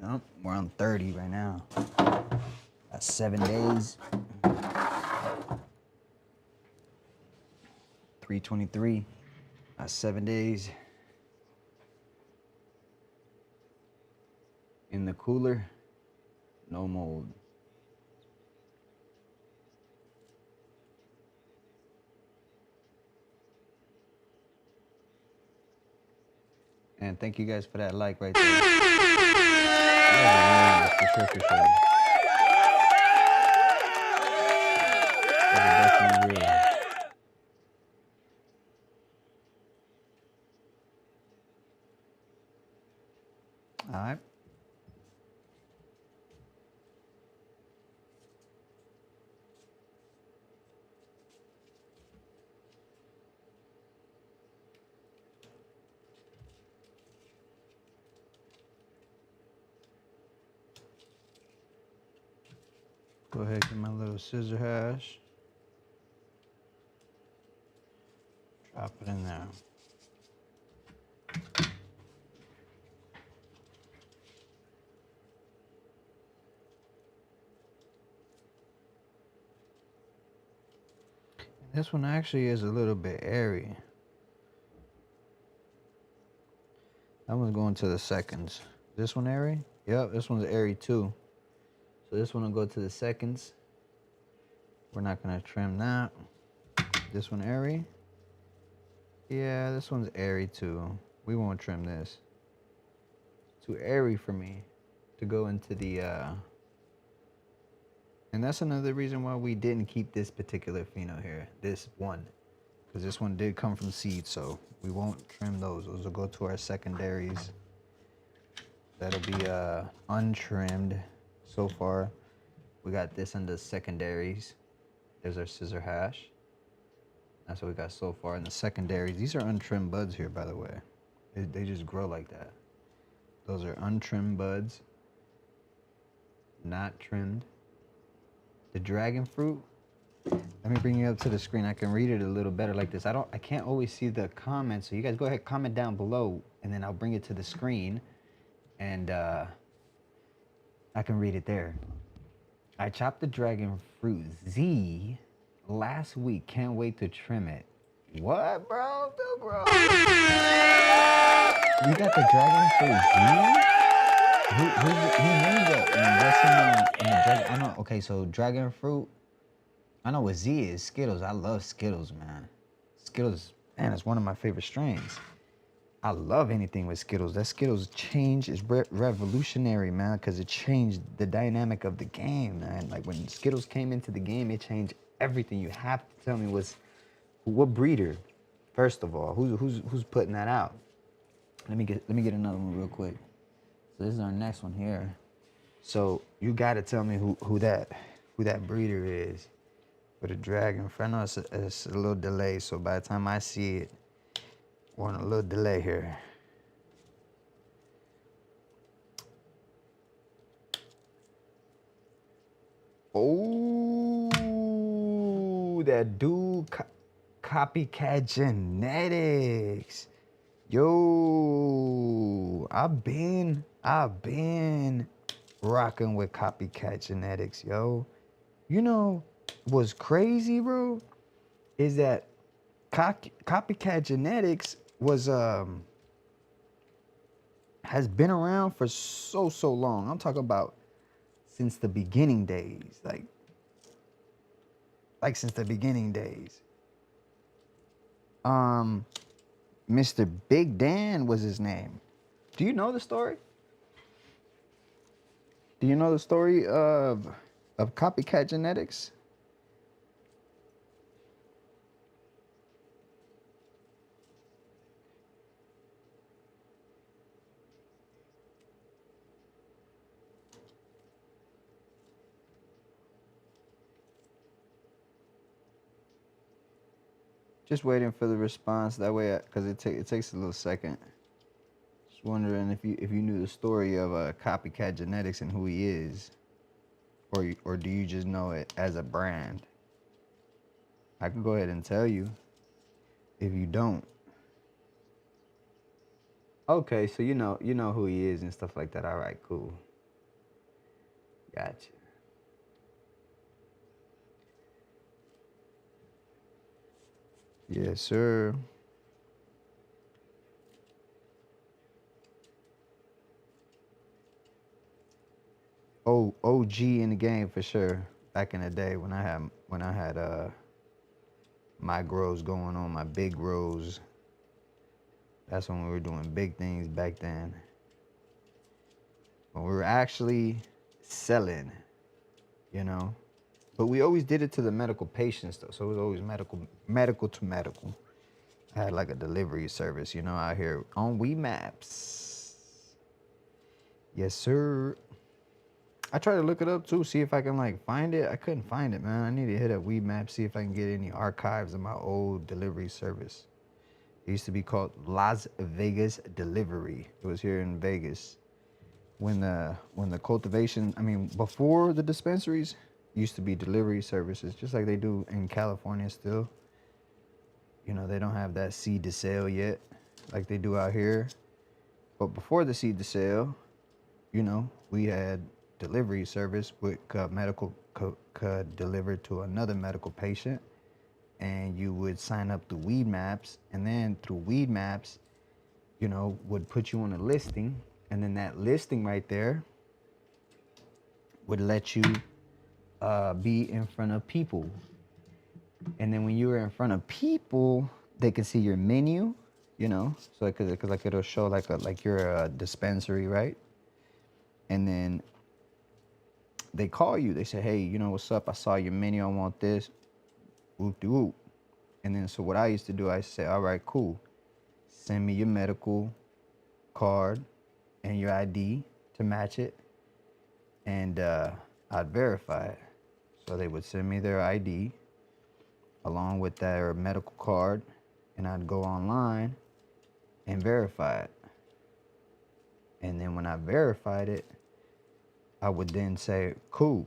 Oh, we're on 30 right now. That's 7 days. 323. That's 7 days. In the cooler, no mold. And thank you guys for that like right there. That was really nice, for sure. That was definitely real. All right. Go ahead, get my little scissor hash. Drop it in there. This one actually is a little bit airy. That one's going to the seconds. This one airy? Yep, this one's airy too. So this one will go to the seconds. We're not gonna trim that. This one airy? Yeah, this one's airy too. We won't trim this. Too airy for me to go into the and that's another reason why we didn't keep this particular pheno here. This one. Because this one did come from seed, so we won't trim those. Those will go to our secondaries. That'll be untrimmed so far. We got this in the secondaries. There's our scissor hash. That's what we got so far in the secondaries. These are untrimmed buds here, by the way. They just grow like that. Those are untrimmed buds. Not trimmed. The dragon fruit. Let me bring you up to the screen. I can read it a little better like this. I can't always see the comments, so you guys go ahead, comment down below, and then I'll bring it to the screen, and I can read it there. I chopped the dragon fruit Z last week. Can't wait to trim it. What, bro? Bro. You got the dragon fruit Z? Who named that? And what's in the dragon? I know. Okay, so dragon fruit. I know what Z is. Skittles. I love Skittles, man. Skittles, man, it's one of my favorite strains. I love anything with Skittles. That Skittles change is revolutionary, man, because it changed the dynamic of the game, man. Like when Skittles came into the game, it changed everything. You have to tell me what breeder, first of all, who's putting that out? Let me get another one real quick. So this is our next one here. So you got to tell me who that breeder is. For the dragon, I know it's a little delay, so by the time I see it, we're on a little delay here. Oh, that dude, copycat genetics. Yo, I've been rocking with copycat genetics, yo. You know what's crazy, bro, is that copycat genetics has been around for so long. I'm talking about since the beginning days, like since the beginning days. Mr. Big Dan was his name. Do you know the story? Do you know the story of copycat genetics? Just waiting for the response. That way, because it takes a little second. Just wondering if you knew the story of copycat genetics and who he is, or do you just know it as a brand? I can go ahead and tell you if you don't. Okay, so you know who he is and stuff like that. All right, cool. Gotcha. Yes, sir. Oh, OG in the game for sure. Back in the day when I had my grows going on, my big grows. That's when we were doing big things back then. When we were actually selling, you know. But we always did it to the medical patients though. So it was always medical to medical. I had like a delivery service, you know, out here on We Maps. Yes, sir. I tried to look it up too, see if I can like find it. I couldn't find it, man. I need to hit up We Maps, see if I can get any archives of my old delivery service. It used to be called Las Vegas Delivery. It was here in Vegas. When the cultivation, I mean, before the dispensaries, used to be delivery services, just like they do in California still. You know, they don't have that seed to sale yet, like they do out here. But before the seed to sale, you know, we had delivery service with medical could deliver to another medical patient, and you would sign up through Weed Maps, and then through Weed Maps, you know, would put you on a listing, and then that listing right there would let you be in front of people. And then when you were in front of people, they could see your menu, you know, so like it'll show like you're a dispensary, right? And then they call you. They say, hey, you know, what's up? I saw your menu. I want this. Whoop de whoop. And then so what I used to do, I used to say, all right, cool. Send me your medical card and your ID to match it, and I'd verify it. So they would send me their ID along with their medical card, and I'd go online and verify it. And then when I verified it, I would then say, cool,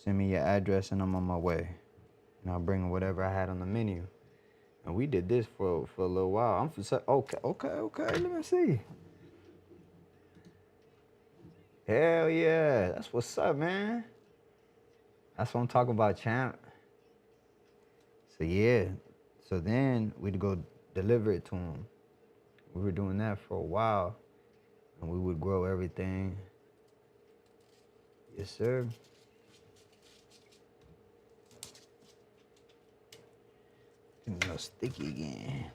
send me your address and I'm on my way. And I'll bring whatever I had on the menu. And we did this for a little while. Okay. Let me see. Hell yeah, that's what's up, man. That's what I'm talking about, champ. So yeah, so then we'd go deliver it to them. We were doing that for a while, and we would grow everything. Yes, sir. Getting a little sticky again.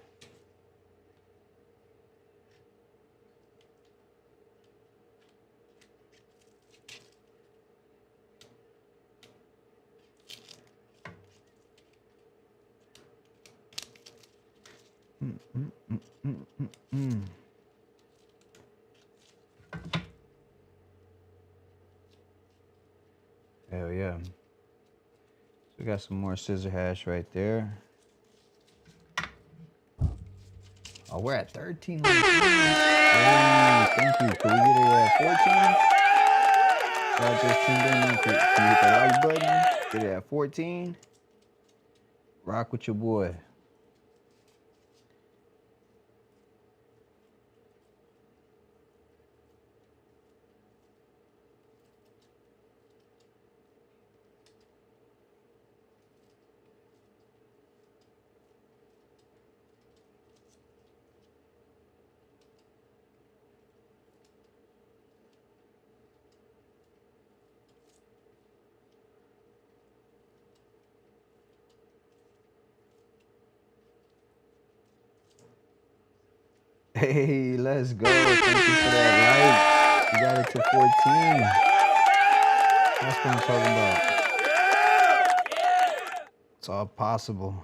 Hell yeah. So we got some more scissor hash right there. Oh, we're at 13. Hey, thank you. Can we get it at 14? I just tuned in. Can you hit the like button? Get it at 14. Rock with your boy. Hey, let's go. Thank you for that like. You got it to 14. That's what I'm talking about. It's all possible.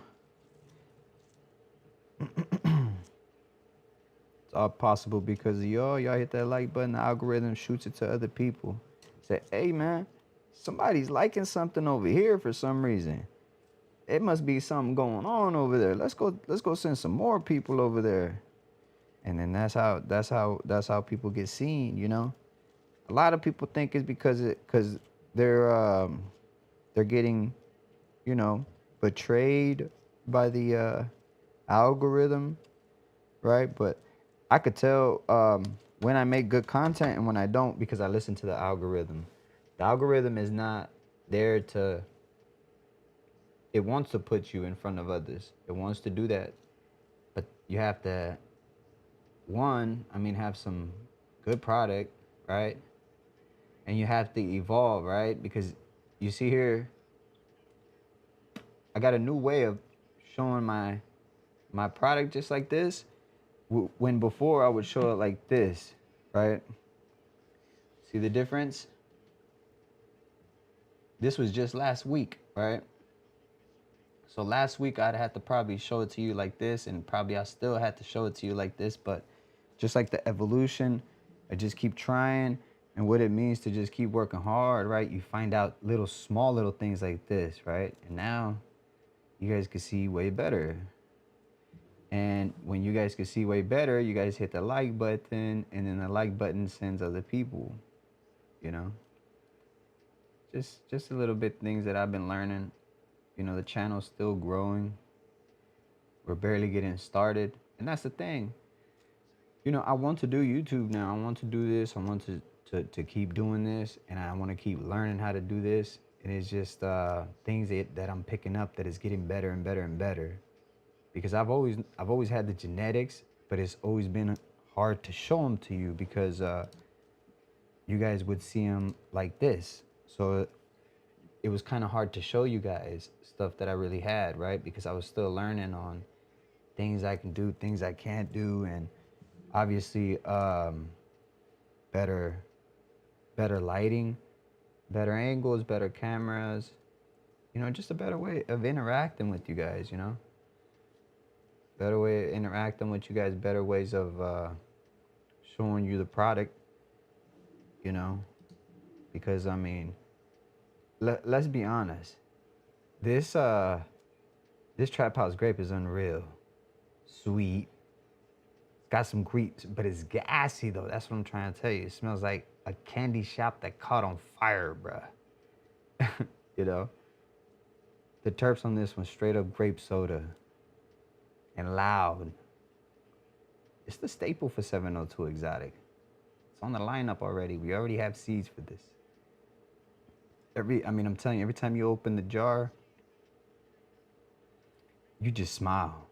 It's all possible because of y'all. Y'all hit that like button, the algorithm shoots it to other people. Say, hey man, somebody's liking something over here for some reason. It must be something going on over there. Let's go send some more people over there. And then that's how people get seen, you know? A lot of people think it's because they're getting, you know, betrayed by the algorithm, right? But I could tell when I make good content and when I don't, because I listen to the algorithm. The algorithm is not there to, it wants to put you in front of others. It wants to do that. But you have to, one, I mean, have some good product, right? And you have to evolve, right? Because you see here, I got a new way of showing my product just like this. When before I would show it like this, right? See the difference? This was just last week, right? So last week I'd have to probably show it to you like this, and probably I still had to show it to you like this, but just like the evolution, I just keep trying, and what it means to just keep working hard, right? You find out small little things like this, right? And now you guys can see way better. And when you guys can see way better, you guys hit the like button, and then the like button sends other people, you know? Just a little bit things that I've been learning. You know, the channel's still growing. We're barely getting started. And that's the thing. You know, I want to do YouTube now. I want to do this. I want to keep doing this. And I want to keep learning how to do this. And it's just things that I'm picking up that is getting better and better and better. Because I've always had the genetics, but it's always been hard to show them to you because you guys would see them like this. So it was kind of hard to show you guys stuff that I really had, right? Because I was still learning on things I can do, things I can't do, and obviously better lighting, better angles, better cameras, you know, just a better way of interacting with you guys, you know? Better way of interacting with you guys, better ways of showing you the product, you know? Because, I mean, let's be honest. This Trap House Grape is unreal. Sweet. Got some grapes, but it's gassy though. That's what I'm trying to tell you. It smells like a candy shop that caught on fire, bruh. You know? The terps on this one, straight up grape soda. And loud. It's the staple for 702 Exotic. It's on the lineup already. We already have seeds for this. I'm telling you, every time you open the jar, you just smile.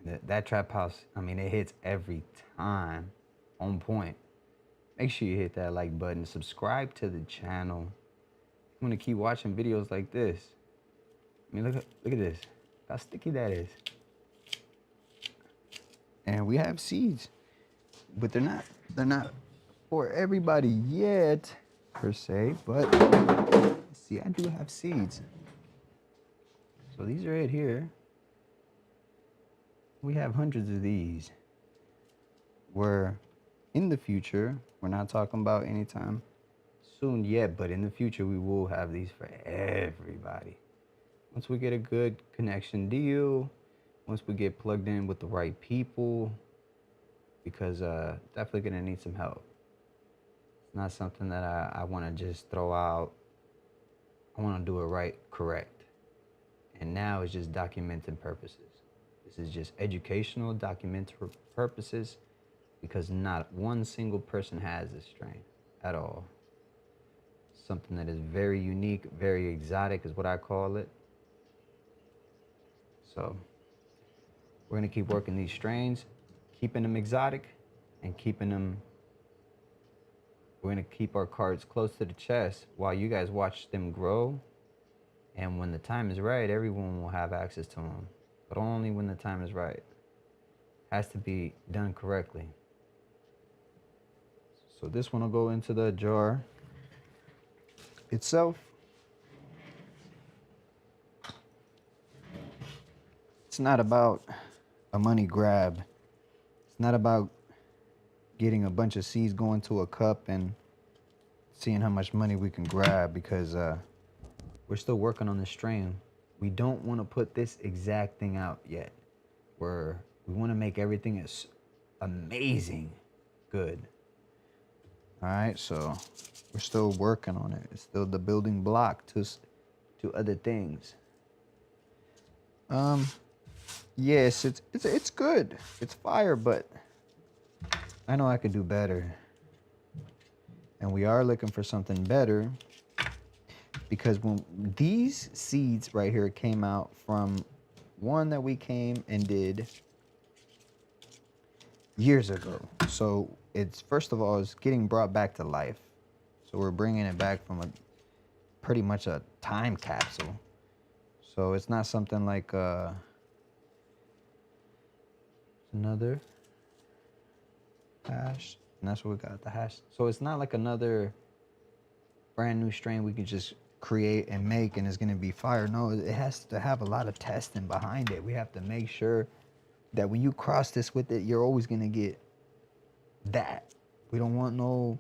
And that Trap House, I mean, it hits every time on point. Make sure you hit that like button. Subscribe to the channel. You want to keep watching videos like this. I mean, look at this. How sticky that is. And we have seeds, but they're not for everybody yet, per se. But see, I do have seeds. So these are it here. We have hundreds of these. We're in the future. We're not talking about anytime soon yet, but in the future we will have these for everybody. Once we get a good connection deal, once we get plugged in with the right people, because definitely gonna need some help. It's not something that I want to just throw out. I want to do it right, correct. And now it's just documenting purposes. This is just educational, documentary purposes, because not one single person has this strain at all. Something that is very unique, very exotic is what I call it. So we're gonna keep working these strains, keeping them exotic, and we're gonna keep our cards close to the chest while you guys watch them grow. And when the time is right, everyone will have access to them, but only when the time is right. Has to be done correctly. So this one will go into the jar itself. It's not about a money grab. It's not about getting a bunch of seeds going to a cup and seeing how much money we can grab, because we're still working on this strain. We don't want to put this exact thing out yet. We want to make everything as amazing good. All right, so we're still working on it. It's still the building block to other things. Yes, it's good. It's fire, but I know I could do better. And we are looking for something better, because when these seeds right here came out from one that we came and did years ago. So it's, first of all, it's getting brought back to life. So we're bringing it back from a pretty much a time capsule. So it's not something like another hash, and that's what we got, the hash. So it's not like another brand new strain we can just create and make and it's gonna be fire. No, it has to have a lot of testing behind it. We have to make sure that when you cross this with it, you're always gonna get that. We don't want no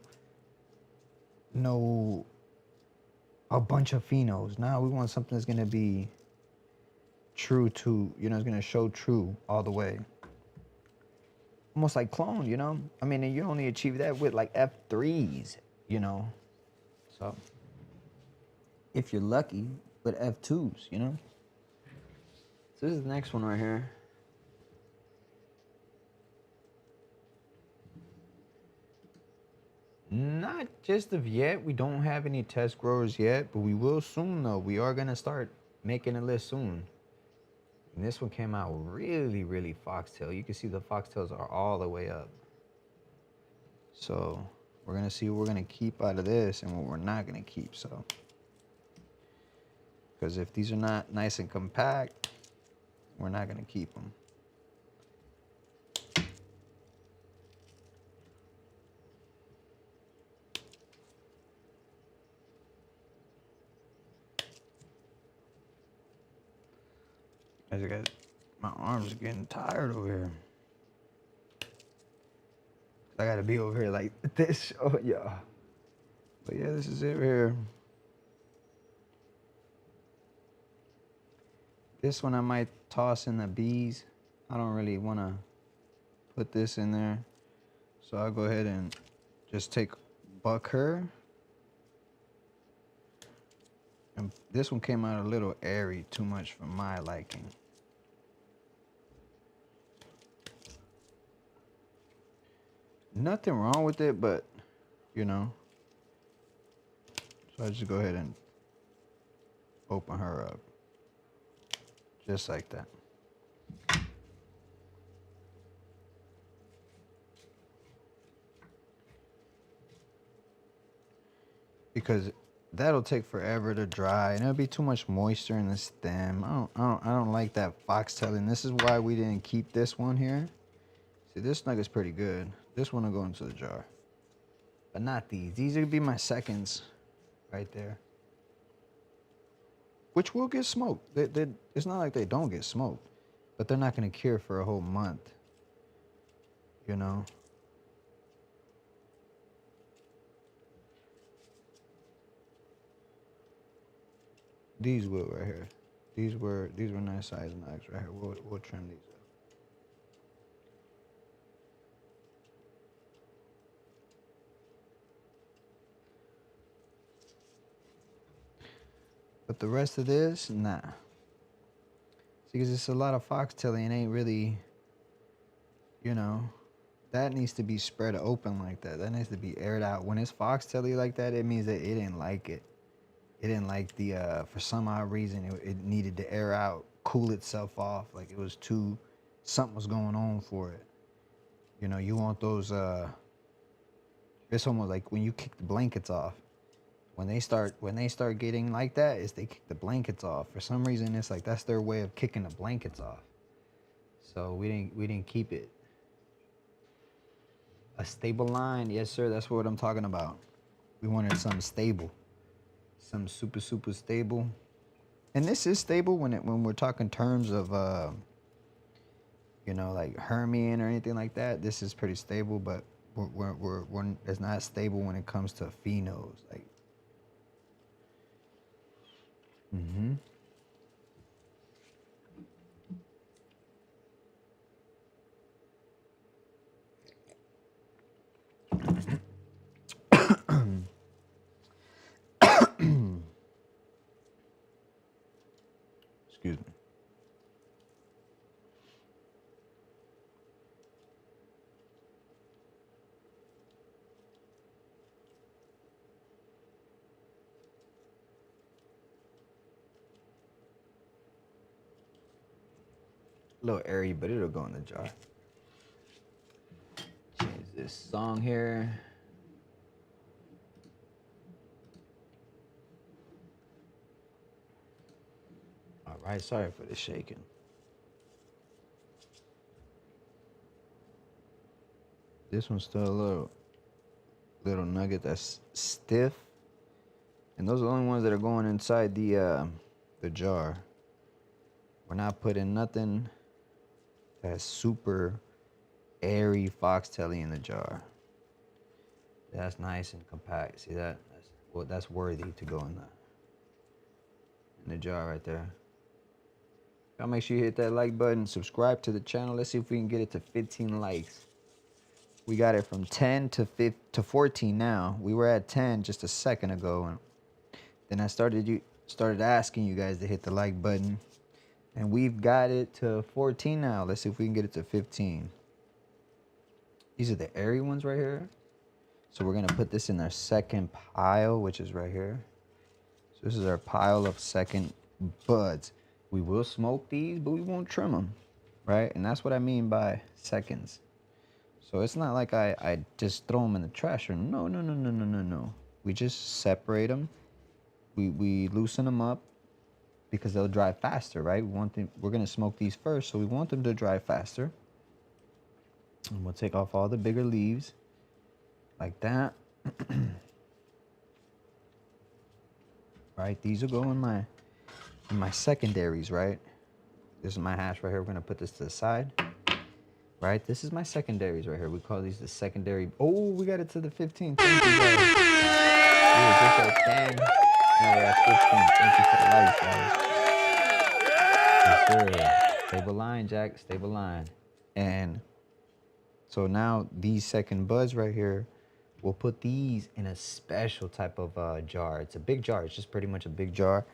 a bunch of phenos. Now we want something that's gonna be true to, you know, it's gonna show true all the way. Almost like clone, you know? I mean, and you only achieve that with like F3s, you know? So, if you're lucky, with F2s, you know? So this is the next one right here. Not just of yet. We don't have any test growers yet, but we will soon though. We are gonna start making a list soon. And this one came out really, really foxtail. You can see the foxtails are all the way up. So we're gonna see what we're gonna keep out of this and what we're not gonna keep. So, because if these are not nice and compact, we're not gonna keep them. As you guys, my arms are getting tired over here. I gotta be over here like this. Oh yeah. But yeah, this is it here. This one I might toss in the bees. I don't really wanna put this in there. So I'll go ahead and just take buck her. And this one came out a little airy, too much for my liking. Nothing wrong with it, but you know. So I just go ahead and open her up. Just like that. Because that'll take forever to dry and it'll be too much moisture in the stem. I don't like that foxtail, and this is why we didn't keep this one here. See, this nugget's pretty good. This one will go into the jar. But not these. These are gonna be my seconds right there. Which will get smoked. It's not like they don't get smoked, but they're not gonna cure for a whole month. You know? These will right here. These were nice size nugs right here. We'll trim these up. But the rest of this, nah. See, because it's a lot of foxtail and ain't really, you know, that needs to be spread open like that. That needs to be aired out. When it's foxtail like that, it means that it didn't like it. It didn't like the, for some odd reason, it needed to air out, cool itself off. Like it was too, something was going on for it. You know, you want those, it's almost like when you kick the blankets off. When they start getting like that, is they kick the blankets off. For some reason, it's like that's their way of kicking the blankets off. So we didn't keep it. A stable line, yes sir, that's what I'm talking about. We wanted something stable. Some super stable, and this is stable when we're talking terms of you know, like Hermian or anything like that. This is pretty stable, but we're it's not stable when it comes to phenos. Like, excuse me. A little airy, but it'll go in the jar. Change this song here. All right, sorry for the shaking. This one's still a little nugget that's stiff. And those are the only ones that are going inside the jar. We're not putting nothing that's super airy foxtail-y in the jar. That's nice and compact. See that? That's worthy to go in the jar right there. Y'all make sure you hit that like button, subscribe to the channel. Let's see if we can get it to 15 likes. We got it from 10 to 14 now. We were at 10 just a second ago, and then I started asking you guys to hit the like button, and we've got it to 14 now. Let's see if we can get it to 15. These are the airy ones right here. So we're gonna put this in our second pile, which is right here. So this is our pile of second buds. We will smoke these, but we won't trim them, right? And that's what I mean by seconds. So it's not like I just throw them in the trash or no. We just separate them. We loosen them up because they'll dry faster, right? We're gonna smoke these first, so we want them to dry faster. And we'll take off all the bigger leaves like that. Right, these will go in my secondaries, right? This is my hash right here. We're gonna put this to the side. Right, this is my secondaries right here. We call these the secondary. Oh, we got it to the 15. Thank you guys. We were just at 10. Now we're at 15. Thank you for the likes, guys. Yes, sir. Stable line, Jack. Stable line. And so now these second buds right here, we'll put these in a special type of jar. It's a big jar. It's just pretty much a big jar.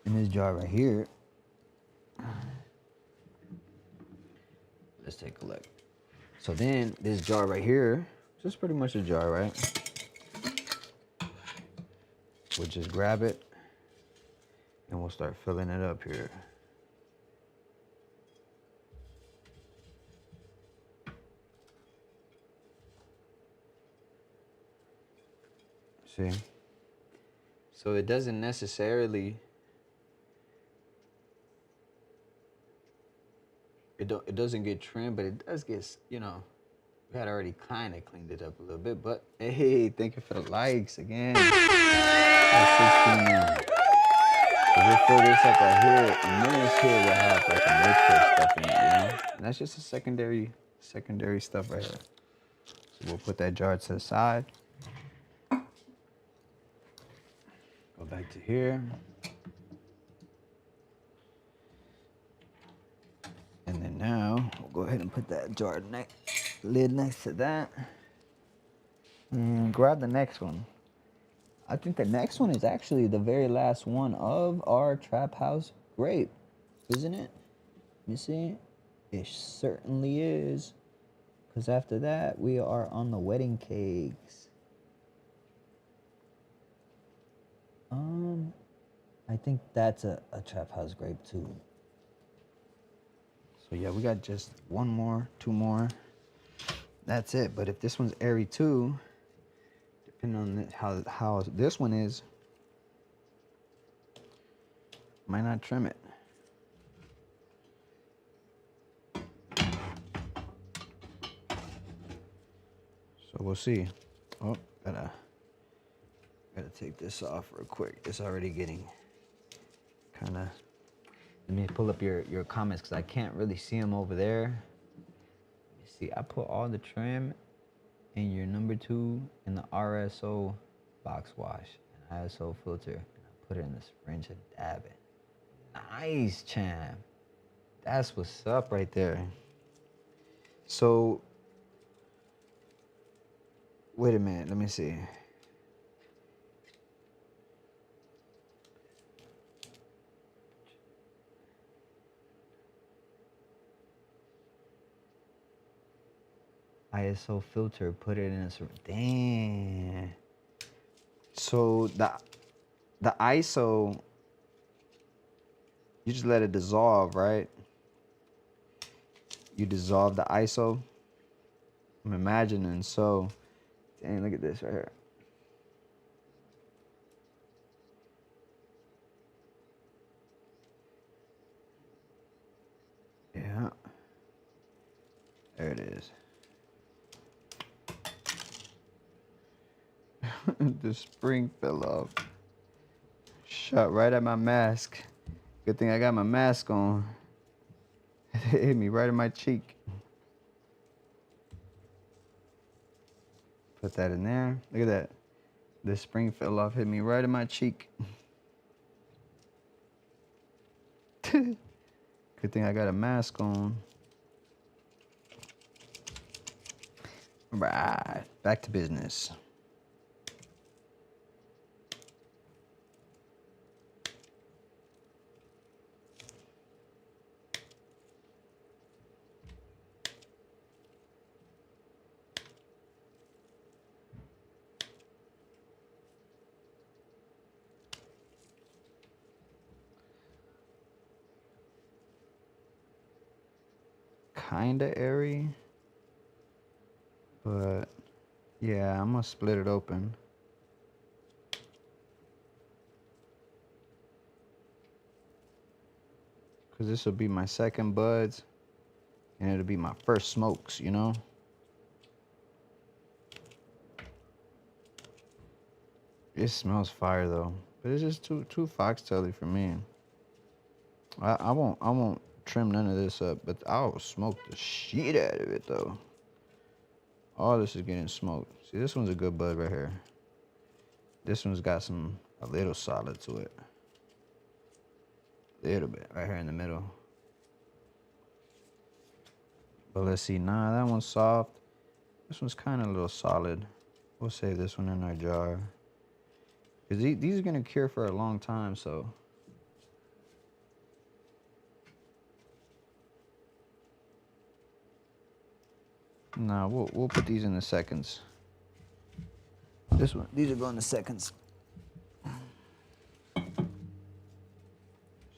In this jar right here. Let's take a look. So then this jar right here, just pretty much a jar, right? We'll just grab it and we'll start filling it up here. See? So it doesn't necessarily, it doesn't get trimmed, but it does get, you know, we had already kind of cleaned it up a little bit, but hey, thank you for the likes again. That's 16 now. So we'll fill this up right here, and then this here will have like a mixture stuff in it, you know? And that's just a secondary stuff right here. So we'll put that jar to the side. Go back to here. And then now, we'll go ahead and put that jar lid next to that. And grab the next one. I think the next one is actually the very last one of our Trap House Grape, isn't it? You see? It certainly is. Because after that, we are on the wedding cakes. I think that's a Trap House Grape too. So yeah, we got just one more, two more. That's it. But if this one's airy too, depending on how this one is, might not trim it. So we'll see. Oh, gotta take this off real quick. It's already getting kind of. Let me pull up your comments because I can't really see them over there. Let me see. I put all the trim in your number 2 in the RSO box wash and ISO filter, and I put it in the syringe and dab it. Nice, champ. That's what's up right there. So, wait a minute. Let me see. ISO filter, put it in a damn. So the ISO, you just let it dissolve, right? you dissolve the ISO. I'm imagining so. Dang, look at this right here. Yeah. There it is. The spring fell off. Shot right at my mask. Good thing I got my mask on. It hit me right in my cheek. Put that in there. Look at that. The spring fell off, hit me right in my cheek. Good thing I got a mask on. Right, back to business. Kinda airy, but yeah, I'm gonna split it open. Cause this will be my second buds, and it'll be my first smokes, you know? It smells fire though, but it's just too foxtaily for me. I won't trim none of this up, but I'll smoke the shit out of it though. All this is getting smoked. See, this one's a good bud right here. This one's got a little solid to it. A little bit right here in the middle. But let's see, nah, that one's soft. This one's kind of a little solid. We'll save this one in our jar. Because these are going to cure for a long time, so. Nah, we'll put these in the seconds. These are going to seconds.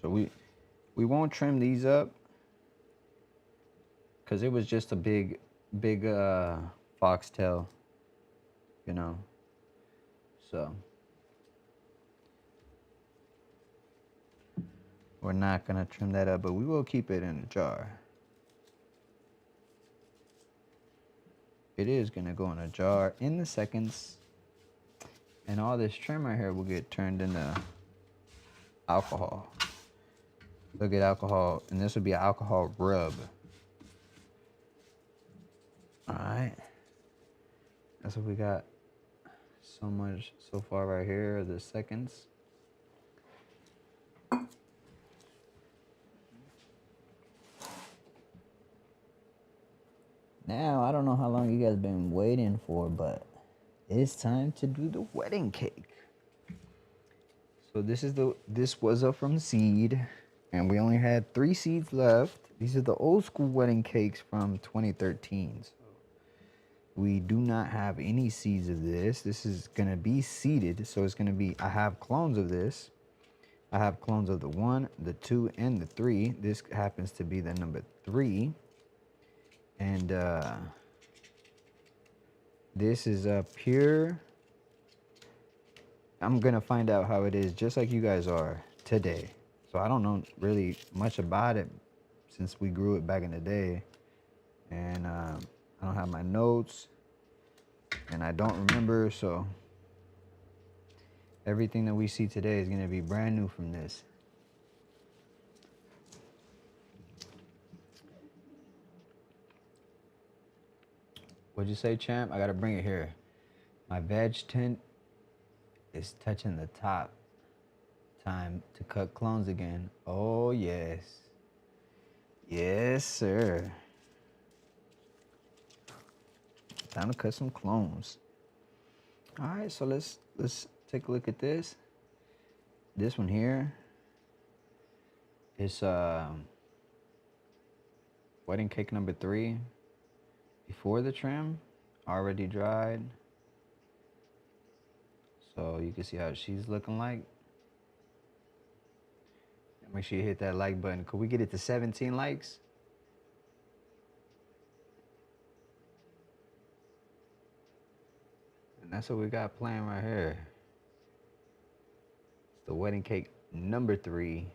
So we won't trim these up. Because it was just a big foxtail, you know. So. We're not going to trim that up, but we will keep it in a jar. It is going to go in a jar in the seconds. And all this trim right here will get turned into alcohol. They'll get alcohol, and this would be an alcohol rub. Alright. That's what we got so much so far right here, the seconds. Now, I don't know how long you guys been waiting for, but it's time to do the wedding cake. So this was up from seed, and we only had 3 seeds left. These are the old school wedding cakes from 2013. So we do not have any seeds of this. This is gonna be seeded, so it's gonna be. I have clones of this. I have clones of the 1, the 2, and the 3. This happens to be the number 3. And this is a pure. I'm gonna find out how it is, just like you guys are today. So I don't know really much about it since we grew it back in the day, and I don't have my notes, and I don't remember. So everything that we see today is gonna be brand new from this. What'd you say, champ? I gotta bring it here. My veg tint is touching the top. Time to cut clones again. Oh, yes. Yes, sir. Time to cut some clones. All right, so let's take a look at this. This one here is wedding cake number 3. Before the trim, already dried. So you can see how she's looking like. Make sure you hit that like button. Could we get it to 17 likes? And that's what we got playing right here. It's the wedding cake number 3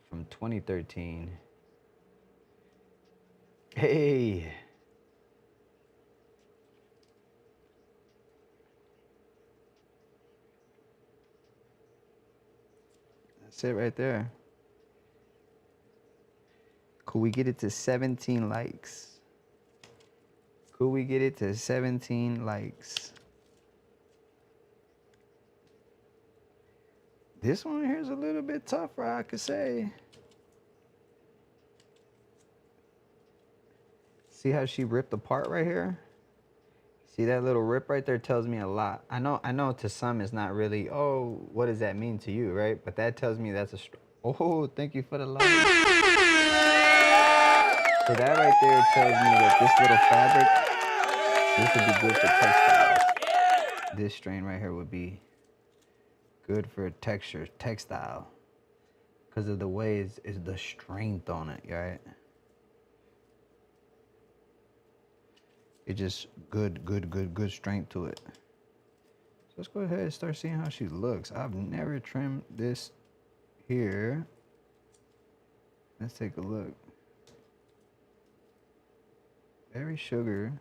from 2013. Hey. That's it right there. Could we get it to 17 likes? Could we get it to 17 likes? This one here is a little bit tougher, I could say. See how she ripped apart right here? See that little rip right there tells me a lot. I know to some it's not really, oh, what does that mean to you, right? But that tells me that's a, oh, thank you for the like. So that right there tells me that this little fabric, this would be good for textiles. This strain right here would be good for textile. Because of the way it's the strength on it, right? It just good strength to it. So let's go ahead and start seeing how she looks. I've never trimmed this here. Let's take a look. Very sugar.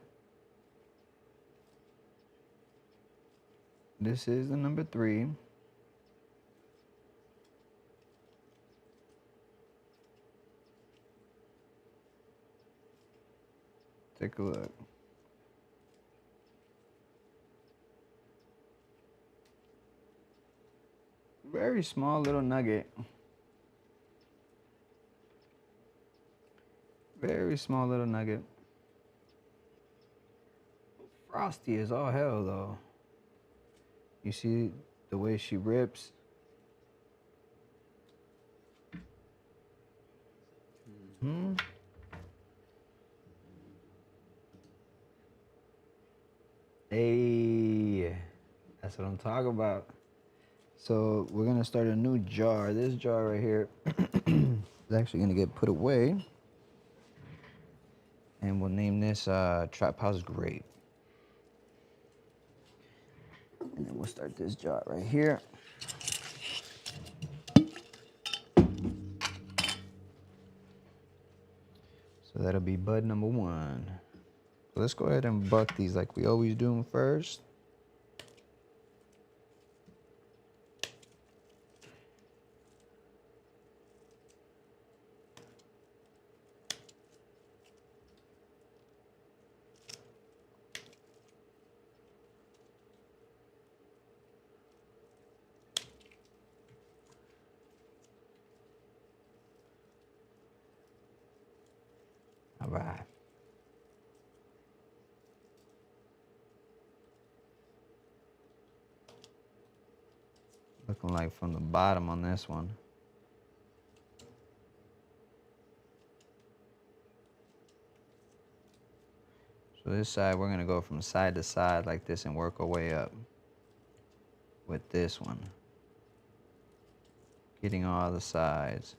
This is the number 3. Take a look. Very small little nugget. Very small little nugget. Frosty is all hell though. You see the way she rips? Hey, that's what I'm talking about. So we're gonna start a new jar. This jar right here is actually gonna get put away. And we'll name this Trap House Grape. And then we'll start this jar right here. So that'll be bud number 1. So let's go ahead and buck these like we always do them first. All right. Looking like from the bottom on this one. So this side, we're gonna go from side to side like this and work our way up with this one. Getting all the sides.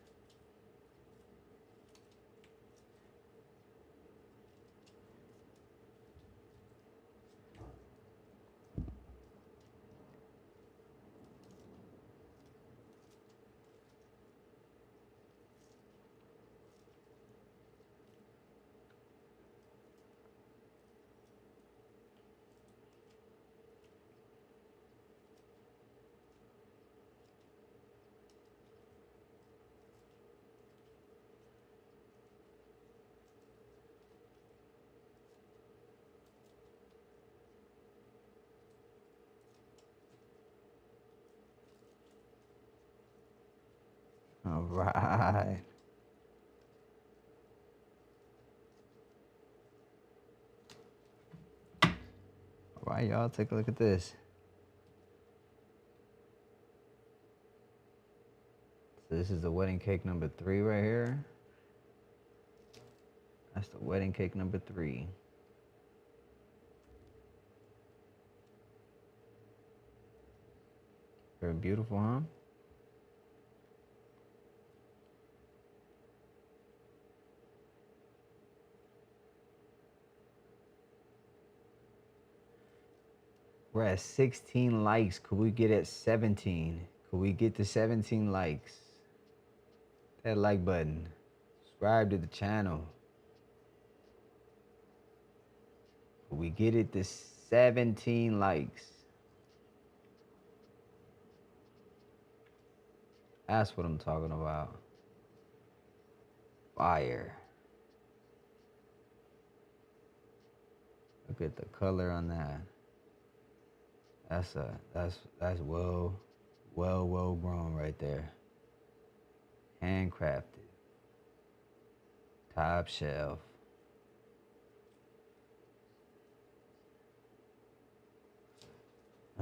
All right. All right, y'all, take a look at this. So this is the wedding cake number 3 right here. That's the wedding cake number 3. Very beautiful, huh? We're at 16 likes. Could we get at 17? Could we get to 17 likes? That like button. Subscribe to the channel. Could we get it to 17 likes? That's what I'm talking about. Fire. Look at the color on that. That's well grown right there. Handcrafted. Top shelf.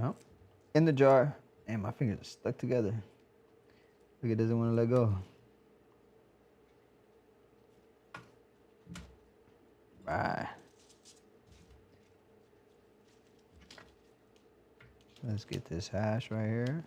Oh, in the jar. And my fingers are stuck together. Look, it doesn't want to let go. Right. Let's get this hash right here.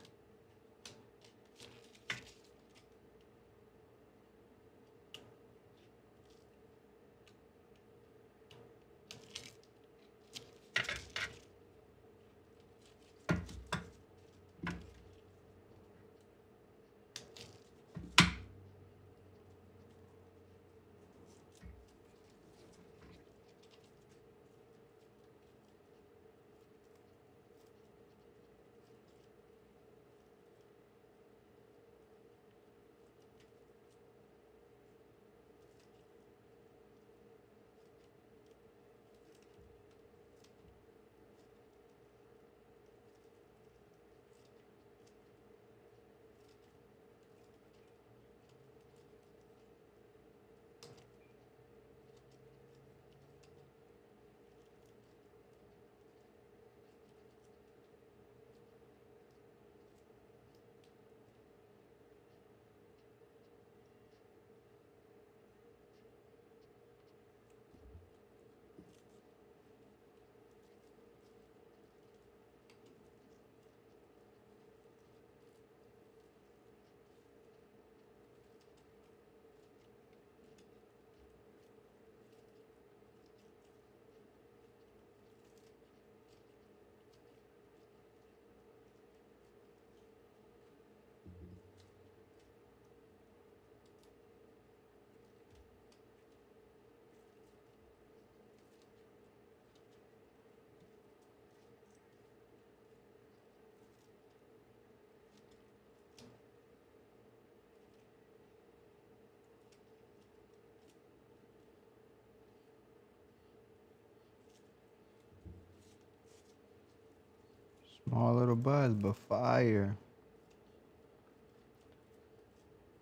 Small little buzz, but fire.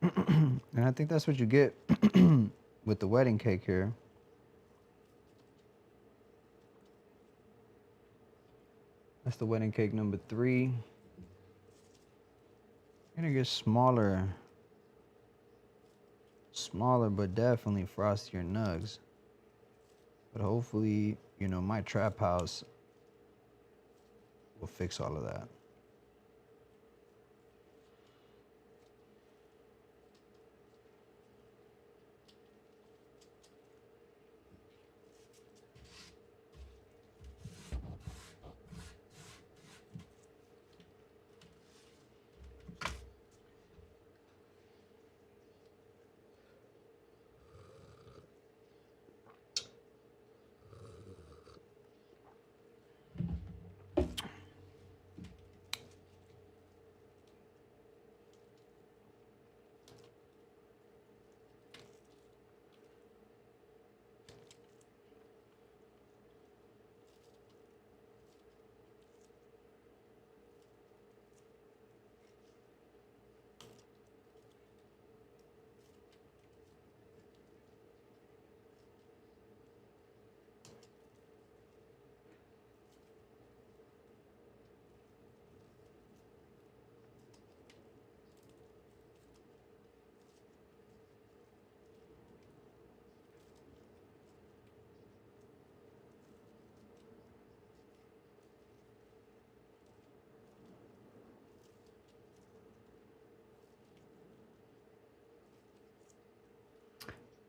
And I think that's what you get with the wedding cake here. That's the wedding cake number 3. You're gonna get smaller. Smaller, but definitely frostier nugs. But hopefully, you know, my trap house will fix all of that.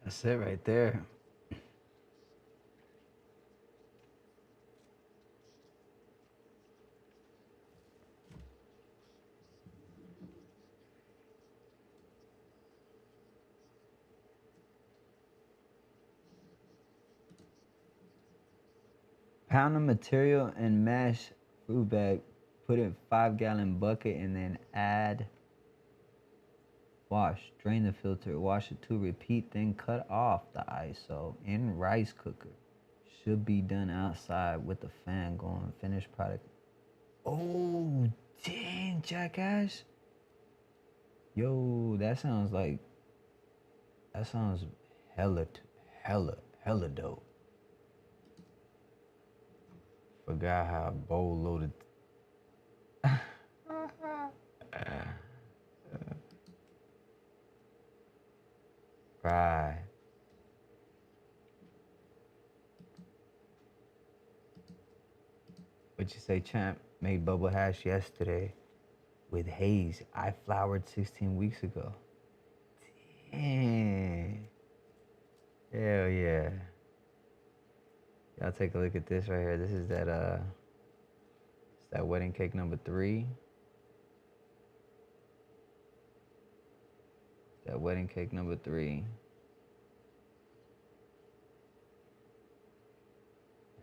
That's it right there. Pound the material and mash fruit bag. Put in 5-gallon bucket and then add. Wash. Drain the filter. Wash it to repeat. Then cut off the ISO in rice cooker. Should be done outside with the fan going. Finished product. Oh, dang, jackass. Yo, that sounds hella, hella dope. Forgot how bowl loaded. Right. What you say, champ? Made bubble hash yesterday with haze. I floured 16 weeks ago. Dang. Hell yeah. Y'all take a look at this right here. This is that it's that wedding cake number 3. That wedding cake number 3.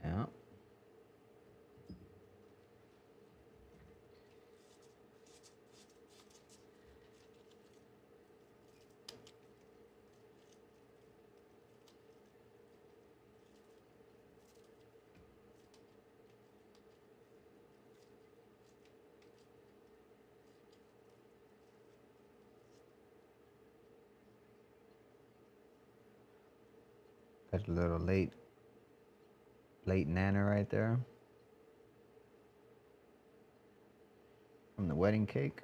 Yeah. Got a little late nana right there. From the wedding cake.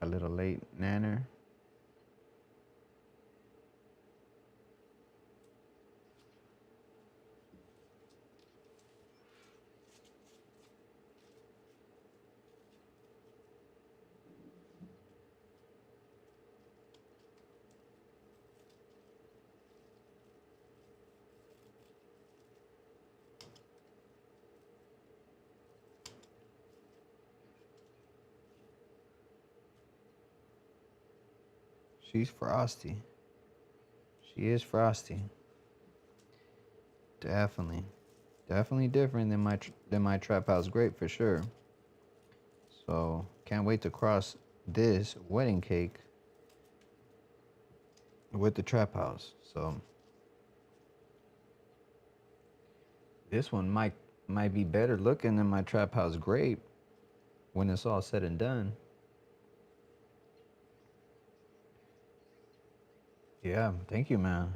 A little late nana. She's frosty. She is frosty. Definitely different than my trap house grape for sure. So can't wait to cross this wedding cake with the trap house. So this one might be better looking than my trap house grape when it's all said and done. Yeah, thank you, man.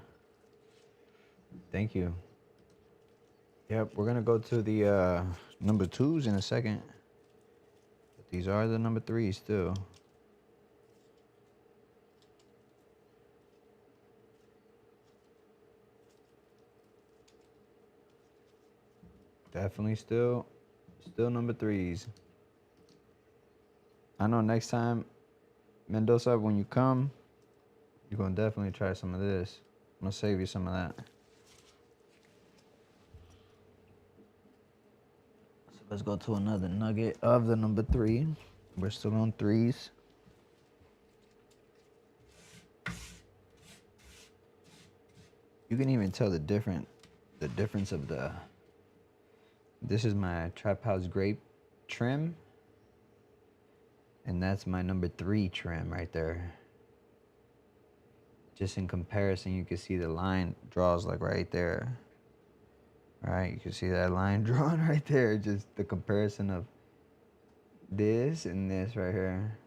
Thank you. Yep, we're gonna go to the number 2s in a second. But these are the number 3s still. Definitely still number 3s. I know next time, Mendoza, when you come, you're gonna definitely try some of this. I'm gonna save you some of that. So let's go to another nugget of the number 3. We're still on 3s. You can even tell the difference of the. This is my Trap House Grape trim. And that's my number 3 trim right there. Just in comparison, you can see the line draws like right there. All right, you can see that line drawn right there. Just the comparison of this and this right here.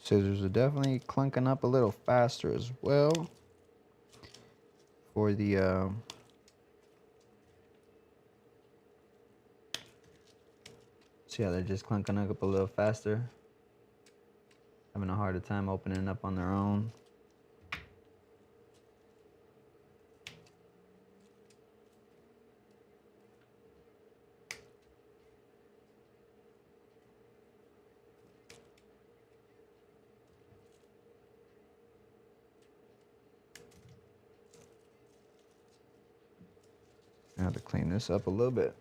Scissors are definitely clunking up a little faster as well for the see how they're just clunking up a little faster, having a harder time opening up on their own. I have to clean this up a little bit.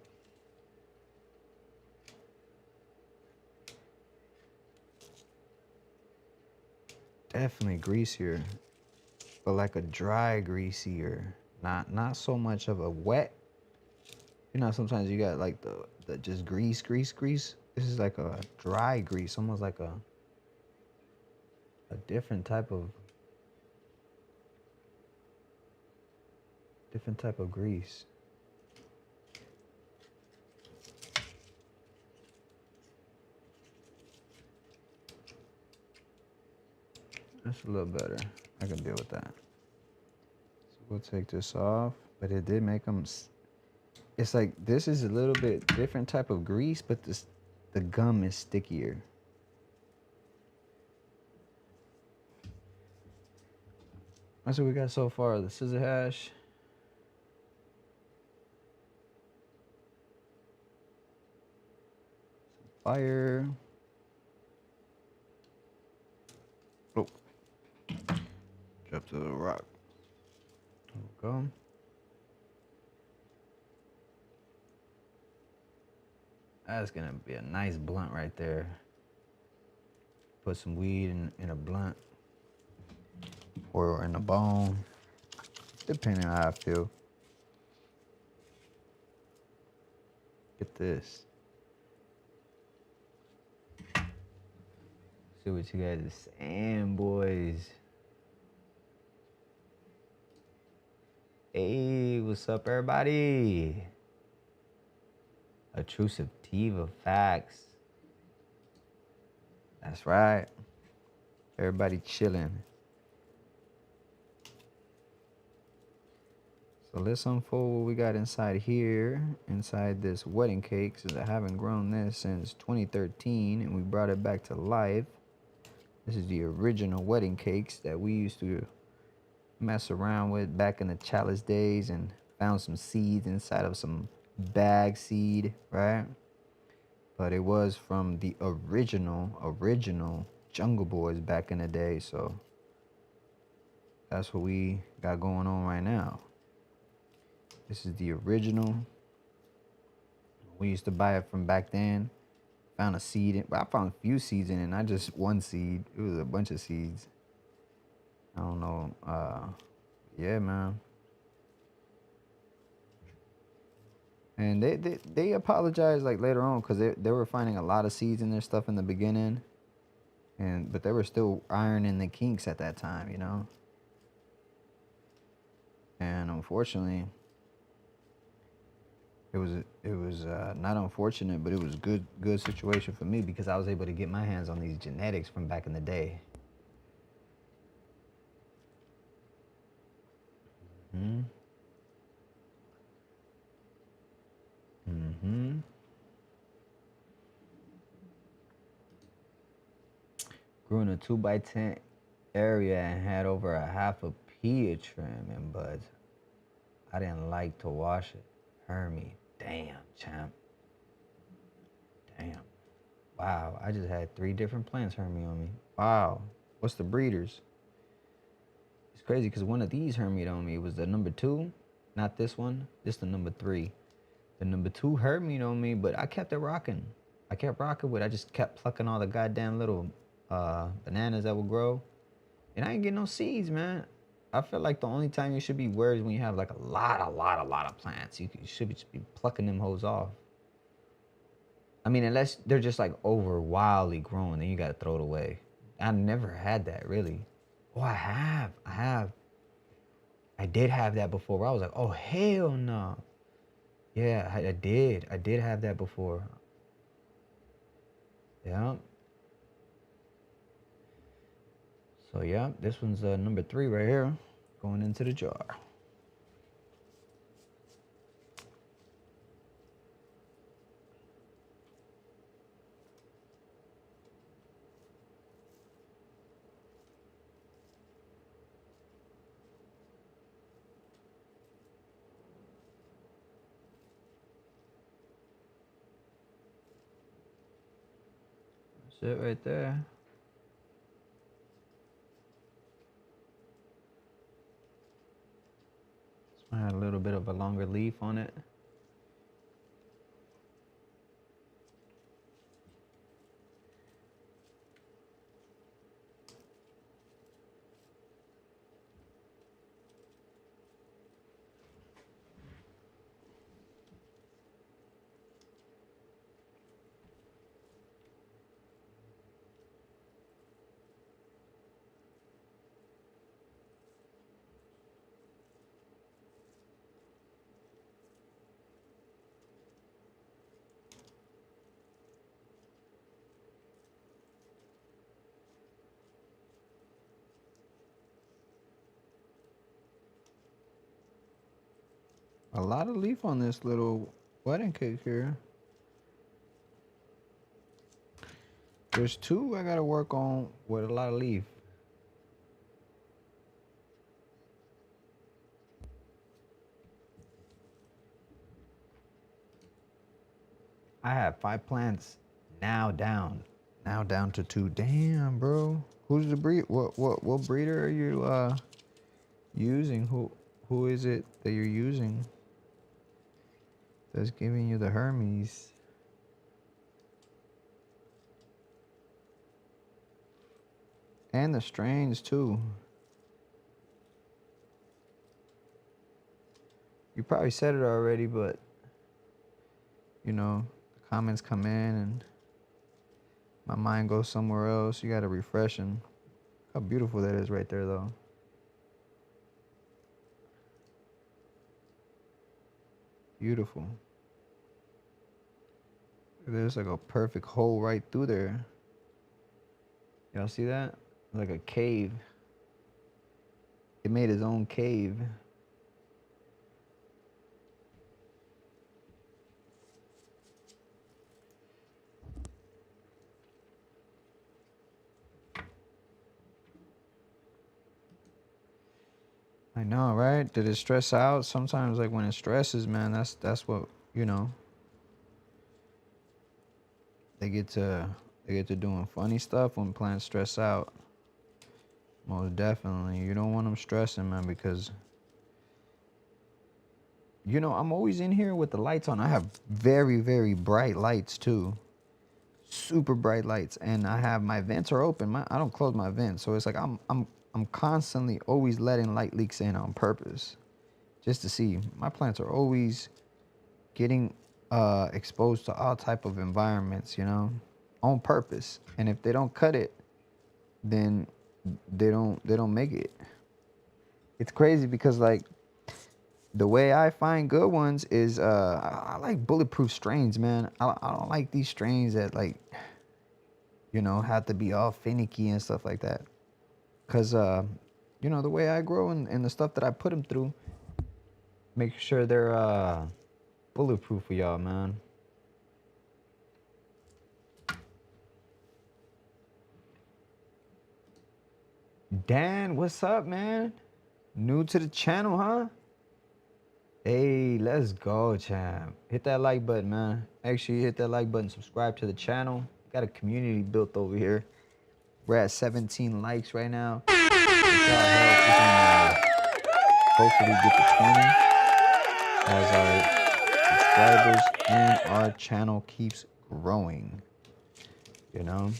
Definitely greasier, but like a dry greasier. Not so much of a wet. You know, sometimes you got like the just grease. This is like a dry grease, almost like a different type of grease. That's a little better. I can deal with that. So we'll take this off, but it did make them. It's like this is a little bit different type of grease, but the gum is stickier. That's what we got so far. The scissor hash. Fire. Oh. Drop to the rock. There we go. That's gonna be a nice blunt right there. Put some weed in a blunt. Or in a bone. Depending on how I feel. Get this. See what you guys are saying, boys. Hey, what's up, everybody? A true sativa facts. That's right. Everybody chilling. So let's unfold what we got inside here. Inside this wedding cake, since I haven't grown this since 2013, and we brought it back to life. This is the original wedding cakes that we used to mess around with back in the chalice days, and found some seeds inside of some bag seed, right? But it was from the original Jungle Boys back in the day, so that's what we got going on right now. This is the original. We used to buy it from back then. Found a seed in, well, I found a few seeds in it, not just one seed. It was a bunch of seeds. I don't know. Yeah, man. And they apologized like later on, because they were finding a lot of seeds in their stuff in the beginning. But they were still ironing the kinks at that time, you know. And unfortunately, it was not unfortunate, but it was good situation for me, because I was able to get my hands on these genetics from back in the day. Hmm. Mm-hmm. Grew in a 2x10 area and had over a half a pea of trim and buds. I didn't like to wash it. Hermie. Damn, champ. Damn. Wow, I just had 3 different plants Hermie on me. Wow. What's the breeders? It's crazy because one of these Hermie on me was the number 2. Not this one. This the number 3. The number 2 Hermie on me, but I kept it rocking. I kept rocking with it. I just kept plucking all the goddamn little bananas that would grow. And I ain't getting no seeds, man. I feel like the only time you should be worried is when you have like a lot of plants. You should just be plucking them hoes off. I mean, unless they're just like over wildly grown, then you gotta throw it away. I never had that, really. Oh, I have. I did have that before, where I was like, oh, hell no. Yeah, I did have that before. Yeah. So yeah, this one's number 3 right here, going into the jar. That's it right there. I had a little little bit of a longer leaf on it. A lot of leaf on this little wedding cake here. There's two I gotta work on with a lot of leaf. I have 5 plants now down to 2. Damn, bro. Who's the breed? What breeder are you using? Who is it that you're using that's giving you the Hermes? And the strains too. You probably said it already, but you know, the comments come in and my mind goes somewhere else. You gotta refresh them. How beautiful that is right there though. Beautiful. There's like a perfect hole right through there. Y'all see that? Like a cave. It made his own cave. I know, right? Did it stress out? Sometimes like when it stresses, man, that's what, you know. They get to doing funny stuff when plants stress out. Most definitely. You don't want them stressing, man, because you know, I'm always in here with the lights on. I have very, very bright lights too. Super bright lights, and I have my vents are open. I don't close my vents, so it's like I'm constantly always letting light leaks in on purpose, just to see. My plants are always getting exposed to all type of environments, you know, on purpose. And if they don't cut it, then they don't make it. It's crazy because like the way I find good ones is I like bulletproof strains, man. I don't like these strains that like, you know, have to be all finicky and stuff like that. Cause you know, the way I grow and the stuff that I put them through, make sure they're bulletproof for y'all, man. Dan, what's up, man? New to the channel, huh? Hey, let's go, champ. Hit that like button, man. Make sure you hit that like button, subscribe to the channel. Got a community built over here. We're at 17 likes right now. With y'all help, we can hopefully get to 20 as our subscribers and our channel keeps growing, you know?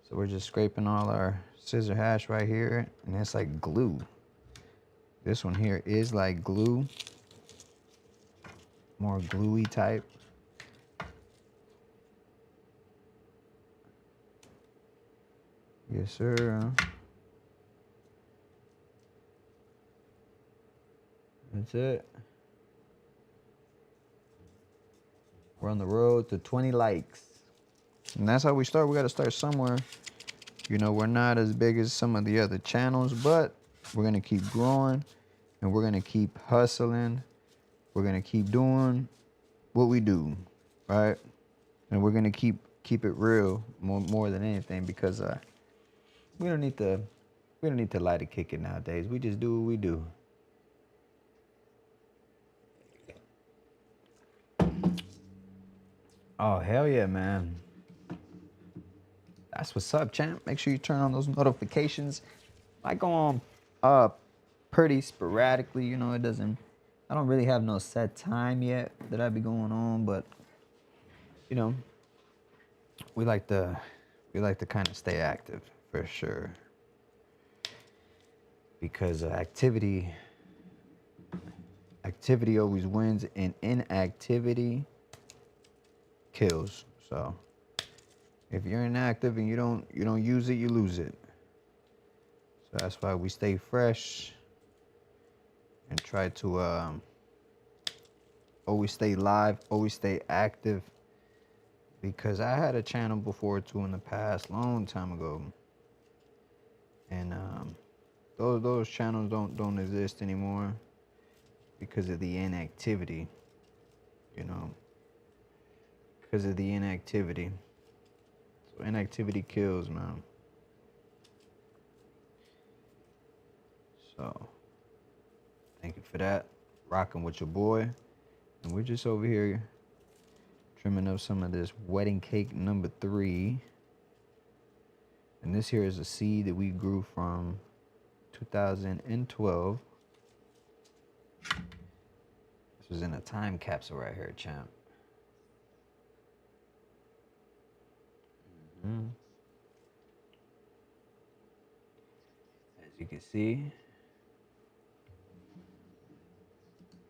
So we're just scraping all our scissor hash right here, and it's like glue. This one here is like glue, more gluey type. Yes, sir. That's it. We're on the road to 20 likes. And that's how we start. We got to start somewhere. You know, we're not as big as some of the other channels, but we're going to keep growing and we're going to keep hustling. We're going to keep doing what we do, right? And we're going to keep it real more than anything, because we don't need to lie to kick it nowadays. We just do what we do. Oh, hell yeah, man. That's what's up, champ. Make sure you turn on those notifications. I go on pretty sporadically, you know. It doesn't. I don't really have no set time yet that I be going on, but you know, we like to kind of stay active for sure because activity always wins and inactivity kills. So if you're inactive and you don't use it, you lose it. So that's why we stay fresh and try to always stay live, always stay active. Because I had a channel before too in the past, long time ago, and those channels don't exist anymore because of the inactivity, you know. Because of the inactivity. So inactivity kills, man. So thank you for that. Rocking with your boy, and we're just over here trimming up some of this wedding cake number 3. And this here is a seed that we grew from 2012. This was in a time capsule right here, champ. As you can see,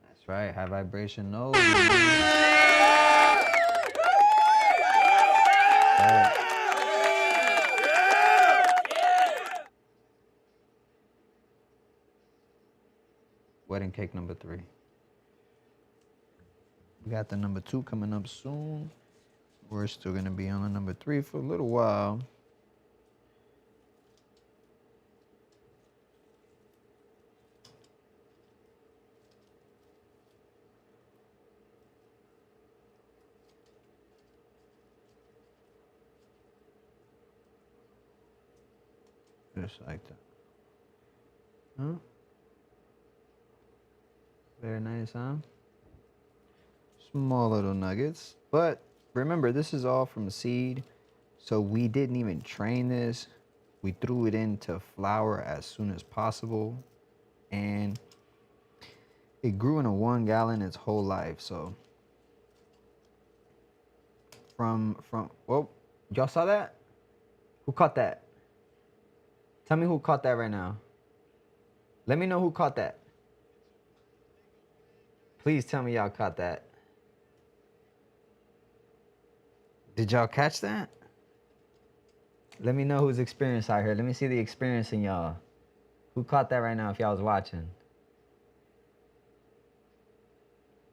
that's right, high vibration node. Wedding cake number 3. We got the number 2 coming up soon. We're still gonna be on the number 3 for a little while. Just like that. Huh? Very nice, huh? Small little nuggets. But remember, this is all from seed. So we didn't even train this. We threw it into flour as soon as possible. And it grew in a 1 gallon its whole life. So from oh, y'all saw that? Who caught that? Tell me who caught that right now. Let me know who caught that. Please tell me y'all caught that. Did y'all catch that? Let me know who's experienced out here. Let me see the experience in y'all. Who caught that right now if y'all was watching?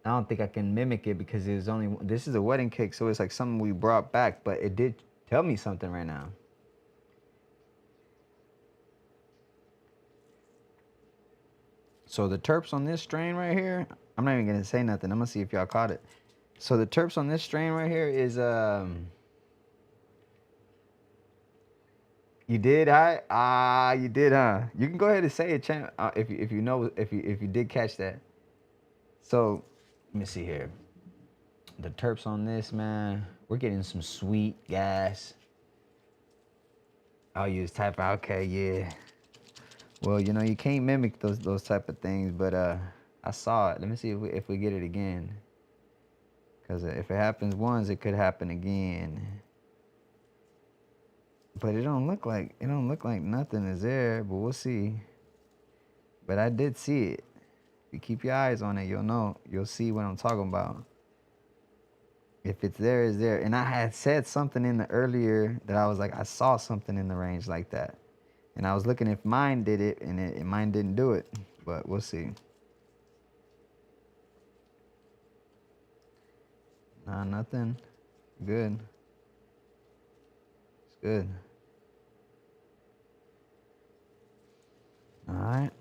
I don't think I can mimic it because it was only... This is a wedding cake, so it's like something we brought back, but it did tell me something right now. So the terps on this strain right here, I'm not even going to say nothing. I'm going to see if y'all caught it. So the terps on this strain right here is... You did, huh? You did, huh? You can go ahead and say it, champ, if you know if you did catch that. So let me see here. The terps on this, man, we're getting some sweet gas. I'll use type of, okay, yeah. Well, you know, you can't mimic those type of things, but I saw it. Let me see if we get it again. Because if it happens once, it could happen again. But it don't look like nothing is there, but we'll see. But I did see it. If you keep your eyes on it, you'll know. You'll see what I'm talking about. If it's there, it's there. And I had said something in the earlier that I was like, I saw something in the range like that. And I was looking if mine did it, and mine didn't do it. But we'll see. Nah, nothing. Good. It's good. All right.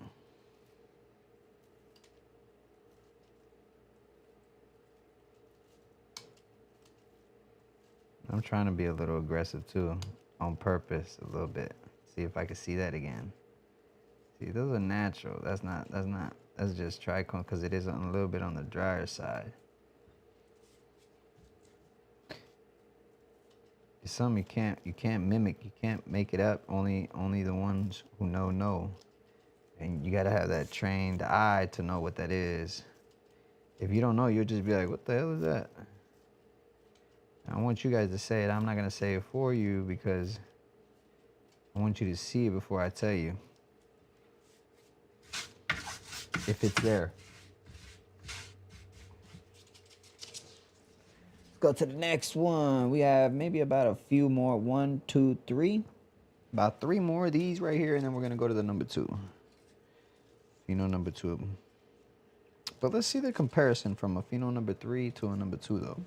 I'm trying to be a little aggressive too, on purpose, a little bit. See if I can see that again. See, those are natural. That's just trichome because it is a little bit on the drier side. It's something you can't mimic. You can't make it up. Only the ones who know. And you gotta have that trained eye to know what that is. If you don't know, you'll just be like, what the hell is that? I want you guys to say it. I'm not gonna say it for you because I want you to see it before I tell you. If it's there. Let's go to the next one. We have maybe about a few more. 1, 2, 3. About 3 more of these right here, and then we're gonna go to the number 2. Pheno number 2 of them. But let's see the comparison from a pheno number 3 to a number 2 though.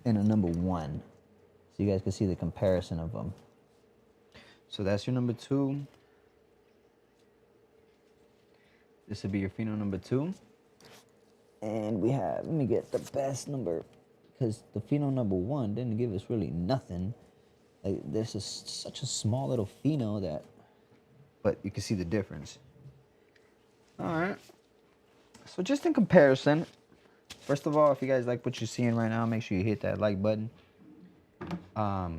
And a number 1. So you guys can see the comparison of them. So that's your number 2. This would be your pheno number 2. And we have, let me get the best number, because the pheno number 1 didn't give us really nothing. Like, this is such a small little pheno that, but you can see the difference. All right. So just in comparison, first of all, if you guys like what you're seeing right now, make sure you hit that like button. I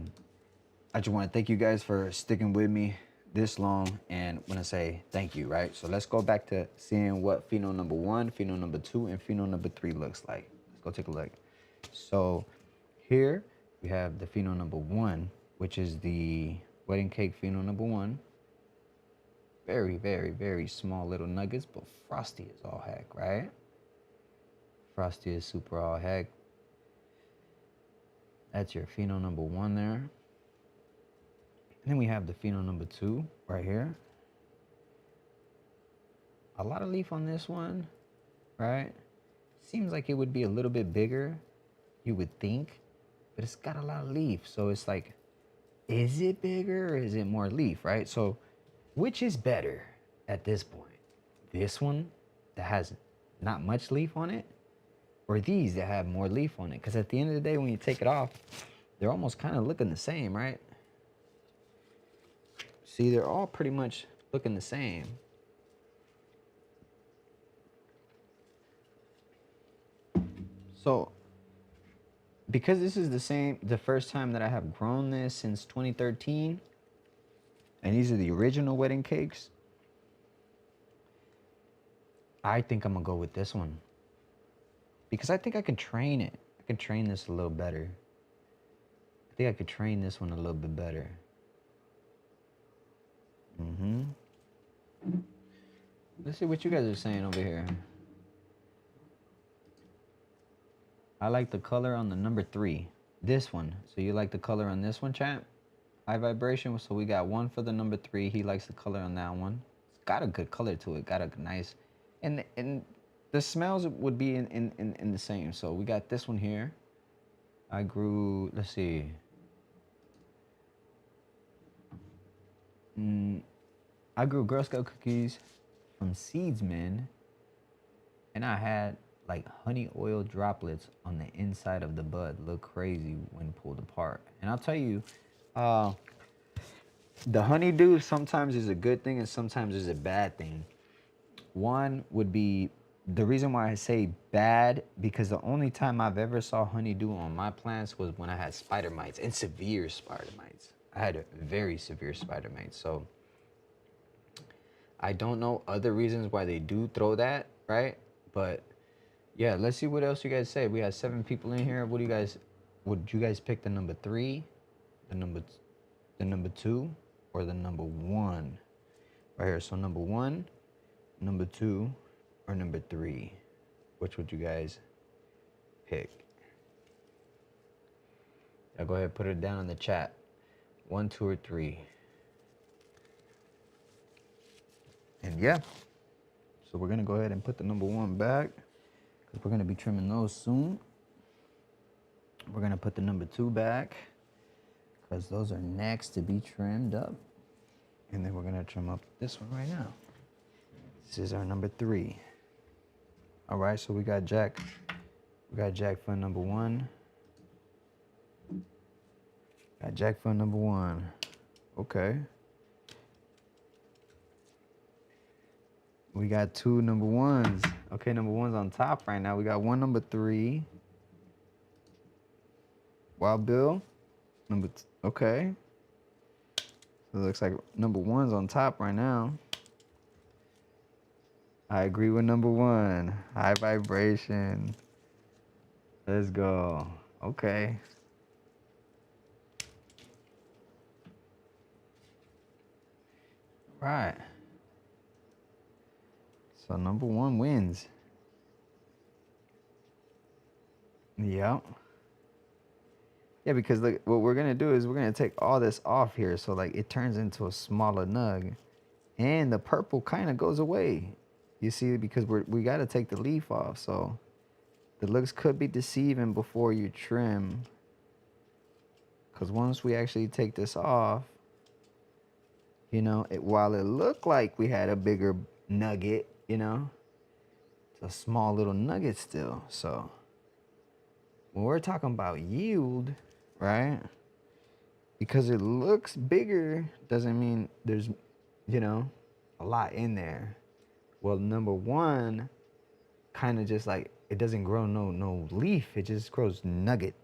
just want to thank you guys for sticking with me this long, and want to say thank you, right? So let's go back to seeing what pheno number 1, pheno number 2, and pheno number 3 looks like. Let's go take a look. So here we have the pheno number 1, which is the wedding cake pheno number 1. Very, very, very small little nuggets, but frosty is all heck, right? Frosty is super all heck. That's your pheno number 1 there. Then we have the pheno number 2 right here. A lot of leaf on this one, right? Seems like it would be a little bit bigger, you would think, but it's got a lot of leaf. So it's like, is it bigger or is it more leaf, right? So which is better at this point? This one that has not much leaf on it, or these that have more leaf on it? Because at the end of the day, when you take it off, they're almost kind of looking the same, right? See, they're all pretty much looking the same. So, because this is the first time that I have grown this since 2013, and these are the original wedding cakes, I think I'm gonna go with this one. Because I think I can train it. I can train this a little better. I think I could train this one a little bit better. Let's see what you guys are saying over here. I like the color on the number 3. This one. So you like the color on this one, chat? High vibration. So we got 1 for the number 3. He likes the color on that one. It's got a good color to it. Got a nice, and the smells would be in the same. So we got this one here. I grew, let's see. I grew Girl Scout cookies from Seedsman, and I had like honey oil droplets on the inside of the bud. Look crazy when pulled apart. And I'll tell you, the honeydew sometimes is a good thing and sometimes is a bad thing. One would be, the reason why I say bad, because the only time I've ever saw honeydew on my plants was when I had spider mites, and severe spider mites. I had very severe spider mites. So I don't know other reasons why they do throw that, right? But yeah, let's see what else you guys say. We have 7 people in here. What do you guys, would you guys pick the number 3, the number 2, or the number 1? Right here. So number 1, number 2, or number 3? Which would you guys pick? I'll go ahead and put it down in the chat. 1, 2, or 3. And yeah, so we're gonna go ahead and put the number 1 back, because we're gonna be trimming those soon. We're gonna put the number 2 back, because those are next to be trimmed up. And then we're gonna trim up this one right now. This is our number 3. All right, so we got Jack. We got Jack for number 1. Got Jack for number 1. Okay. We got 2 number 1s. Okay, number 1's on top right now. We got 1 number 3. Wild Bill. Okay. So it looks like number 1's on top right now. I agree with number one. High vibration. Let's go. Okay. Right. So number one wins. Yep. Yeah, because look, what we're gonna do is we're gonna take all this off here, so like it turns into a smaller nug, and the purple kind of goes away. You see, because we got to take the leaf off, so the looks could be deceiving before you trim. Because once we actually take this off, you know, while it looked like we had a bigger nugget, you know, it's a small little nugget still. So when we're talking about yield, right? Because it looks bigger doesn't mean there's, you know, a lot in there. Well, number one, kind of just like it doesn't grow no leaf. It just grows nugget.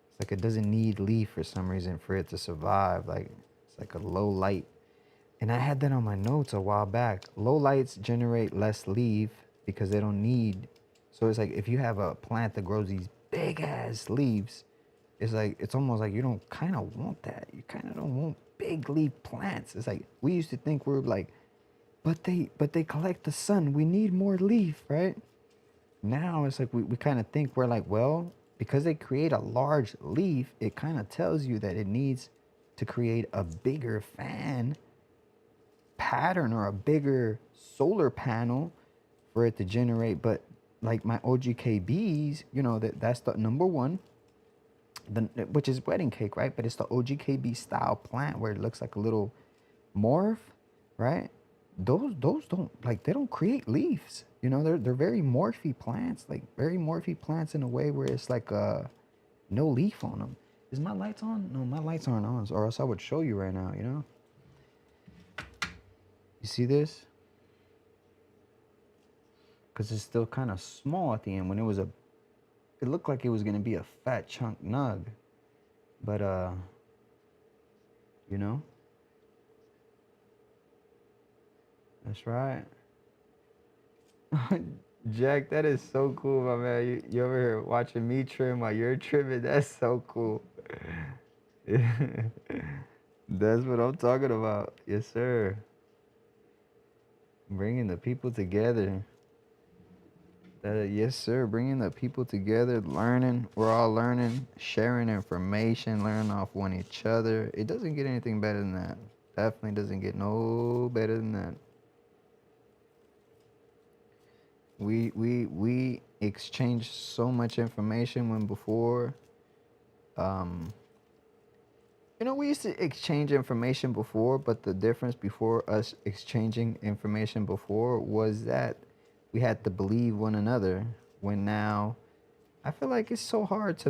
It's like it doesn't need leaf for some reason for it to survive. Like it's like a low light. And I had that on my notes a while back. Low lights generate less leaf because they don't need. So it's like if you have a plant that grows these big ass leaves, it's like it's almost like you don't kind of want that. You kind of don't want big leaf plants. It's like we used to think we're like, but they collect the sun. We need more leaf, right? Now it's like we kind of think we're like, well, because they create a large leaf, it kind of tells you that it needs to create a bigger fan pattern or a bigger solar panel for it to generate. But like my OGKBs, you know, that's the number one, which is wedding cake, right? But it's the OGKB style plant where it looks like a little morph, right? Those don't like they don't create leaves. You know, they're very morphy plants, like very morphy plants in a way where it's like no leaf on them. Is my lights on? No, my lights aren't on, or else I would show you right now, you know? You see this? Because it's still kind of small at the end. When it was it looked like it was gonna be a fat chunk nug. But you know? That's right. Jack, that is so cool, my man. You over here watching me trim while you're trimming. That's so cool. That's what I'm talking about. Yes, sir. Bringing the people together. Yes, sir. Bringing the people together, learning. We're all learning, sharing information, learning off one each other. It doesn't get anything better than that. Definitely doesn't get no better than that. We exchange so much information when before, you know, we used to exchange information before, but the difference before us exchanging information before was that we had to believe one another. When now, I feel like it's so hard to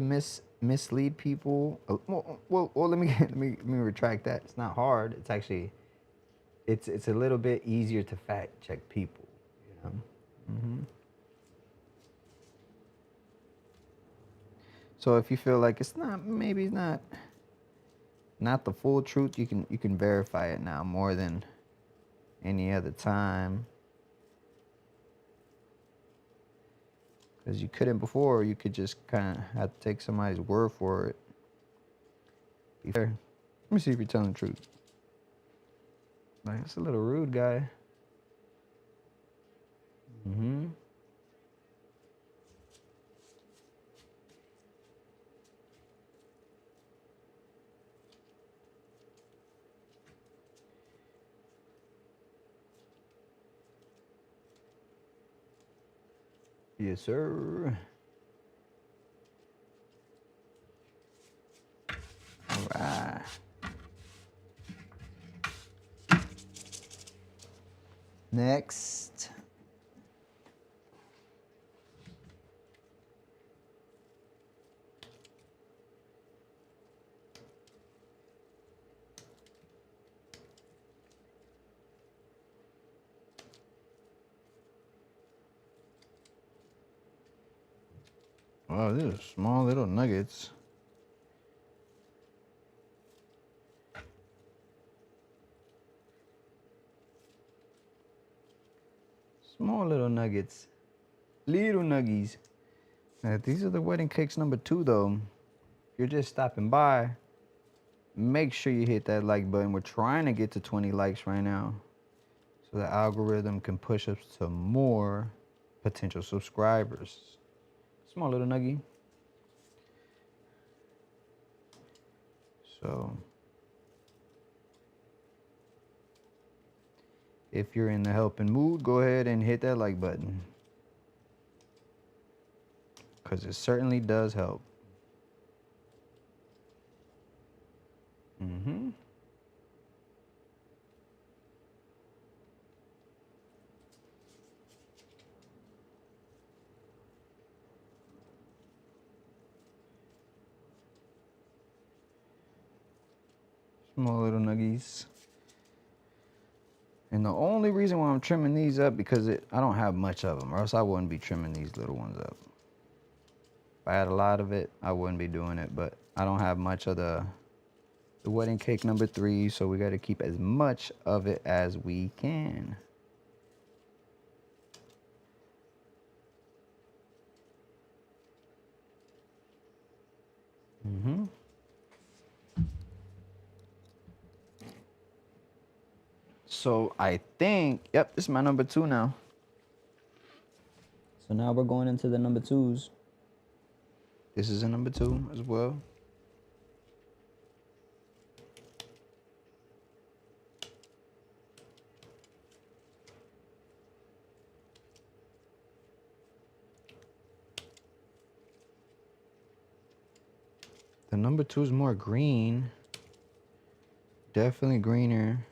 mislead people. Well, let me let me retract that. It's not hard. It's actually, it's a little bit easier to fact check people. You know. So if you feel like it's not, maybe it's not the full truth, you can verify it now more than any other time. Because you couldn't before, you could just kind of have to take somebody's word for it. Be fair. Let me see if you're telling the truth. Like, it's a little rude, guy. Mm-hmm. Yes, sir. All right. Next. Wow, these are small little nuggets. Small little nuggets. Little nuggies. Now, these are the wedding cakes number 2, though. If you're just stopping by, make sure you hit that like button. We're trying to get to 20 likes right now, so the algorithm can push us to more potential subscribers. Small little nuggie. So, if you're in the helping mood, go ahead and hit that like button, because it certainly does help. Small little nuggies. And the only reason why I'm trimming these up, because I don't have much of them, or else I wouldn't be trimming these little ones up. If I had a lot of it, I wouldn't be doing it, but I don't have much of the wedding cake number 3, so we got to keep as much of it as we can. So I think, yep, this is my number 2 now. So now we're going into the number 2s. This is a number 2 as well. The number 2 is more green. Definitely greener.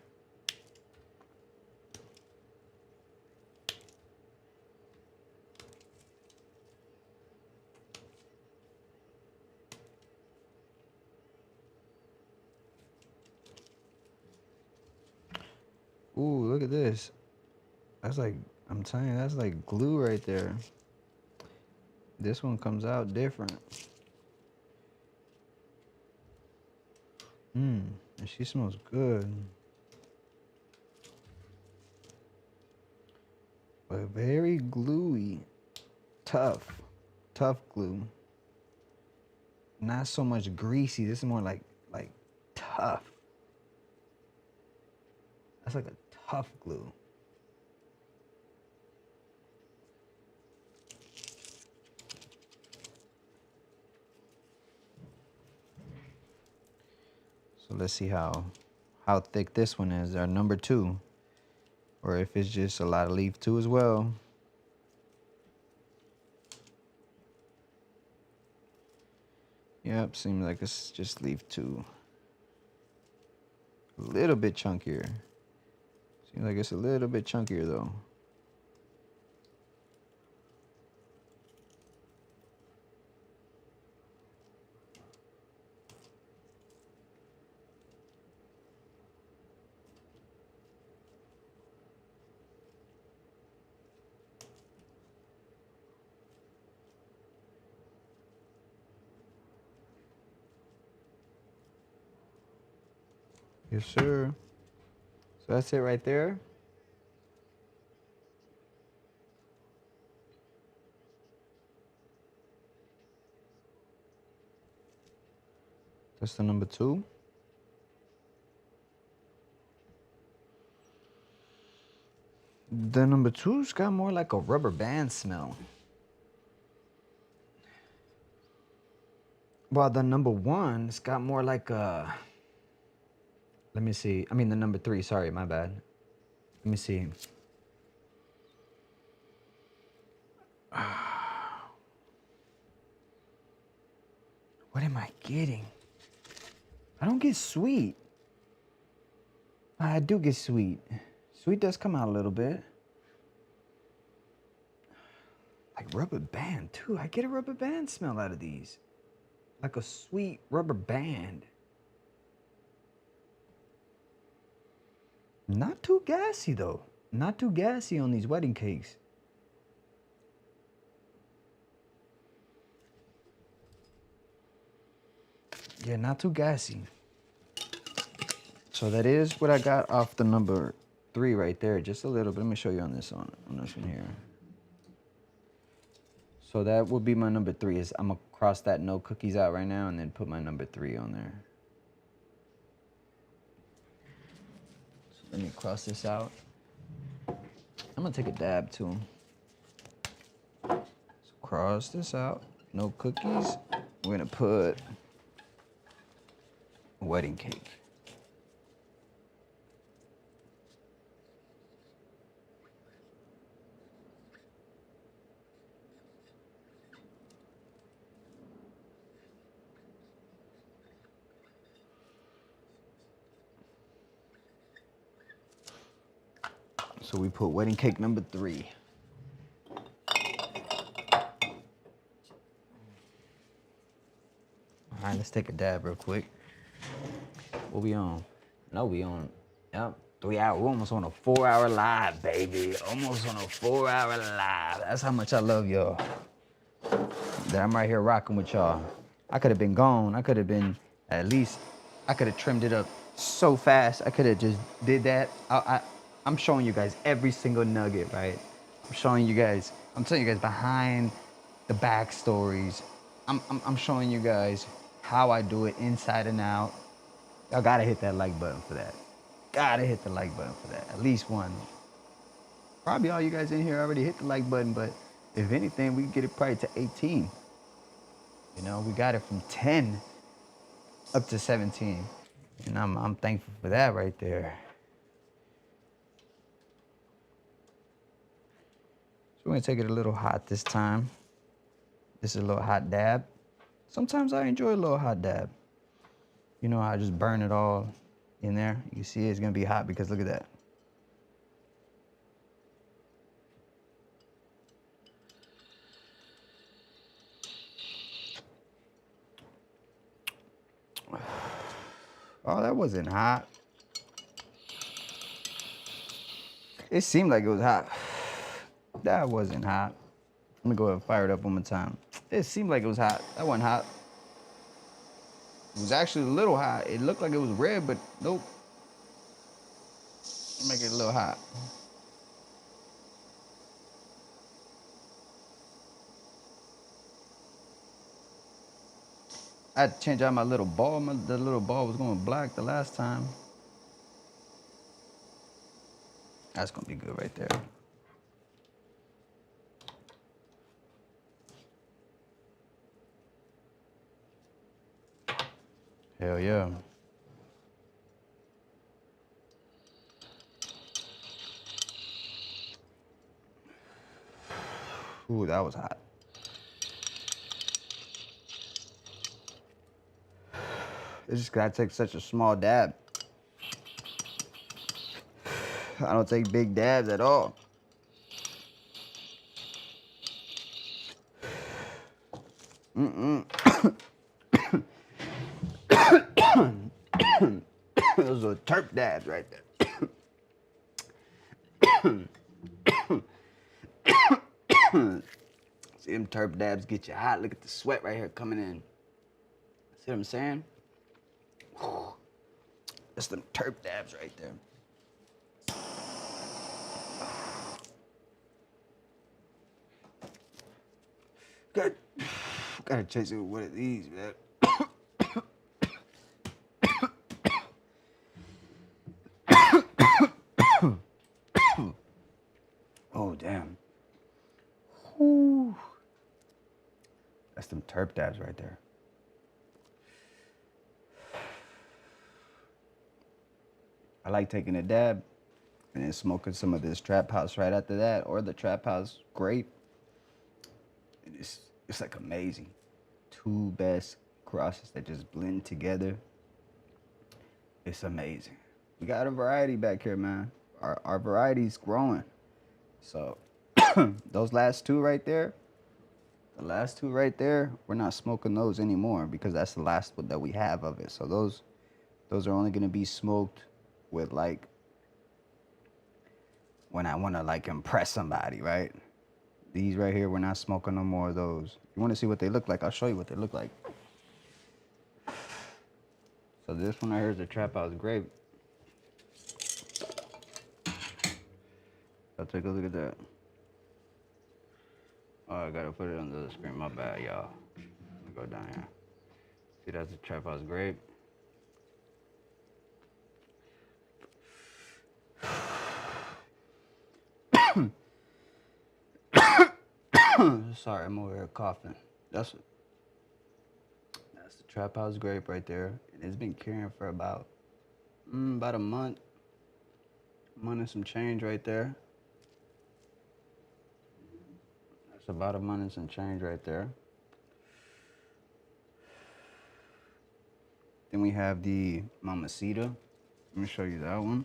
Ooh, look at this. That's like, I'm telling you, that's like glue right there. This one comes out different. And she smells good. But very gluey. Tough glue. Not so much greasy. This is more like tough. That's like a tough glue. So let's see how thick this one is, our number 2. Or if it's just a lot of leaf 2 as well. Yep, seems like it's just leaf 2. A little bit chunkier. Seems like it's a little bit chunkier though. Yes, sir. So that's it right there. That's the number 2. The number 2's got more like a rubber band smell. While the number 1's got more like a... Let me see. I mean, the number 3. Sorry, my bad. Let me see. What am I getting? I don't get sweet. I do get sweet. Sweet does come out a little bit. Like rubber band, too. I get a rubber band smell out of these. Like a sweet rubber band. Not too gassy, though. Not too gassy on these wedding cakes. Yeah, not too gassy. So that is what I got off the number 3 right there, just a little bit. Let me show you on this one here. So that would be my number 3. Is I'm gonna cross that no cookies out right now and then put my number 3 on there. So let me cross this out. I'm gonna take a dab to them. So cross this out. No cookies. We're gonna put wedding cake. So we put wedding cake number 3. All right, let's take a dab real quick. What we on? No, we on, yep, 3 hours. We're almost on a 4-hour live, baby. Almost on a 4-hour live. That's how much I love y'all. That I'm right here rocking with y'all. I could have been gone. I could have been, at least, I could have trimmed it up so fast. I could have just did that. I'm showing you guys every single nugget, right? I'm showing you guys, I'm telling you guys behind the backstories. I'm showing you guys how I do it inside and out. Y'all gotta hit that like button for that. Gotta hit the like button for that. At least one. Probably all you guys in here already hit the like button, but if anything, we can get it probably to 18. You know, we got it from 10 up to 17. And I'm thankful for that right there. So we're gonna take it a little hot this time. This is a little hot dab. Sometimes I enjoy a little hot dab. You know, I just burn it all in there. You see it's gonna be hot because look at that. Oh, that wasn't hot. It seemed like it was hot. That wasn't hot. Let me go ahead and fire it up one more time. It seemed like it was hot. That wasn't hot. It was actually a little hot. It looked like it was red, but nope. Make it a little hot. I had to change out my little ball. The little ball was going black the last time. That's gonna be good right there. Hell yeah. Ooh, that was hot. It's just 'cause I take such a small dab. I don't take big dabs at all. Those are terp dabs right there. See them terp dabs get you hot. Look at the sweat right here coming in. See what I'm saying? That's them terp dabs right there. Good. Gotta chase it with one of these, man. Oh, damn. Whew. That's them terp dabs right there. I like taking a dab and then smoking some of this Trap House right after that, or the Trap House Grape. It's like amazing. 2 best crosses that just blend together. It's amazing. We got a variety back here, man. Our variety's growing. So those last 2 right there, the last 2 right there, we're not smoking those anymore because that's the last one that we have of it. So those are only gonna be smoked with, like, when I wanna, like, impress somebody, right? These right here, we're not smoking no more of those. You wanna see what they look like? I'll show you what they look like. So this one right here is the Trap House Grape. So take a look at that. Oh, I gotta put it under the screen. My bad, y'all. Let me go down here. See, that's the Trap House Grape. Sorry, I'm over here coughing. That's the Trap House Grape right there. And it's been curing for about a month and some change right there. That's about a month and some change right there. Then we have the Mamacita. Let me show you that one.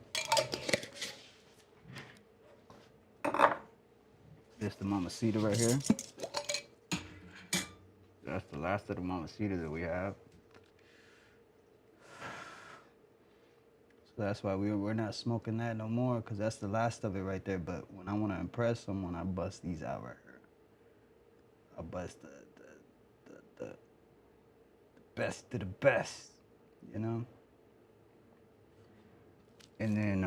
This the Mamacita right here. That's the last of the Mamacita that we have. So that's why we're not smoking that no more, because that's the last of it right there. But when I want to impress someone, I bust these out right here. I bust the best of the best, you know? And then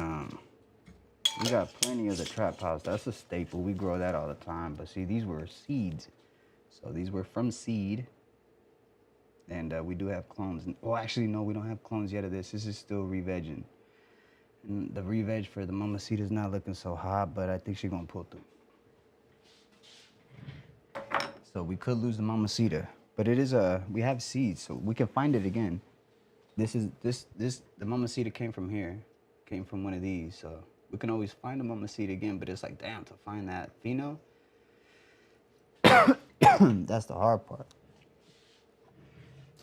we got plenty of the Trap House. That's a staple. We grow that all the time. But see, these were seeds. So these were from seed. And we do have clones. Well, actually, no, we don't have clones yet of this. This is still re-vegging. And the re-veg for the Mamacita is not looking so hot, but I think she's going to pull through. So we could lose the Mamacita. But it is we have seeds, so we can find it again. The Mamacita came from here. Came from one of these, so we can always find the Mamacita again, but it's like, damn, to find that pheno, that's the hard part.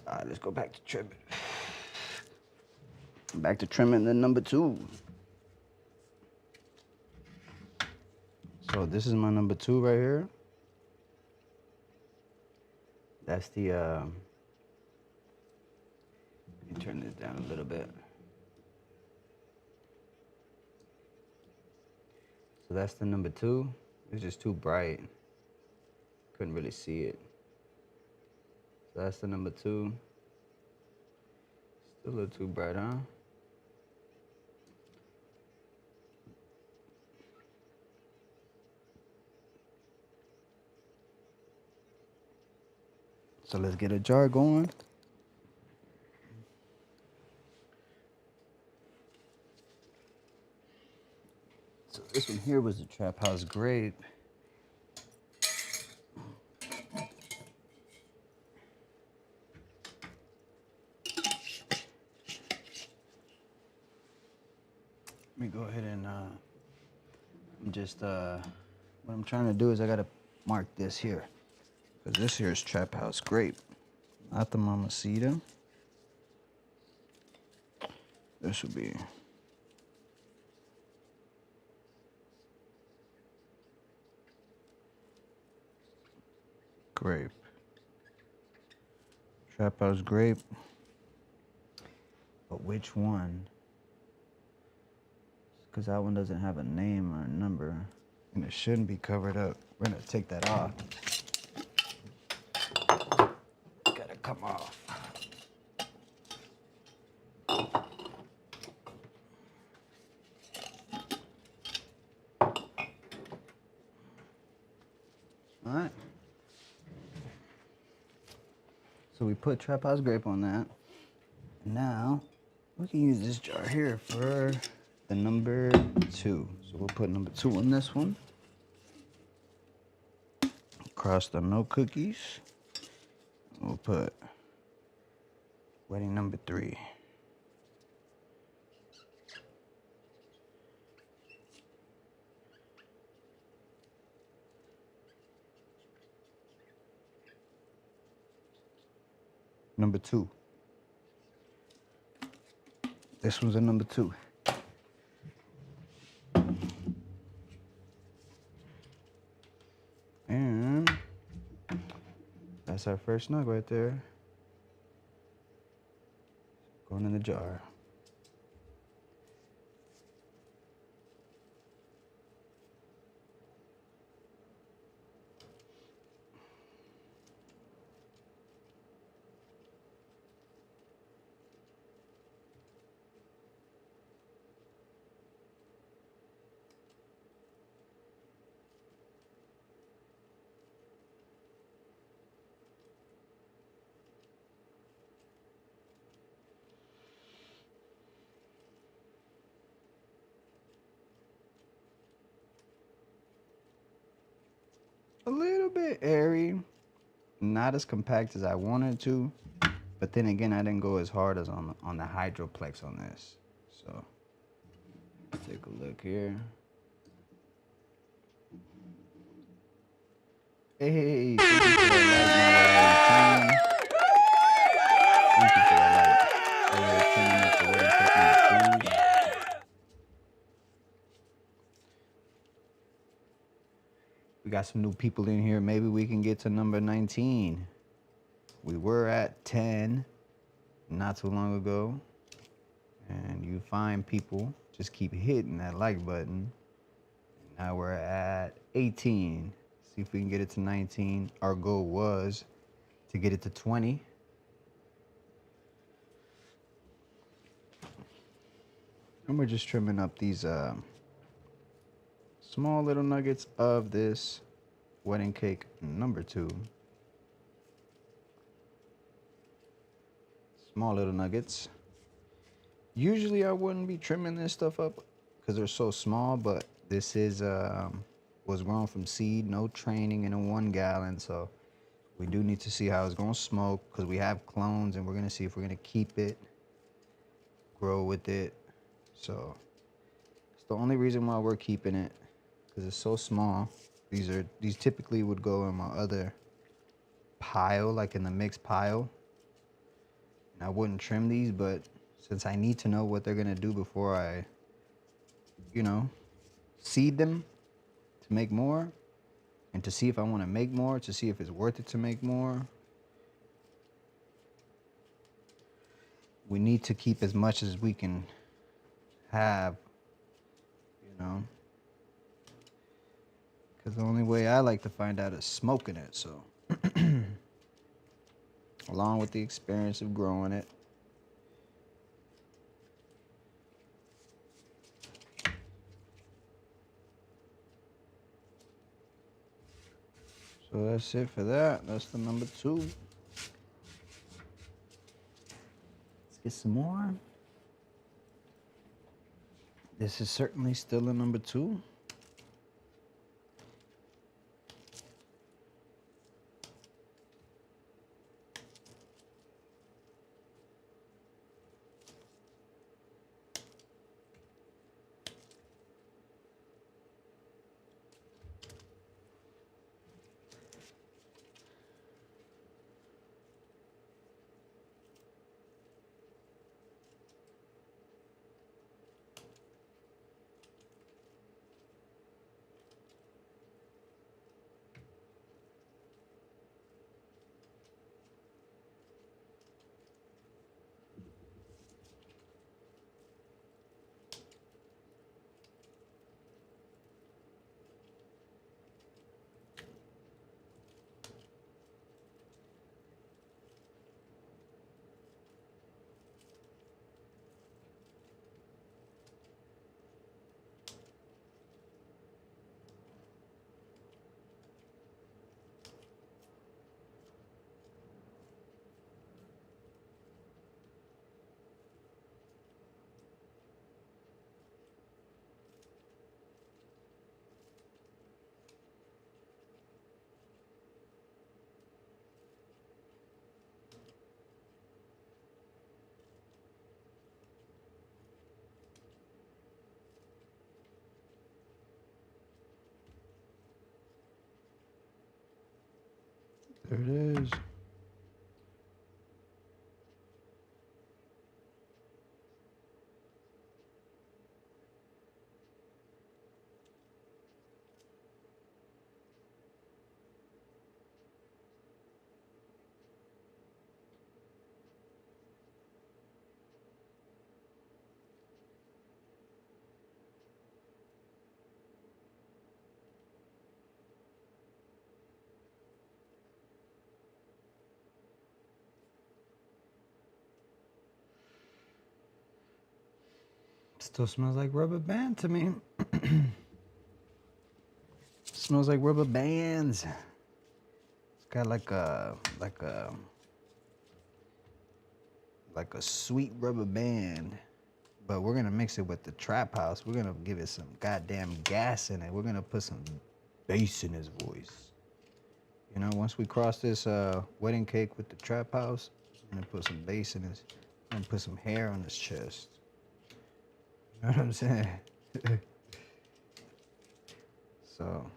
All right, let's go back to trimming. Back to trimming the number 2. So this is my number 2 right here. That's the, let me turn this down a little bit. So that's the number 2. It's just too bright. Couldn't really see it. So that's the number 2. Still a little too bright, huh? So let's get a jar going. So this one here was the Trap House Grape. Let me go ahead and I'm just what I'm trying to do is I gotta mark this here, because this here is Trap House Grape, not the Mamacita. This would be Grape. Trap House Grape. But which one? Because that one doesn't have a name or a number, and it shouldn't be covered up. We're gonna take that off. Gotta come off. All right. So we put Trap House Grape on that. Now we can use this jar here for the number 2. So we'll put number 2 on this one. Across the milk cookies. We'll put wedding number 3. Number 2. This one's a number 2. And that's our first nug right there. Going in the jar. a little bit airy, not as compact as I wanted to, but then again, I didn't go as hard as on the hydroplex on this. So let's take a look here. Hey, thank you for that light, Thank you for that light. Over 10 minutes away, taking the food. We got some new people in here. Maybe we can get to number 19. We were at 10 not too long ago. And you find people, just keep hitting that like button. Now we're at 18. See if we can get it to 19. Our goal was to get it to 20. And we're just trimming up these small little nuggets of this wedding cake number 2. Small little nuggets. Usually I wouldn't be trimming this stuff up because they're so small, but this is was grown from seed, no training in a 1 gallon, so we do need to see how it's gonna smoke because we have clones and we're gonna see if we're gonna keep it, grow with it. So it's the only reason why we're keeping it, because it's so small. These typically would go in my other pile, like in the mixed pile. And I wouldn't trim these, but since I need to know what they're gonna do before I, seed them to make more, and to see if I want to make more, to see if it's worth it to make more, we need to keep as much as we can have, because the only way I like to find out is smoking it. So along with the experience of growing it. So that's it for that. That's the number 2. Let's get some more. This is certainly still a number 2. There it is. Still smells like rubber band to me. Smells like rubber bands. It's got like a sweet rubber band. But we're gonna mix it with the trap house. We're gonna give it some goddamn gas in it. We're gonna put some bass in his voice. You know, once we cross this wedding cake with the trap house, I'm gonna put some bass in his. I'm gonna put some hair on his chest. You know what I'm saying? So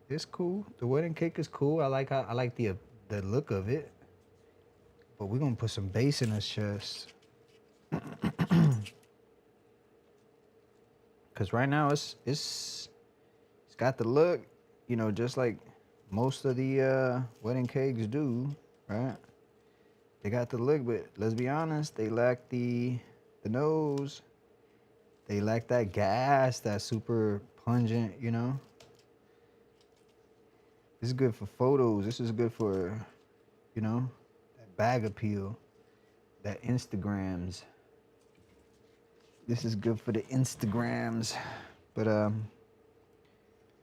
it's cool. The wedding cake is cool. I like the look of it. But we're gonna put some bass in his chest. Cause right now it's got the look, you know, just like most of the wedding cakes do, right? They got the look, but let's be honest, they lack the nose. They lack that gas, that super pungent, you know. This is good for photos. This is good for, you know, that bag appeal, that Instagrams. This is good for the Instagrams. But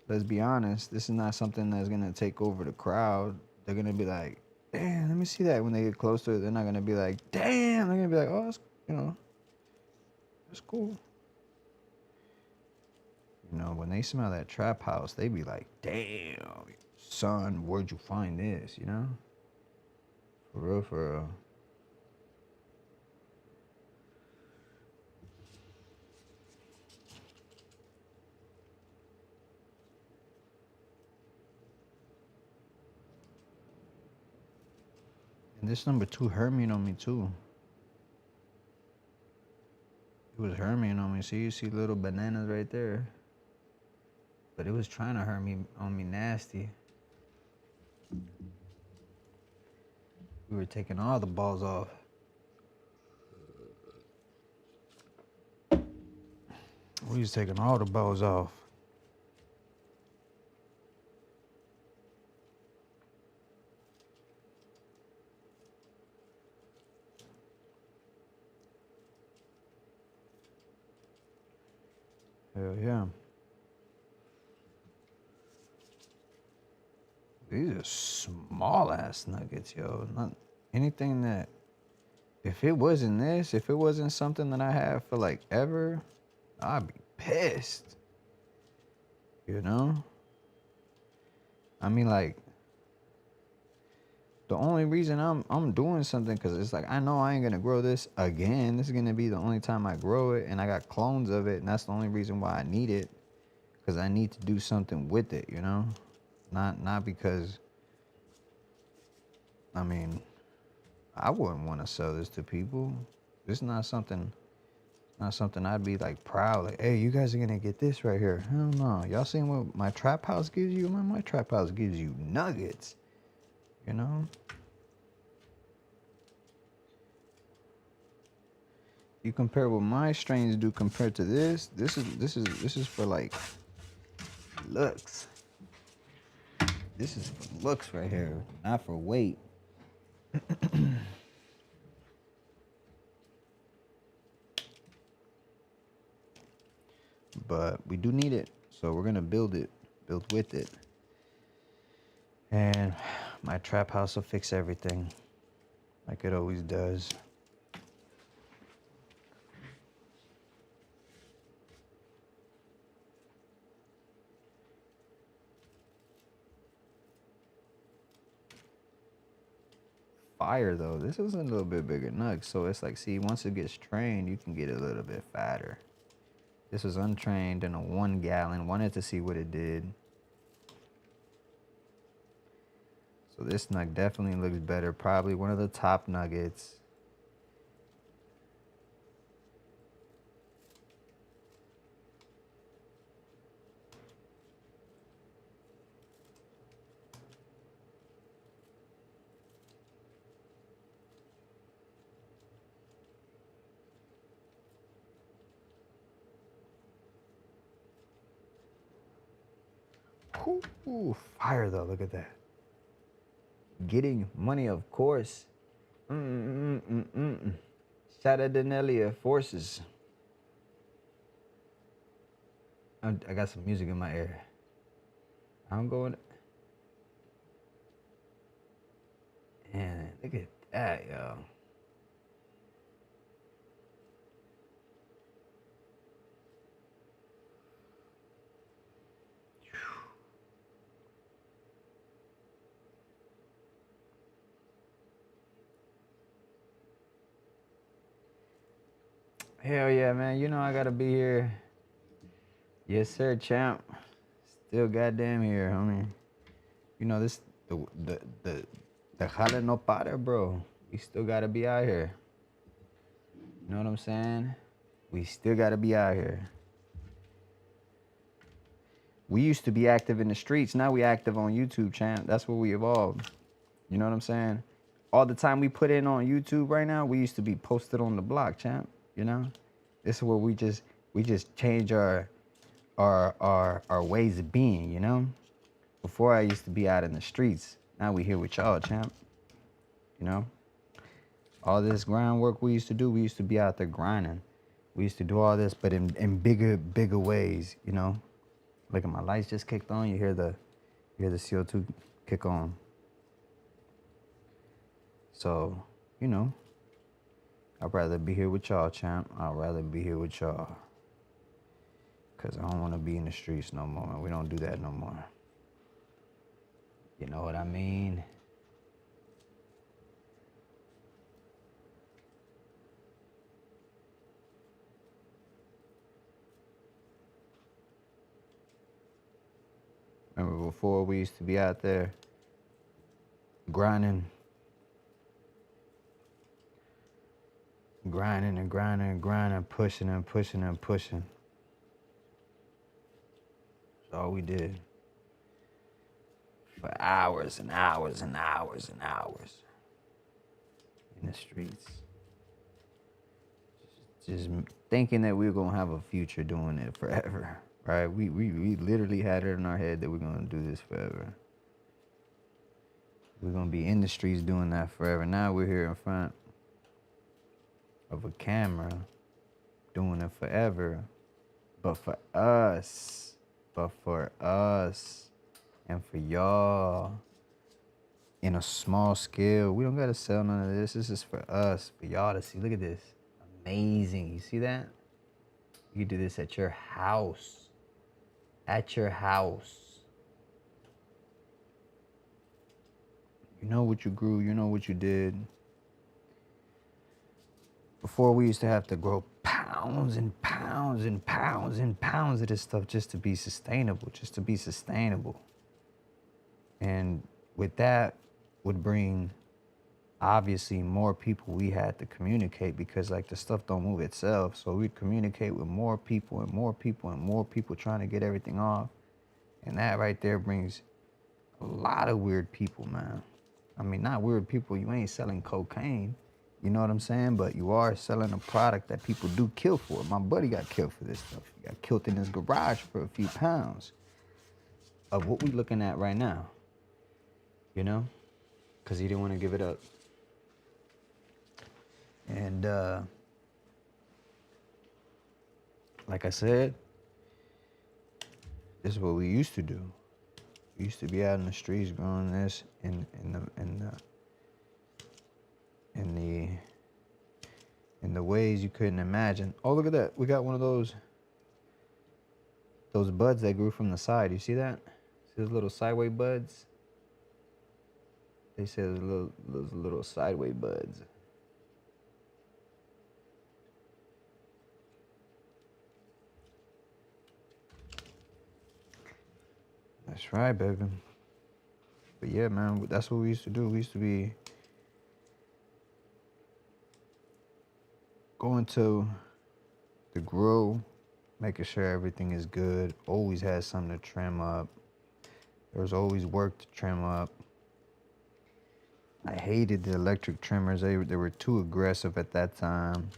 let's be honest, this is not something that's gonna take over the crowd. They're gonna be like, damn, let me see that. When they get closer, they're not gonna be like, damn. They're gonna be like, oh, it's, you know, it's cool. You know, when they smell that trap house, they be like, damn, son, where'd you find this? You know, for real, for real. And this number 2 Hermione on me too. It was Hermione on me. See, you see little bananas right there. But it was trying to hurt me on me nasty. We were taking all the balls off. We was taking all the balls off. Hell yeah. These are small ass nuggets, yo. Not anything that, if it wasn't this, if it wasn't something that I had for like ever, I'd be pissed. You know? I mean, like, the only reason I'm doing something, because it's like, I know I ain't gonna grow this again. This is gonna be the only time I grow it, and I got clones of it, and that's the only reason why I need it, because I need to do something with it, you know? Not because, I mean, I wouldn't want to sell this to people. This is not something I'd be like proud, like, hey, you guys are gonna get this right here. Hell no. Y'all seen what my trap house gives you? Man, my trap house gives you nuggets. You know? You compare what my strains do compared to this. This is for like looks. This is for looks right here, not for weight. But we do need it, so we're gonna build with it. And my trap house will fix everything, like it always does. Fire though, this is a little bit bigger nug, so it's like, see, once it gets trained, you can get it a little bit fatter. This was untrained in a 1 gallon. Wanted to see what it did. So this nug definitely looks better. Probably one of the top nuggets. Ooh, fire though, look at that. Getting money, of course. Shout out to Nelia Forces. I got some music in my ear. I'm going. Man, look at that, yo. Hell yeah, man. You know I gotta be here. Yes, sir, champ. Still goddamn here, homie. You know this the jale no para, bro. We still gotta be out here. You know what I'm saying? We still gotta be out here. We used to be active in the streets. Now we active on YouTube, champ. That's where we evolved. You know what I'm saying? All the time we put in on YouTube right now, we used to be posted on the block, champ. You know, this is where we just change our ways of being. You know, before I used to be out in the streets. Now we here with y'all, champ. You know, all this groundwork we used to do, we used to be out there grinding. We used to do all this, but in bigger ways. You know, look at my lights just kicked on. You hear the CO2 kick on. So, you know, I'd rather be here with y'all, champ. I'd rather be here with y'all. Because I don't want to be in the streets no more. We don't do that no more. You know what I mean? Remember before we used to be out there grinding and grinding and grinding, pushing and pushing and pushing. That's all we did. For hours and hours and hours and hours in the streets. Just thinking that we were going to have a future doing it forever, right? We literally had it in our head that we're going to do this forever. We're going to be in the streets doing that forever. Now we're here in front of a camera doing it forever. But for us and for y'all in a small scale, we don't got to sell none of this. This is for us, for y'all to see. Look at this. Amazing. You see that? You can do this at your house. At your house. You know what you grew. You know what you did. Before we used to have to grow pounds and pounds and pounds and pounds of this stuff just to be sustainable. And with that would bring obviously more people we had to communicate, because like the stuff don't move itself. So we'd communicate with more people and more people and more people trying to get everything off. And that right there brings a lot of weird people, man. I mean, not weird people. You ain't selling cocaine. You know what I'm saying? But you are selling a product that people do kill for. My buddy got killed for this stuff. He got killed in his garage for a few pounds of what we looking at right now. You know? Because he didn't want to give it up. And like I said, this is what we used to do. We used to be out in the streets growing this in the ways you couldn't imagine. Oh, look at that. We got one of those buds that grew from the side. You see that? See those little sideway buds? They said those little sideway buds. That's right, baby. But yeah, man, that's what we used to do. We used to be going to the grow, making sure everything is good. Always had something to trim up. There was always work to trim up. I hated the electric trimmers. They were too aggressive at that time.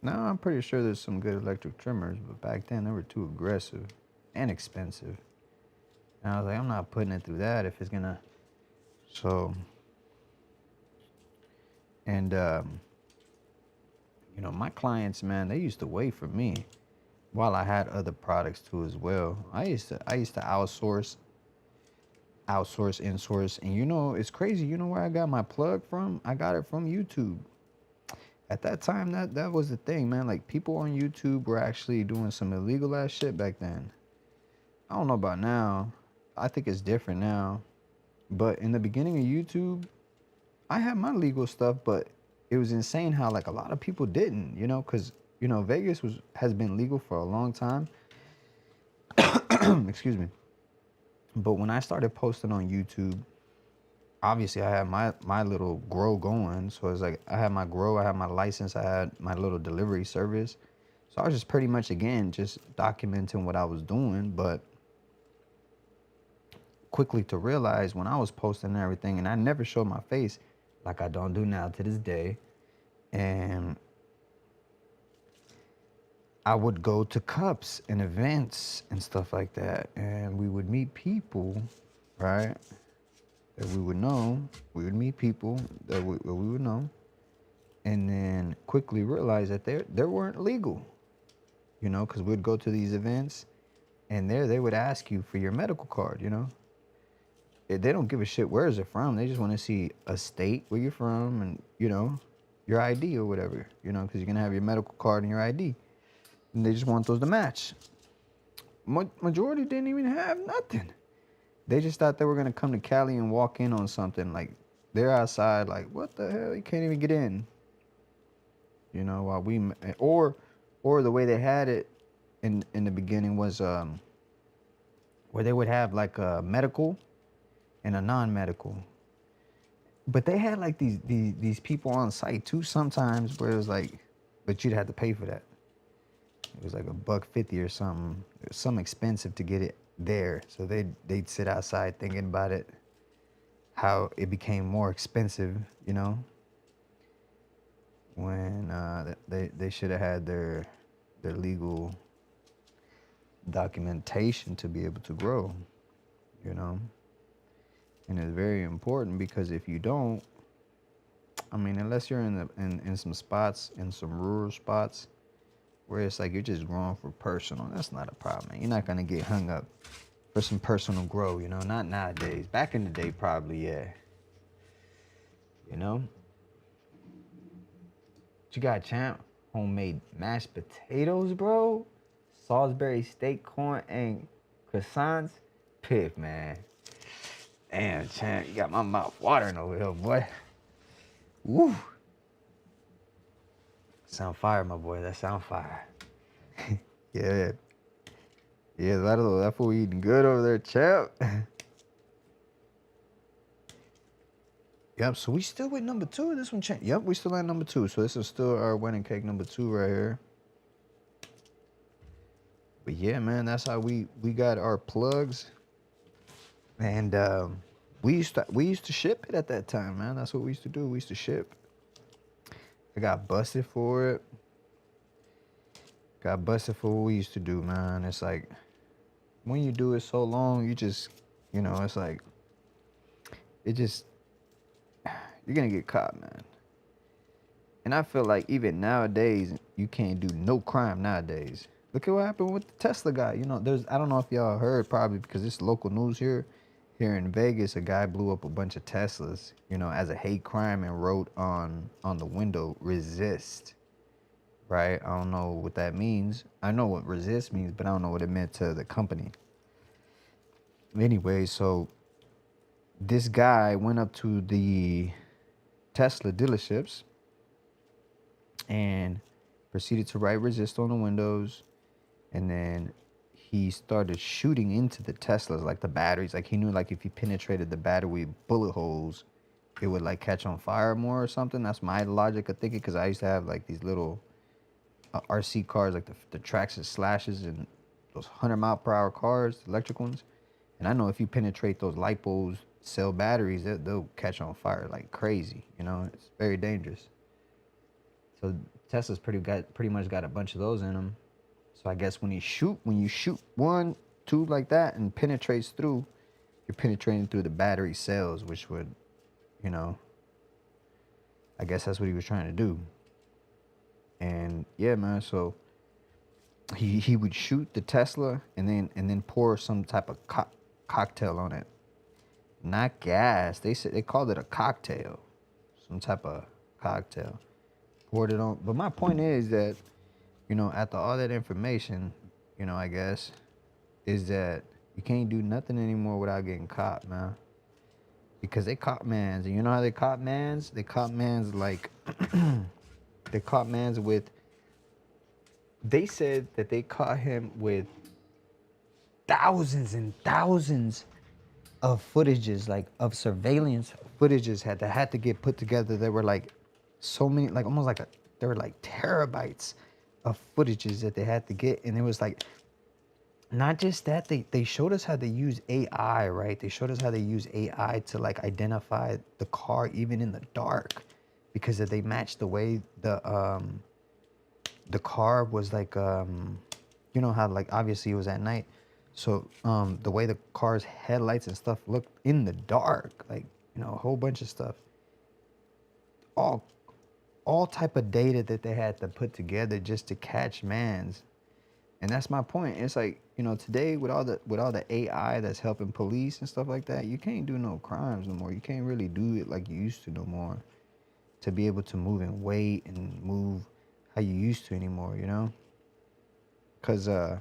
Now I'm pretty sure there's some good electric trimmers, but back then they were too aggressive and expensive. And I was like, I'm not putting it through that if it's gonna. So, and you know, my clients, man, they used to wait for me while I had other products too as well. I used to outsource, insource, and you know, it's crazy. You know where I got my plug from? I got it from YouTube. At that time, that was the thing, man. Like, people on YouTube were actually doing some illegal ass shit back then. I don't know about now. I think it's different now. But in the beginning of YouTube, I had my legal stuff, but it was insane how like a lot of people didn't, you know, because you know, Vegas has been legal for a long time. Excuse me. But when I started posting on YouTube, obviously I had my little grow going. So it's like I had my grow, I had my license, I had my little delivery service. So I was just pretty much again just documenting what I was doing, but quickly to realize when I was posting and everything, and I never showed my face like I don't do now to this day. And I would go to cups and events and stuff like that, and we would meet people, right? That we would know. We would meet people that we would know, and then quickly realize that they weren't legal, you know, because we'd go to these events, and there they would ask you for your medical card, you know. They don't give a shit where is it from. They just want to see a state where you're from and, you know, your ID or whatever, you know, because you're gonna have your medical card and your ID, and they just want those to match. Majority didn't even have nothing. They just thought they were gonna come to Cali and walk in on something. Like they're outside, like what the hell? You can't even get in. You know, while we or the way they had it in the beginning was where they would have like a medical and a non-medical. But they had like these people on site too sometimes where it was like, but you'd have to pay for that. It was like $1.50 or something. It was some expensive to get it there. So they'd sit outside thinking about it, how it became more expensive, you know, when they should have had their legal documentation to be able to grow, you know. And it's very important because if you don't, I mean, unless you're in some spots, in some rural spots, where it's like you're just growing for personal, that's not a problem. You're not gonna get hung up for some personal grow, you know. Not nowadays. Back in the day, probably, yeah. You know. What you got, champ? Homemade mashed potatoes, bro. Salisbury steak, corn, and croissants. Piff, man. Damn, champ, you got my mouth watering over here, boy. Woo. Sound fire, my boy. That sound fire. Yeah. Yeah, that fool eating good over there, champ. Yep, so we still with number 2. This one changed. Yep, we still at number 2. So this is still our wedding cake number 2 right here. But yeah, man, that's how we got our plugs. And we used to ship it at that time, man. That's what we used to do. We used to ship. I got busted for it. Got busted for what we used to do, man. It's like when you do it so long, you just, you know, it's like you're gonna get caught, man. And I feel like even nowadays, you can't do no crime nowadays. Look at what happened with the Tesla guy. You know, I don't know if y'all heard, probably because it's local news here. Here in Vegas, a guy blew up a bunch of Teslas, you know, as a hate crime and wrote on the window, resist. Right? I don't know what that means. I know what resist means, but I don't know what it meant to the company. Anyway, so this guy went up to the Tesla dealerships and proceeded to write resist on the windows, and then he started shooting into the Teslas, like the batteries. Like he knew, like if he penetrated the battery with bullet holes, it would like catch on fire more or something. That's my logic of thinking, because I used to have like these little RC cars, like the Traxxas Slashes and those 100-mile-per-hour cars, the electric ones. And I know if you penetrate those LiPos cell batteries, they'll catch on fire like crazy. You know, it's very dangerous. So Tesla's pretty much got a bunch of those in them. So I guess when you shoot 1, 2 like that and penetrates through, you're penetrating through the battery cells, which would, you know, I guess that's what he was trying to do. And yeah, man, so he would shoot the Tesla and then pour some type of cocktail on it. Not gas. They called it a cocktail. Some type of cocktail. Poured it on. But my point is that, you know, after all that information, you know, I guess, is that you can't do nothing anymore without getting caught, man. Because they caught mans. And you know how they caught mans? They caught mans like, they caught mans with They said that they caught him with thousands and thousands of footages, like of surveillance footages had to get put together. There were like so many, like almost like there were like terabytes of footages that they had to get, and it was like not just that, they showed us how they use AI, right? They showed us how they use AI to like identify the car even in the dark, because they matched the way the car was like you know how like obviously it was at night, so the way the car's headlights and stuff looked in the dark, like, you know, a whole bunch of stuff, all all type of data that they had to put together just to catch mans. And that's my point. It's like, you know, today with all the AI that's helping police and stuff like that, you can't do no crimes no more. You can't really do it like you used to no more, to be able to move in weight and move how you used to anymore, you know? Cause I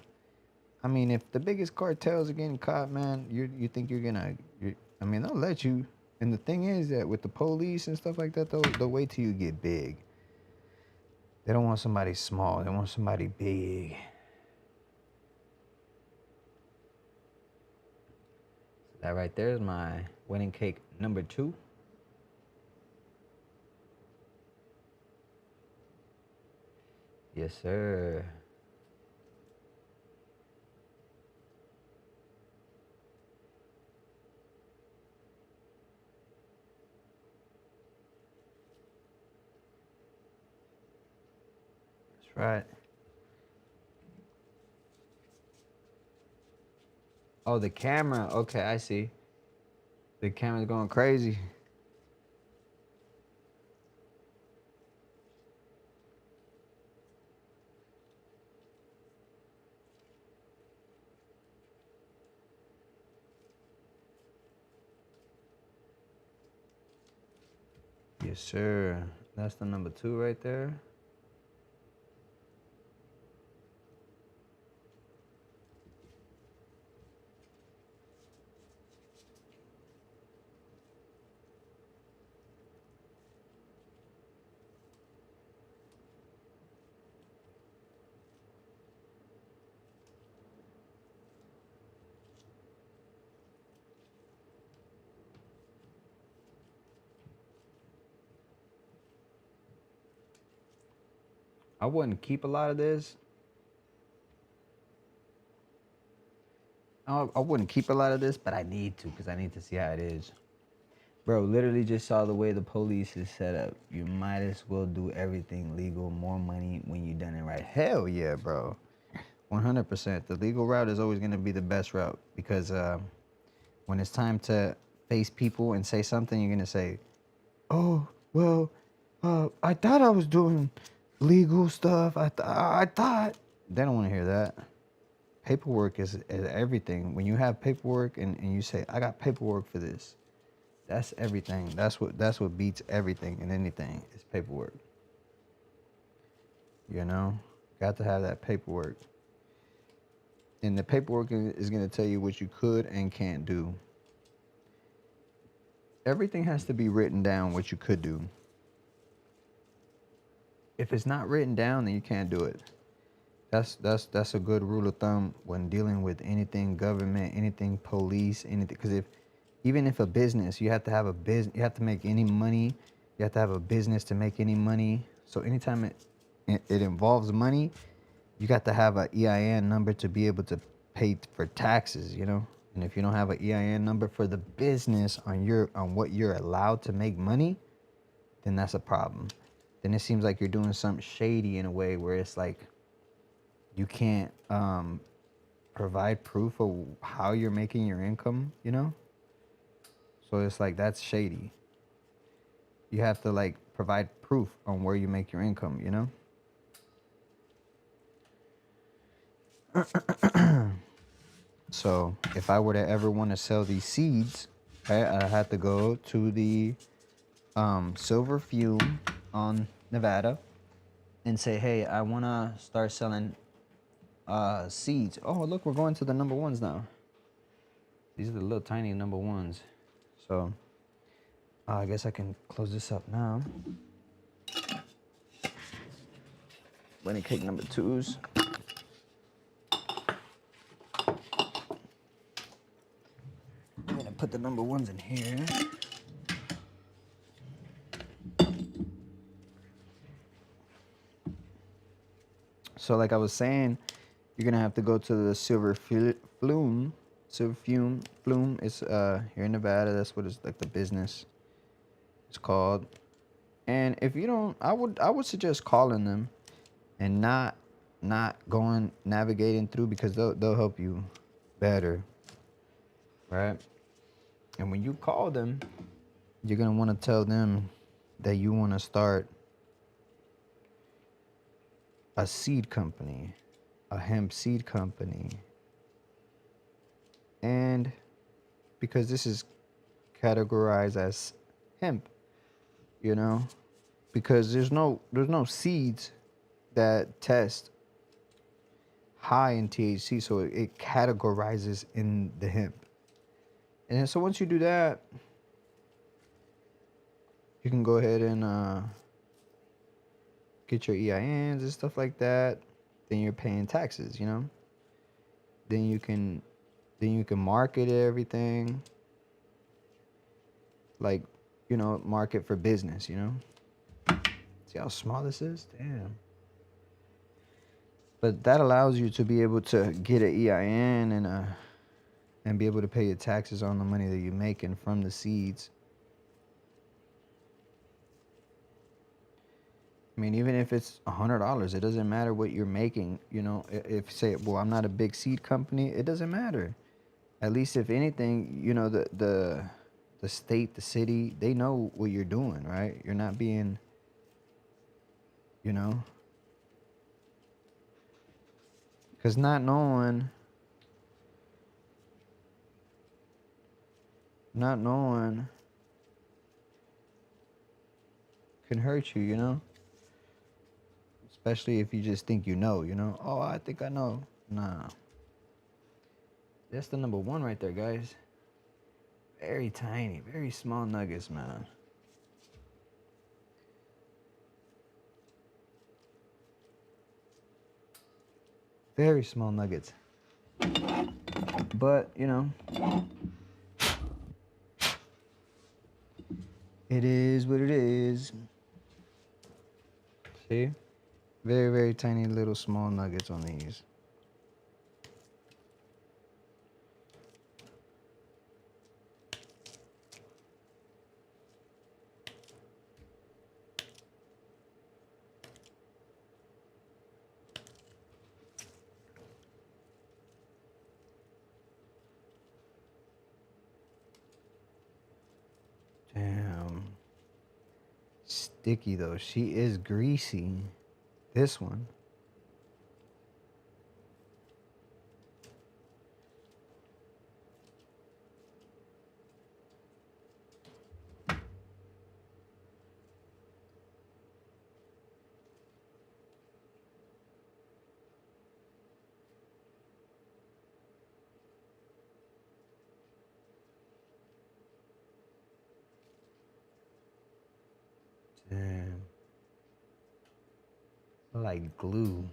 mean, if the biggest cartels are getting caught, man, you think I mean, they'll let you. And the thing is that with the police and stuff like that, they'll wait till you get big. They don't want somebody small. They want somebody big. So that right there is my wedding cake number 2. Yes, sir. That's right. Oh, the camera. Okay, I see. The camera's going crazy. Yes, sir. That's the number 2 right there. I wouldn't keep a lot of this. I wouldn't keep a lot of this, but I need to, because I need to see how it is. Bro, literally just saw the way the police is set up. You might as well do everything legal, more money when you done it right. Hell yeah, bro. 100%. The legal route is always going to be the best route, because when it's time to face people and say something, you're going to say, oh, well, I thought I was doing legal stuff. I thought. They don't want to hear that. Paperwork is everything. When you have paperwork and you say, I got paperwork for this, that's everything. That's what beats everything and anything is paperwork. You know? Got to have that paperwork. And the paperwork is going to tell you what you could and can't do. Everything has to be written down what you could do. If it's not written down, then you can't do it. That's a good rule of thumb when dealing with anything government, anything police, anything. Because even if a business, you have to have a business, you have to make any money. You have to have a business to make any money. So anytime it involves money, you got to have an EIN number to be able to pay for taxes, you know? And if you don't have an EIN number for the business on what you're allowed to make money, then that's a problem. Then it seems like you're doing something shady in a way where it's like you can't provide proof of how you're making your income, you know? So it's like that's shady. You have to like provide proof on where you make your income, you know? So if I were to ever want to sell these seeds, I had to go to the Silver Fume on Nevada and say, hey, I want to start selling seeds. Oh, look, we're going to the number 1s now. These are the little tiny number 1s. So I guess I can close this up now. Wedding cake number 2s. put the number ones in here. So like I was saying, you're gonna have to go to the flume. It's here in Nevada. That's what it's like, the business it's called. And if you don't, I would suggest calling them and not going navigating through, because they'll help you better, right? And when you call them, you're gonna want to tell them that you want to start a seed company, a hemp seed company. And because this is categorized as hemp, you know, because there's no seeds that test high in THC, so it categorizes in the hemp. And then, so once you do that, you can go ahead and get your EINs and stuff like that. Then you're paying taxes, you know. Then you can market everything, like, you know, market for business, you know. See how small this is? Damn. But that allows you to be able to get an EIN and be able to pay your taxes on the money that you're making from the seeds. I mean, even if it's $100, it doesn't matter what you're making. You know, if say, well, I'm not a big seed company, it doesn't matter. At least, if anything, you know, the state, the city, they know what you're doing, right? You're not being, you know, because not knowing can hurt you, you know. Especially if you just think you know, Oh, I think I know. Nah. That's the number one right there, guys. Very tiny, very small nuggets, man. Very small nuggets. But, you know, it is what it is. See? Very, very tiny little small nuggets on these. Damn. Sticky though. She is greasy. This one. Damn. Like glue.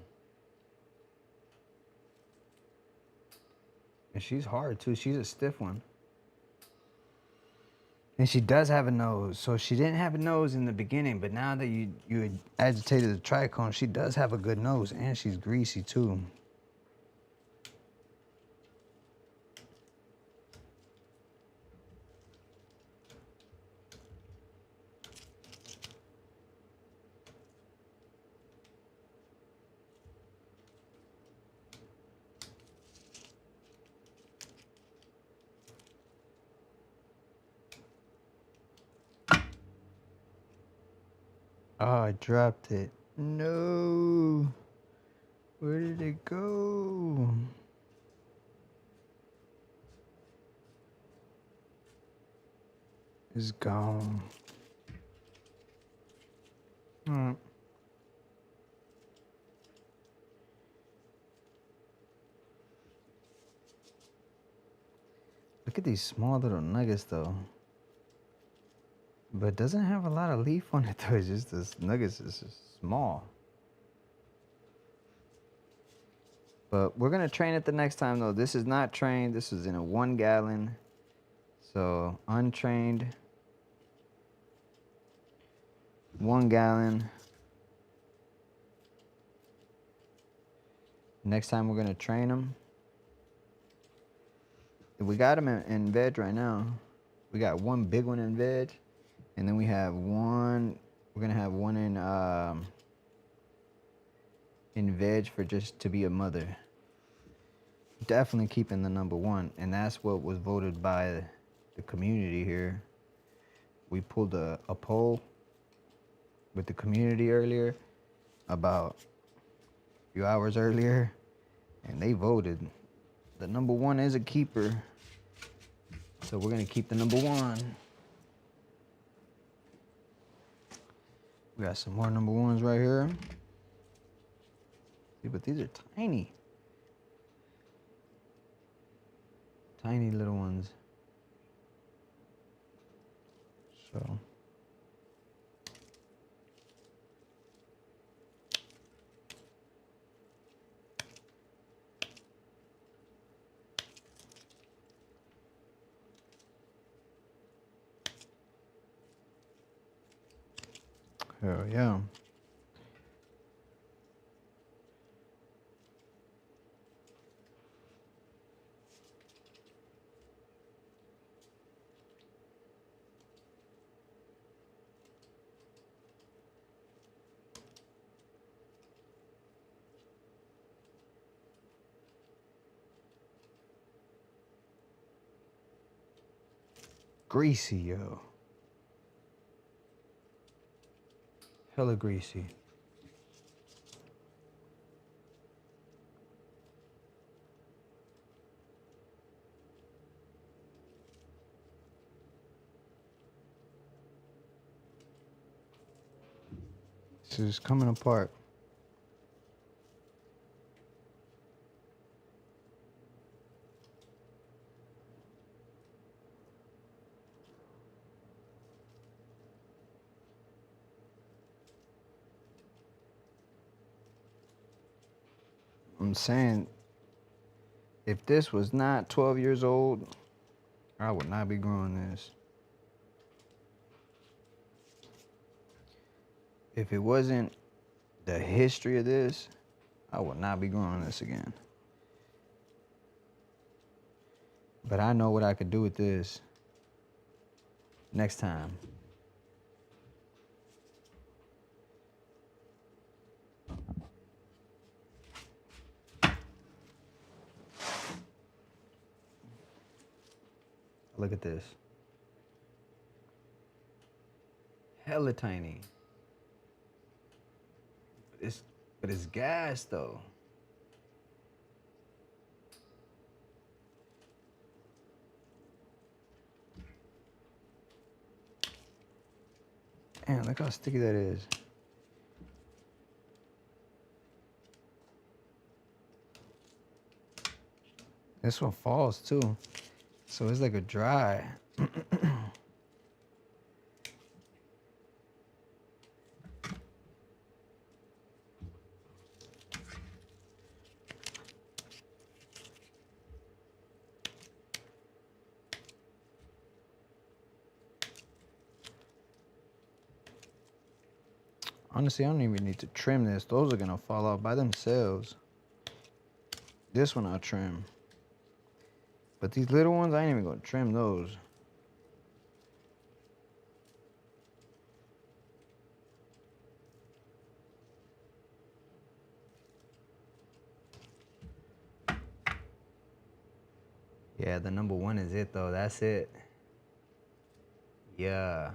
And she's hard too. She's a stiff one. And she does have a nose. So she didn't have a nose in the beginning, but now that you had agitated the trichome, she does have a good nose, and she's greasy too. Oh, I dropped it. No. Where did it go? It's gone. Hmm. Look at these small little nuggets though. But it doesn't have a lot of leaf on it though. It's just this nuggets is just small. But we're gonna train it the next time though. This is not trained. This is in a 1 gallon. So untrained, 1 gallon. Next time we're gonna train them. We got them in veg right now. We got 1 big one in veg, and then we have one. We're gonna have one in veg for just to be a mother. Definitely keeping the number 1, and that's what was voted by the community here. We pulled a poll with the community earlier, about a few hours earlier, and they voted. The number 1 is a keeper, so we're gonna keep the number 1. We got some more number 1s right here. See, but these are tiny. Tiny little ones. So. Hell yeah. Greasy, yo. Hella greasy. This is coming apart. I'm saying, if this was not 12 years old, I would not be growing this. If it wasn't the history of this, I would not be growing this again. But I know what I could do with this next time. Look at this. Hella tiny. But it's gas though. Damn, look how sticky that is. This one falls too. So it's like a dry. Honestly, I don't even need to trim this. Those are gonna fall off by themselves. This one I'll trim. But these little ones, I ain't even gonna trim those. Yeah, the number 1 is it though. That's it. Yeah.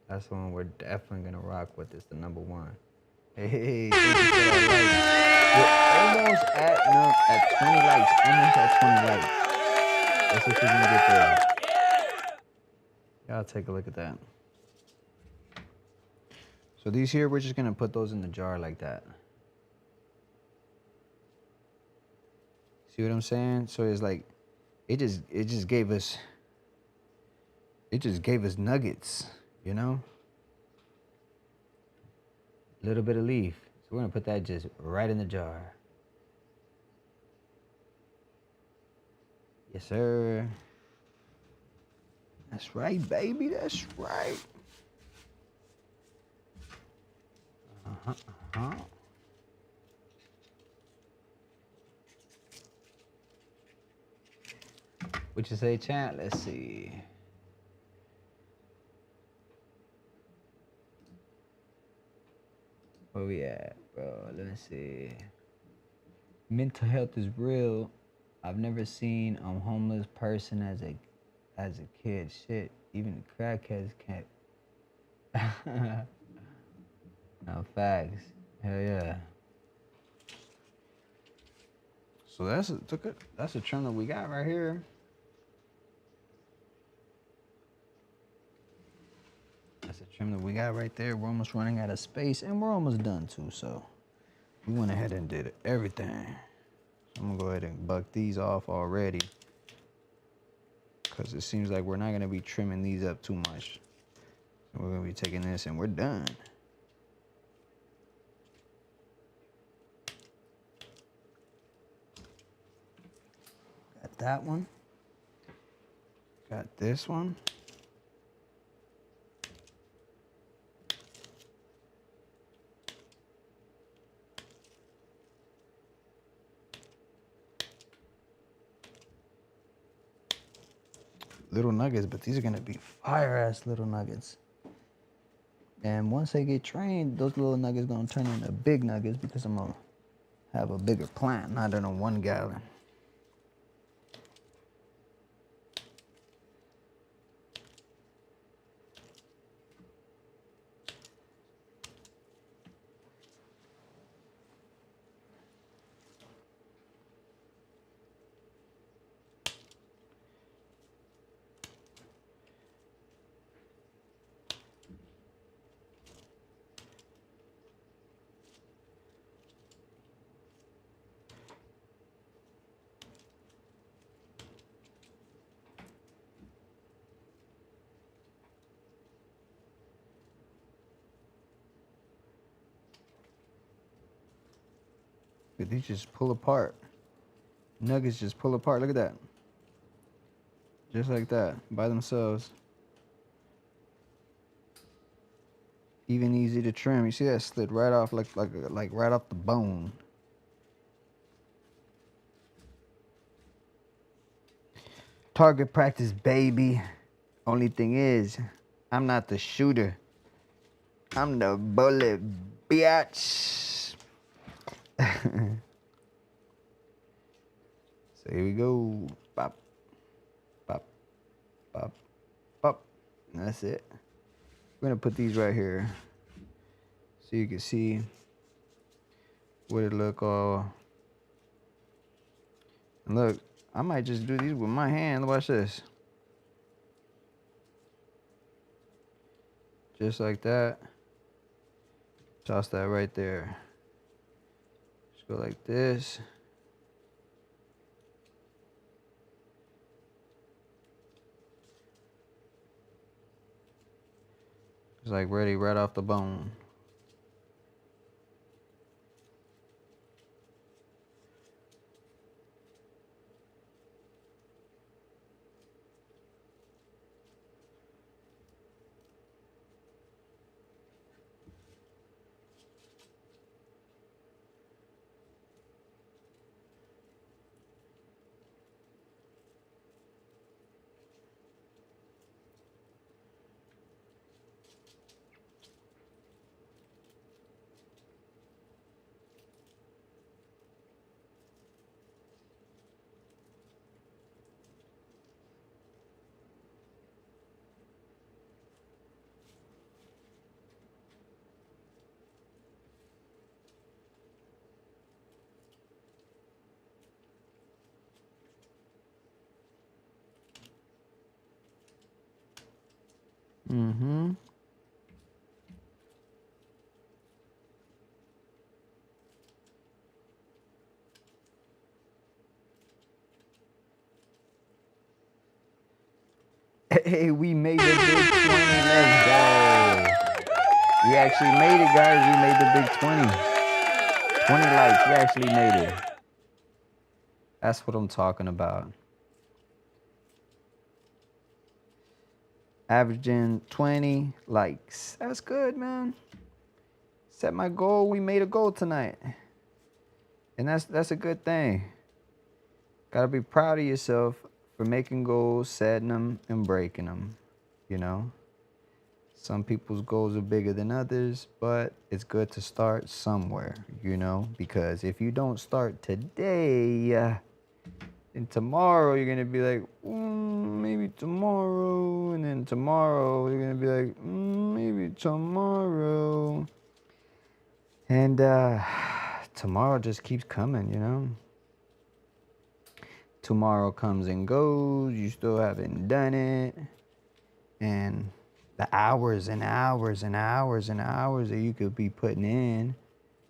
That's the one we're definitely gonna rock with. It's the number 1. Hey, thank you for that like. We're almost at 20 likes. Almost at 20 likes. Let's see if we can get there. Y'all take a look at that. So these here, we're just gonna put those in the jar like that. See what I'm saying? So it's like, it just gave us nuggets, you know? A little bit of leaf. So we're gonna put that just right in the jar. Yes, sir. That's right, baby. That's right. What you say, chat? Let's see. Where we at, bro? Let me see. Mental health is real. I've never seen a homeless person as a kid. Shit, even the crackheads can't. No facts. Hell yeah. So that's a trim that we got right here. That's a trim that we got right there. We're almost running out of space, and we're almost done too. So we went ahead and did everything. So I'm gonna go ahead and buck these off already, because it seems like we're not gonna be trimming these up too much. So we're gonna be taking this, and we're done. Got that one. Got this one. Little nuggets, but these are gonna be fire ass little nuggets. And once they get trained, those little nuggets gonna turn into big nuggets, because I'm gonna have a bigger plant, not in a 1 gallon. But these just pull apart. Nuggets just pull apart. Look at that. Just like that, by themselves. Even easy to trim. You see that slid right off, like right off the bone. Target practice, baby. Only thing is, I'm not the shooter. I'm the bullet, bitch. So here we go. Pop, pop, pop, pop. And that's it. We're gonna put these right here so you can see what it look all. And look, I might just do these with my hand. Watch this. Just like that. Toss that right there. Just go like this. It's like ready right off the bone. Mm-hmm. Hey, we made the big 20. Let's go. We actually made it, guys. We made the big 20. 20 likes. We actually made it. That's what I'm talking about. averaging 20 likes. That's good, man. Set my goal. We made a goal tonight. And that's a good thing. Gotta be proud of yourself for making goals, setting them, and breaking them. You know? Some people's goals are bigger than others, but it's good to start somewhere, you know? Because if you don't start today, then tomorrow you're gonna be like, maybe tomorrow. And then tomorrow you're gonna be like, maybe tomorrow. And tomorrow just keeps coming, you know? Tomorrow comes and goes, you still haven't done it. And the hours and hours and hours and hours that you could be putting in,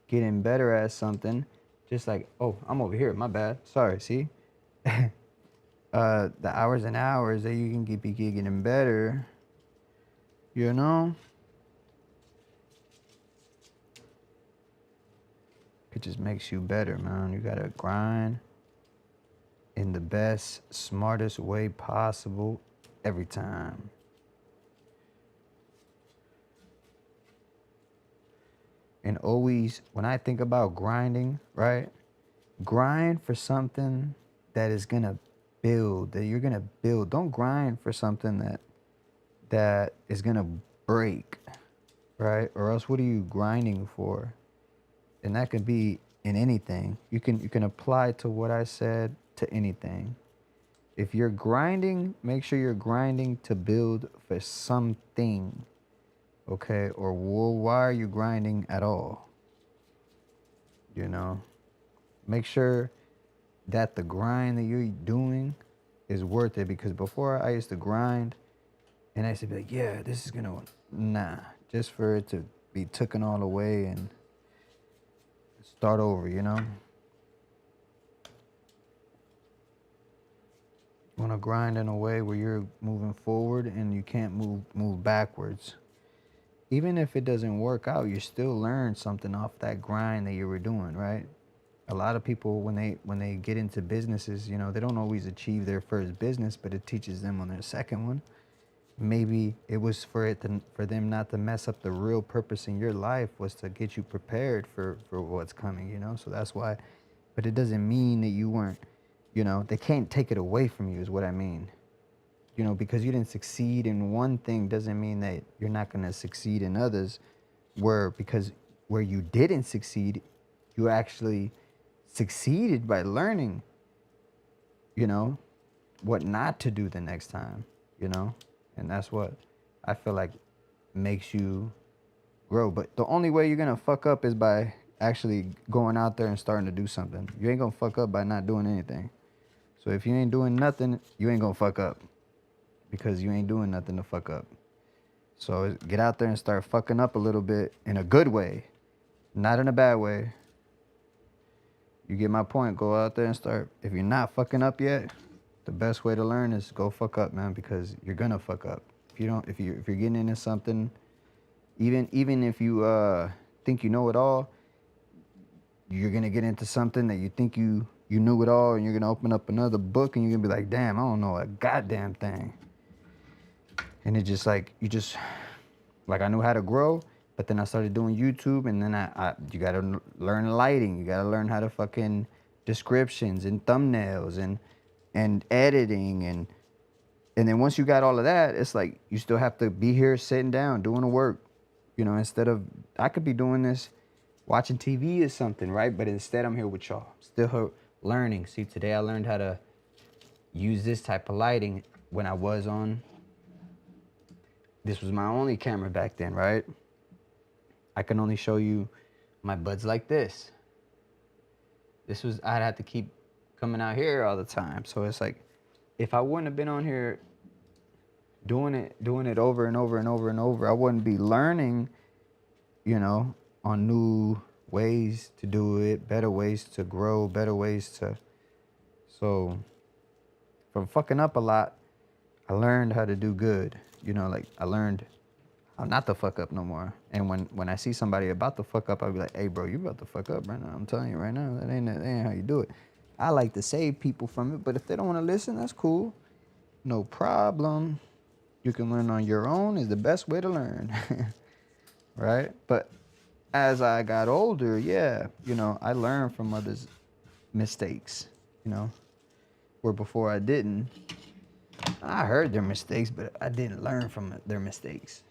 getting better at something, just like, oh, I'm over here, my bad. Sorry, see? The hours and hours that you can be getting better, you know? It just makes you better, man. You gotta grind in the best, smartest way possible every time. And always, when I think about grinding, right? Grind for something that is gonna build, that you're gonna build. Don't grind for something that is gonna break, right? Or else what are you grinding for? And that could be in anything. You can apply to what I said to anything. If you're grinding, make sure you're grinding to build for something. Okay? Or why are you grinding at all? You know? Make sure that the grind that you're doing is worth it. Because before I used to grind and I used to be like, yeah, this is gonna, nah. Just for it to be taken all away and start over, you know? You wanna grind in a way where you're moving forward and you can't move backwards. Even if it doesn't work out, you still learn something off that grind that you were doing, right? A lot of people, when they get into businesses, you know, they don't always achieve their first business, but it teaches them on their second one. Maybe it was for them not to mess up the real purpose in your life was to get you prepared for what's coming, you know? So that's why, but it doesn't mean that you weren't, you know, they can't take it away from you is what I mean. You know, because you didn't succeed in one thing doesn't mean that you're not going to succeed in others. Because where you didn't succeed, you actually succeeded by learning, you know, what not to do the next time, you know? And that's what I feel like makes you grow. But the only way you're going to fuck up is by actually going out there and starting to do something. You ain't going to fuck up by not doing anything. So if you ain't doing nothing, you ain't going to fuck up. Because you ain't doing nothing to fuck up. So get out there and start fucking up a little bit in a good way, not in a bad way. You get my point. Go out there and start. If you're not fucking up yet, the best way to learn is go fuck up, man, because you're gonna fuck up. If you're getting into something, even if you think you know it all, you're gonna get into something that you think you knew it all, and you're gonna open up another book and you're gonna be like, damn, I don't know a goddamn thing. And it's just like, I knew how to grow, but then I started doing YouTube, and then you gotta learn lighting. You gotta learn how to fucking descriptions and thumbnails and editing. And then once you got all of that, it's like, you still have to be here sitting down, doing the work. You know, instead of, I could be doing this, watching TV or something, right? But instead I'm here with y'all, still learning. See, today I learned how to use this type of lighting when I was on. This was my only camera back then, right? I can only show you my buds like this. I'd have to keep coming out here all the time. So it's like, if I wouldn't have been on here doing it over and over and over and over, I wouldn't be learning, you know, on new ways to do it, better ways to grow, better ways to. So from fucking up a lot, I learned how to do good. You know, like, I learned how not to fuck up no more. And when I see somebody about to fuck up, I'll be like, hey, bro, you about to fuck up right now. I'm telling you right now, that ain't how you do it. I like to save people from it, but if they don't want to listen, that's cool. No problem. you can learn on your own is the best way to learn. Right? But as I got older, yeah, you know, I learned from others' mistakes, you know, where before I didn't. I heard their mistakes, but I didn't learn from their mistakes.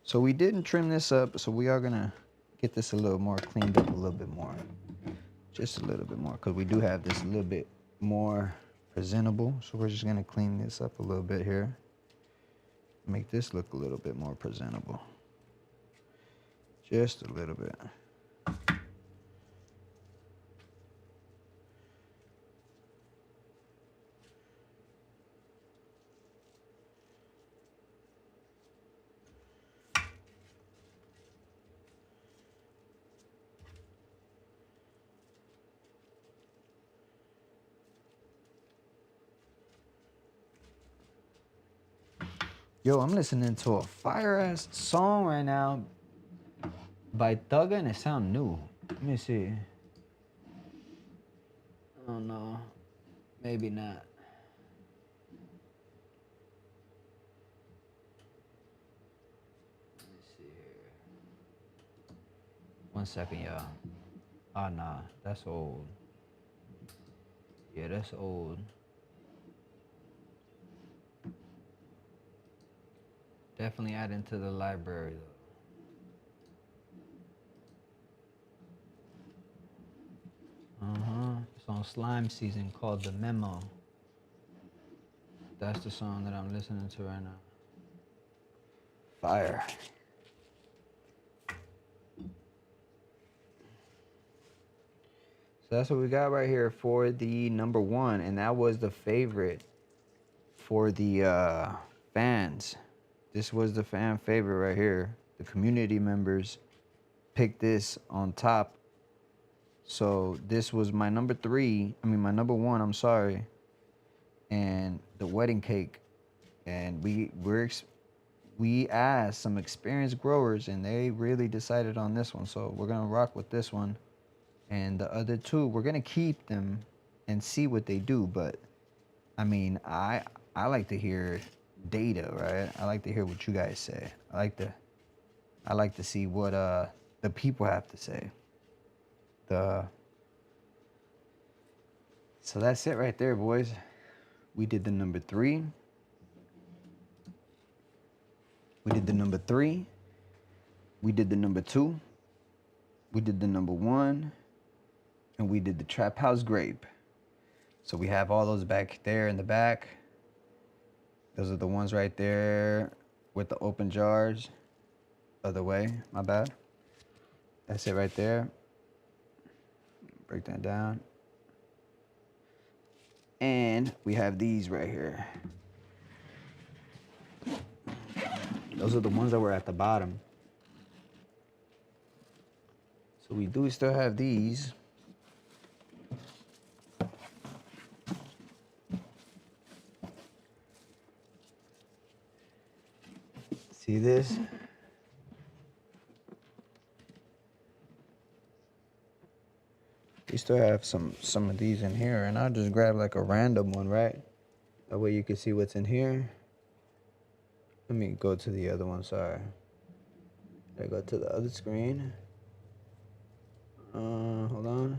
So we didn't trim this up, so we are gonna get this a little more cleaned up a little bit more. Just a little bit more, because we do have this a little bit more presentable. So we're just gonna clean this up a little bit here. Make this look a little bit more presentable. Just a little bit. Yo, I'm listening to a fire-ass song right now by Thugga, and it sound new. Let me see. Oh no, maybe not. Let me see here. 1 second, y'all. Oh nah, that's old. Yeah, that's old. Definitely add into the library though. It's on Slime Season called The Memo. That's the song that I'm listening to right now. Fire. So that's what we got right here for the number 1, and that was the favorite for the fans. This was the fan favorite right here. The community members picked this on top. So this was my number 3. I mean my number 1. I'm sorry. And the wedding cake. And we asked some experienced growers, and they really decided on this one. So we're gonna rock with this one. And the other 2, we're gonna keep them and see what they do. But I mean, I like to hear data, right? I like to hear what you guys say. I like to see what the people have to say. So that's it right there, boys. We did the number 3. We did the number 3. We did the number 2. We did the number 1. And we did the Trap House Grape. So we have all those back there in the back. Those are the ones right there with the open jars. Other way, my bad. That's it right there. Break that down. And we have these right here. Those are the ones that were at the bottom. So we do still have these. See this? We still have some of these in here, and I'll just grab like a random one, right? That way you can see what's in here. Let me go to the other one, sorry. I go to the other screen. Hold on.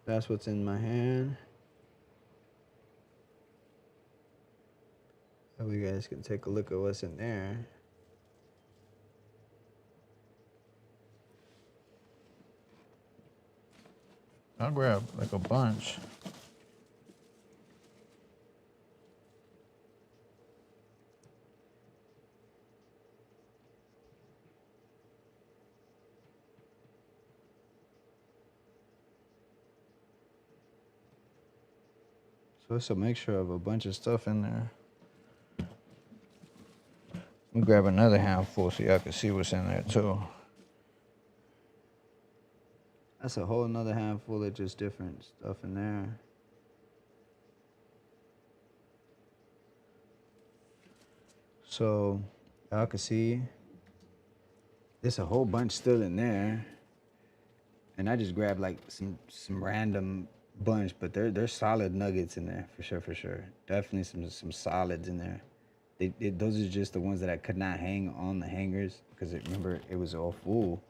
That's what's in my hand. So you guys can take a look at what's in there. I'll grab like a bunch. So it's a mixture of a bunch of stuff in there. Let me grab another handful so y'all can see what's in there too. That's a whole nother handful of just different stuff in there. So y'all can see there's a whole bunch still in there. And I just grabbed like some random bunch, but they're solid nuggets in there for sure, for sure. Definitely some solids in there. Those are just the ones that I could not hang on the hangers because remember it was all full.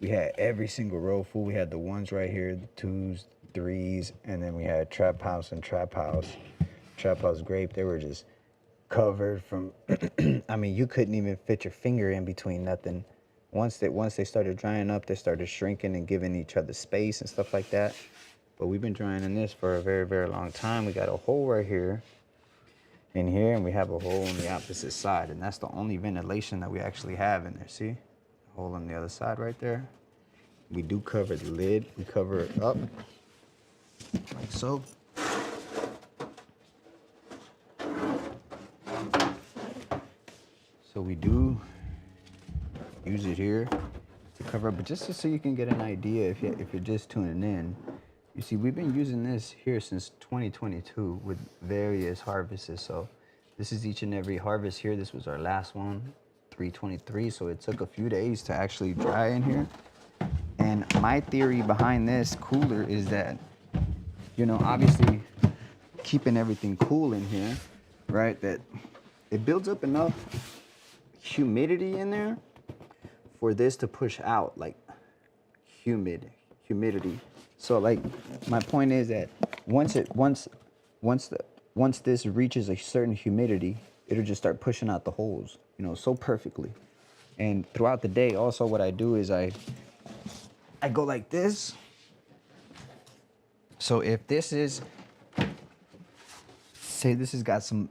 We had every single row full. We had the ones right here, the twos, threes, and then we had Trap House and Trap House, Trap House Grape. They were just covered from. I mean, you couldn't even fit your finger in between nothing. Once they started drying up, they started shrinking and giving each other space and stuff like that. But we've been drying in this for a very, very long time. We got a hole right here, in here, and we have a hole on the opposite side, and that's the only ventilation that we actually have in there. See, hole on the other side right there. We do cover the lid. We cover it up like so. So we do use it here to cover up, but just so you can get an idea, if you're just tuning in, you see we've been using this here since 2022 with various harvests. So this is each and every harvest here. This was our last one, 323. So it took a few days to actually dry in here. And my theory behind this cooler is that, you know, obviously keeping everything cool in here, right, that it builds up enough humidity in there for this to push out, like humidity. So like my point is that once this reaches a certain humidity, it'll just start pushing out the holes, you know, so perfectly. And throughout the day, also what I do is I go like this. So if this is, say this has got some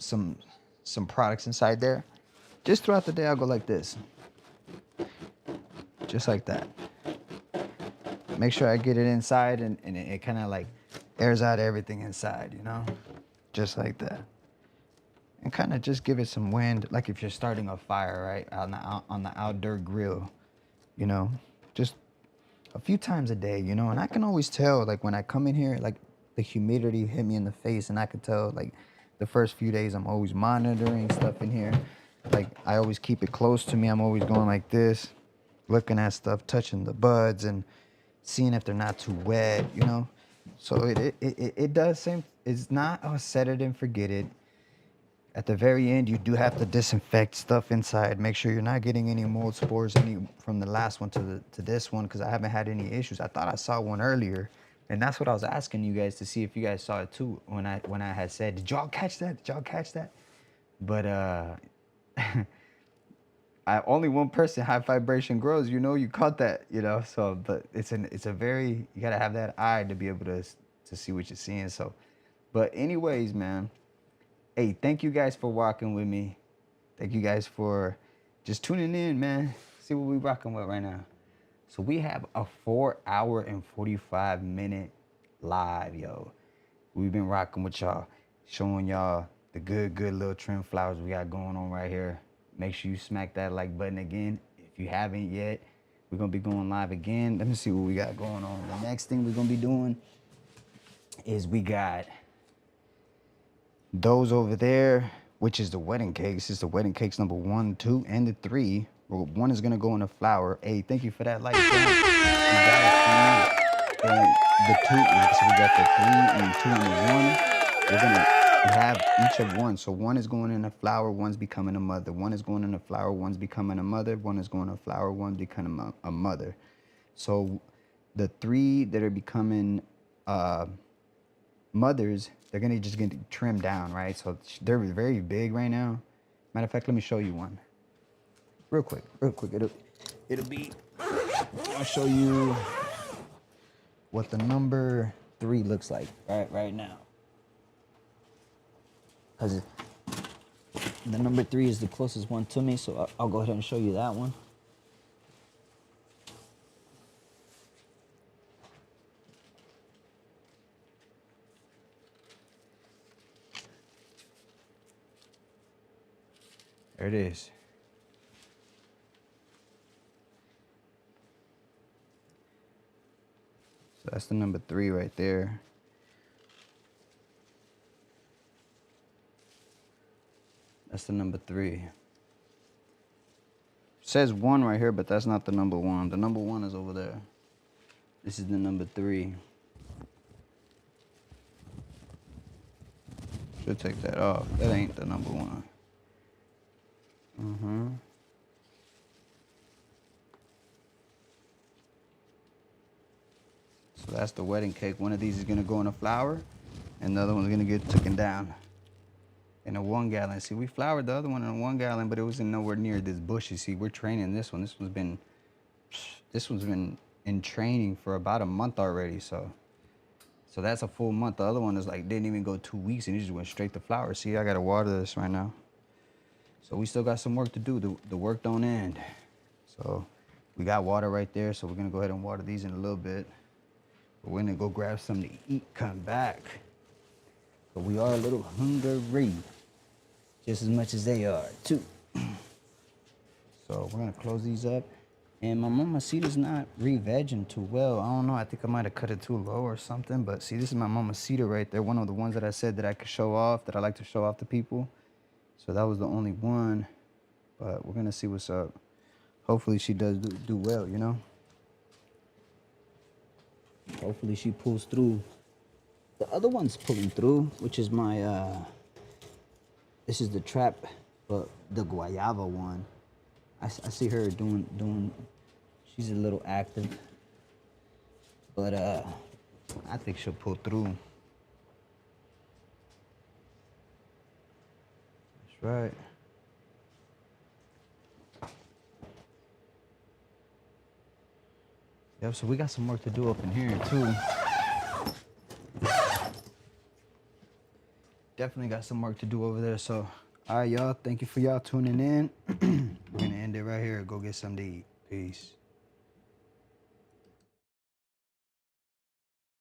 products inside there, just throughout the day I'll go like this. Just like that. Make sure I get it inside and it kind of like airs out everything inside, you know? Just like that. And kind of just give it some wind, like if you're starting a fire, right? On the outdoor grill, you know? Just a few times a day, you know? And I can always tell, like when I come in here, like the humidity hit me in the face, and I could tell, like the first few days I'm always monitoring stuff in here. Like I always keep it close to me. I'm always going like this, looking at stuff, touching the buds and seeing if they're not too wet, you know? So it does seem, it's not a set it and forget it. At the very end, you do have to disinfect stuff inside. Make sure you're not getting any mold spores from the last one to this one, because I haven't had any issues. I thought I saw one earlier, and that's what I was asking you guys to see if you guys saw it too. When I had said, did y'all catch that? Did y'all catch that? But only one person, High Vibration Grows, you know, you caught that, you know. So, but it's a very, you gotta have that eye to be able to see what you're seeing. So, but anyways, man. Hey, thank you guys for walking with me. Thank you guys for just tuning in, man. See what we rocking with right now. So we have a 4-hour and 45-minute live, yo. We've been rocking with y'all, showing y'all the good little trim flowers we got going on right here. Make sure you smack that like button again. If you haven't yet, we're gonna be going live again. Let me see what we got going on. The next thing we're gonna be doing is we got those over there, which is the wedding cakes. It's the wedding cakes number 1, 2, and the 3. Well, 1 is gonna go in a flower. Hey, thank you for that like. And the 2, so we got the 3 and 2 and the 1. We're gonna have each of 1. So 1 is going in a flower, 1's becoming a mother. 1 is going in a flower, 1's becoming a mother. 1 is going in a flower, 1's becoming a mother. So the 3 that are becoming mothers, they're gonna just get trimmed down, right? So they're very big right now. Matter of fact, let me show you one. Real quick. It'll be, I'll show you what the number 3 looks like right now. Cause the number 3 is the closest one to me, so I'll go ahead and show you that one. There it is. So that's the number 3 right there. That's the number 3. It says 1 right here, but that's not the number 1. The number 1 is over there. This is the number 3. Should take that off. That ain't the number one. So that's the wedding cake. One of these is gonna go in a flour, and the other one's gonna get taken down in a 1 gallon. See, we floured the other one in a 1 gallon, but it wasn't nowhere near this bush. You see, we're training this one. This one's been in training for about a month already. So that's a full month. The other one is like didn't even go 2 weeks, and it just went straight to flour. See, I gotta water this right now. So we still got some work to do. The work don't end. So we got water right there. So we're gonna go ahead and water these in a little bit. But we're gonna go grab something to eat, come back. But we are a little hungry, just as much as they are too. So we're gonna close these up. And my mamacita's not re-vegging too well. I don't know, I think I might have cut it too low or something. But see, this is my mamacita right there. One of the ones that I said that I could show off, that I like to show off to people. So that was the only one. But we're gonna see what's up. Hopefully she does do well, you know? Hopefully she pulls through. The other one's pulling through, which is my, this is the trap, but the guayaba one. I see her doing, she's a little active. But, I think she'll pull through. That's right. Yep, so we got some work to do up in here too. Definitely got some work to do over there. So, all right, y'all. Thank you for y'all tuning in. We're gonna end it right here. Go get something to eat. Peace.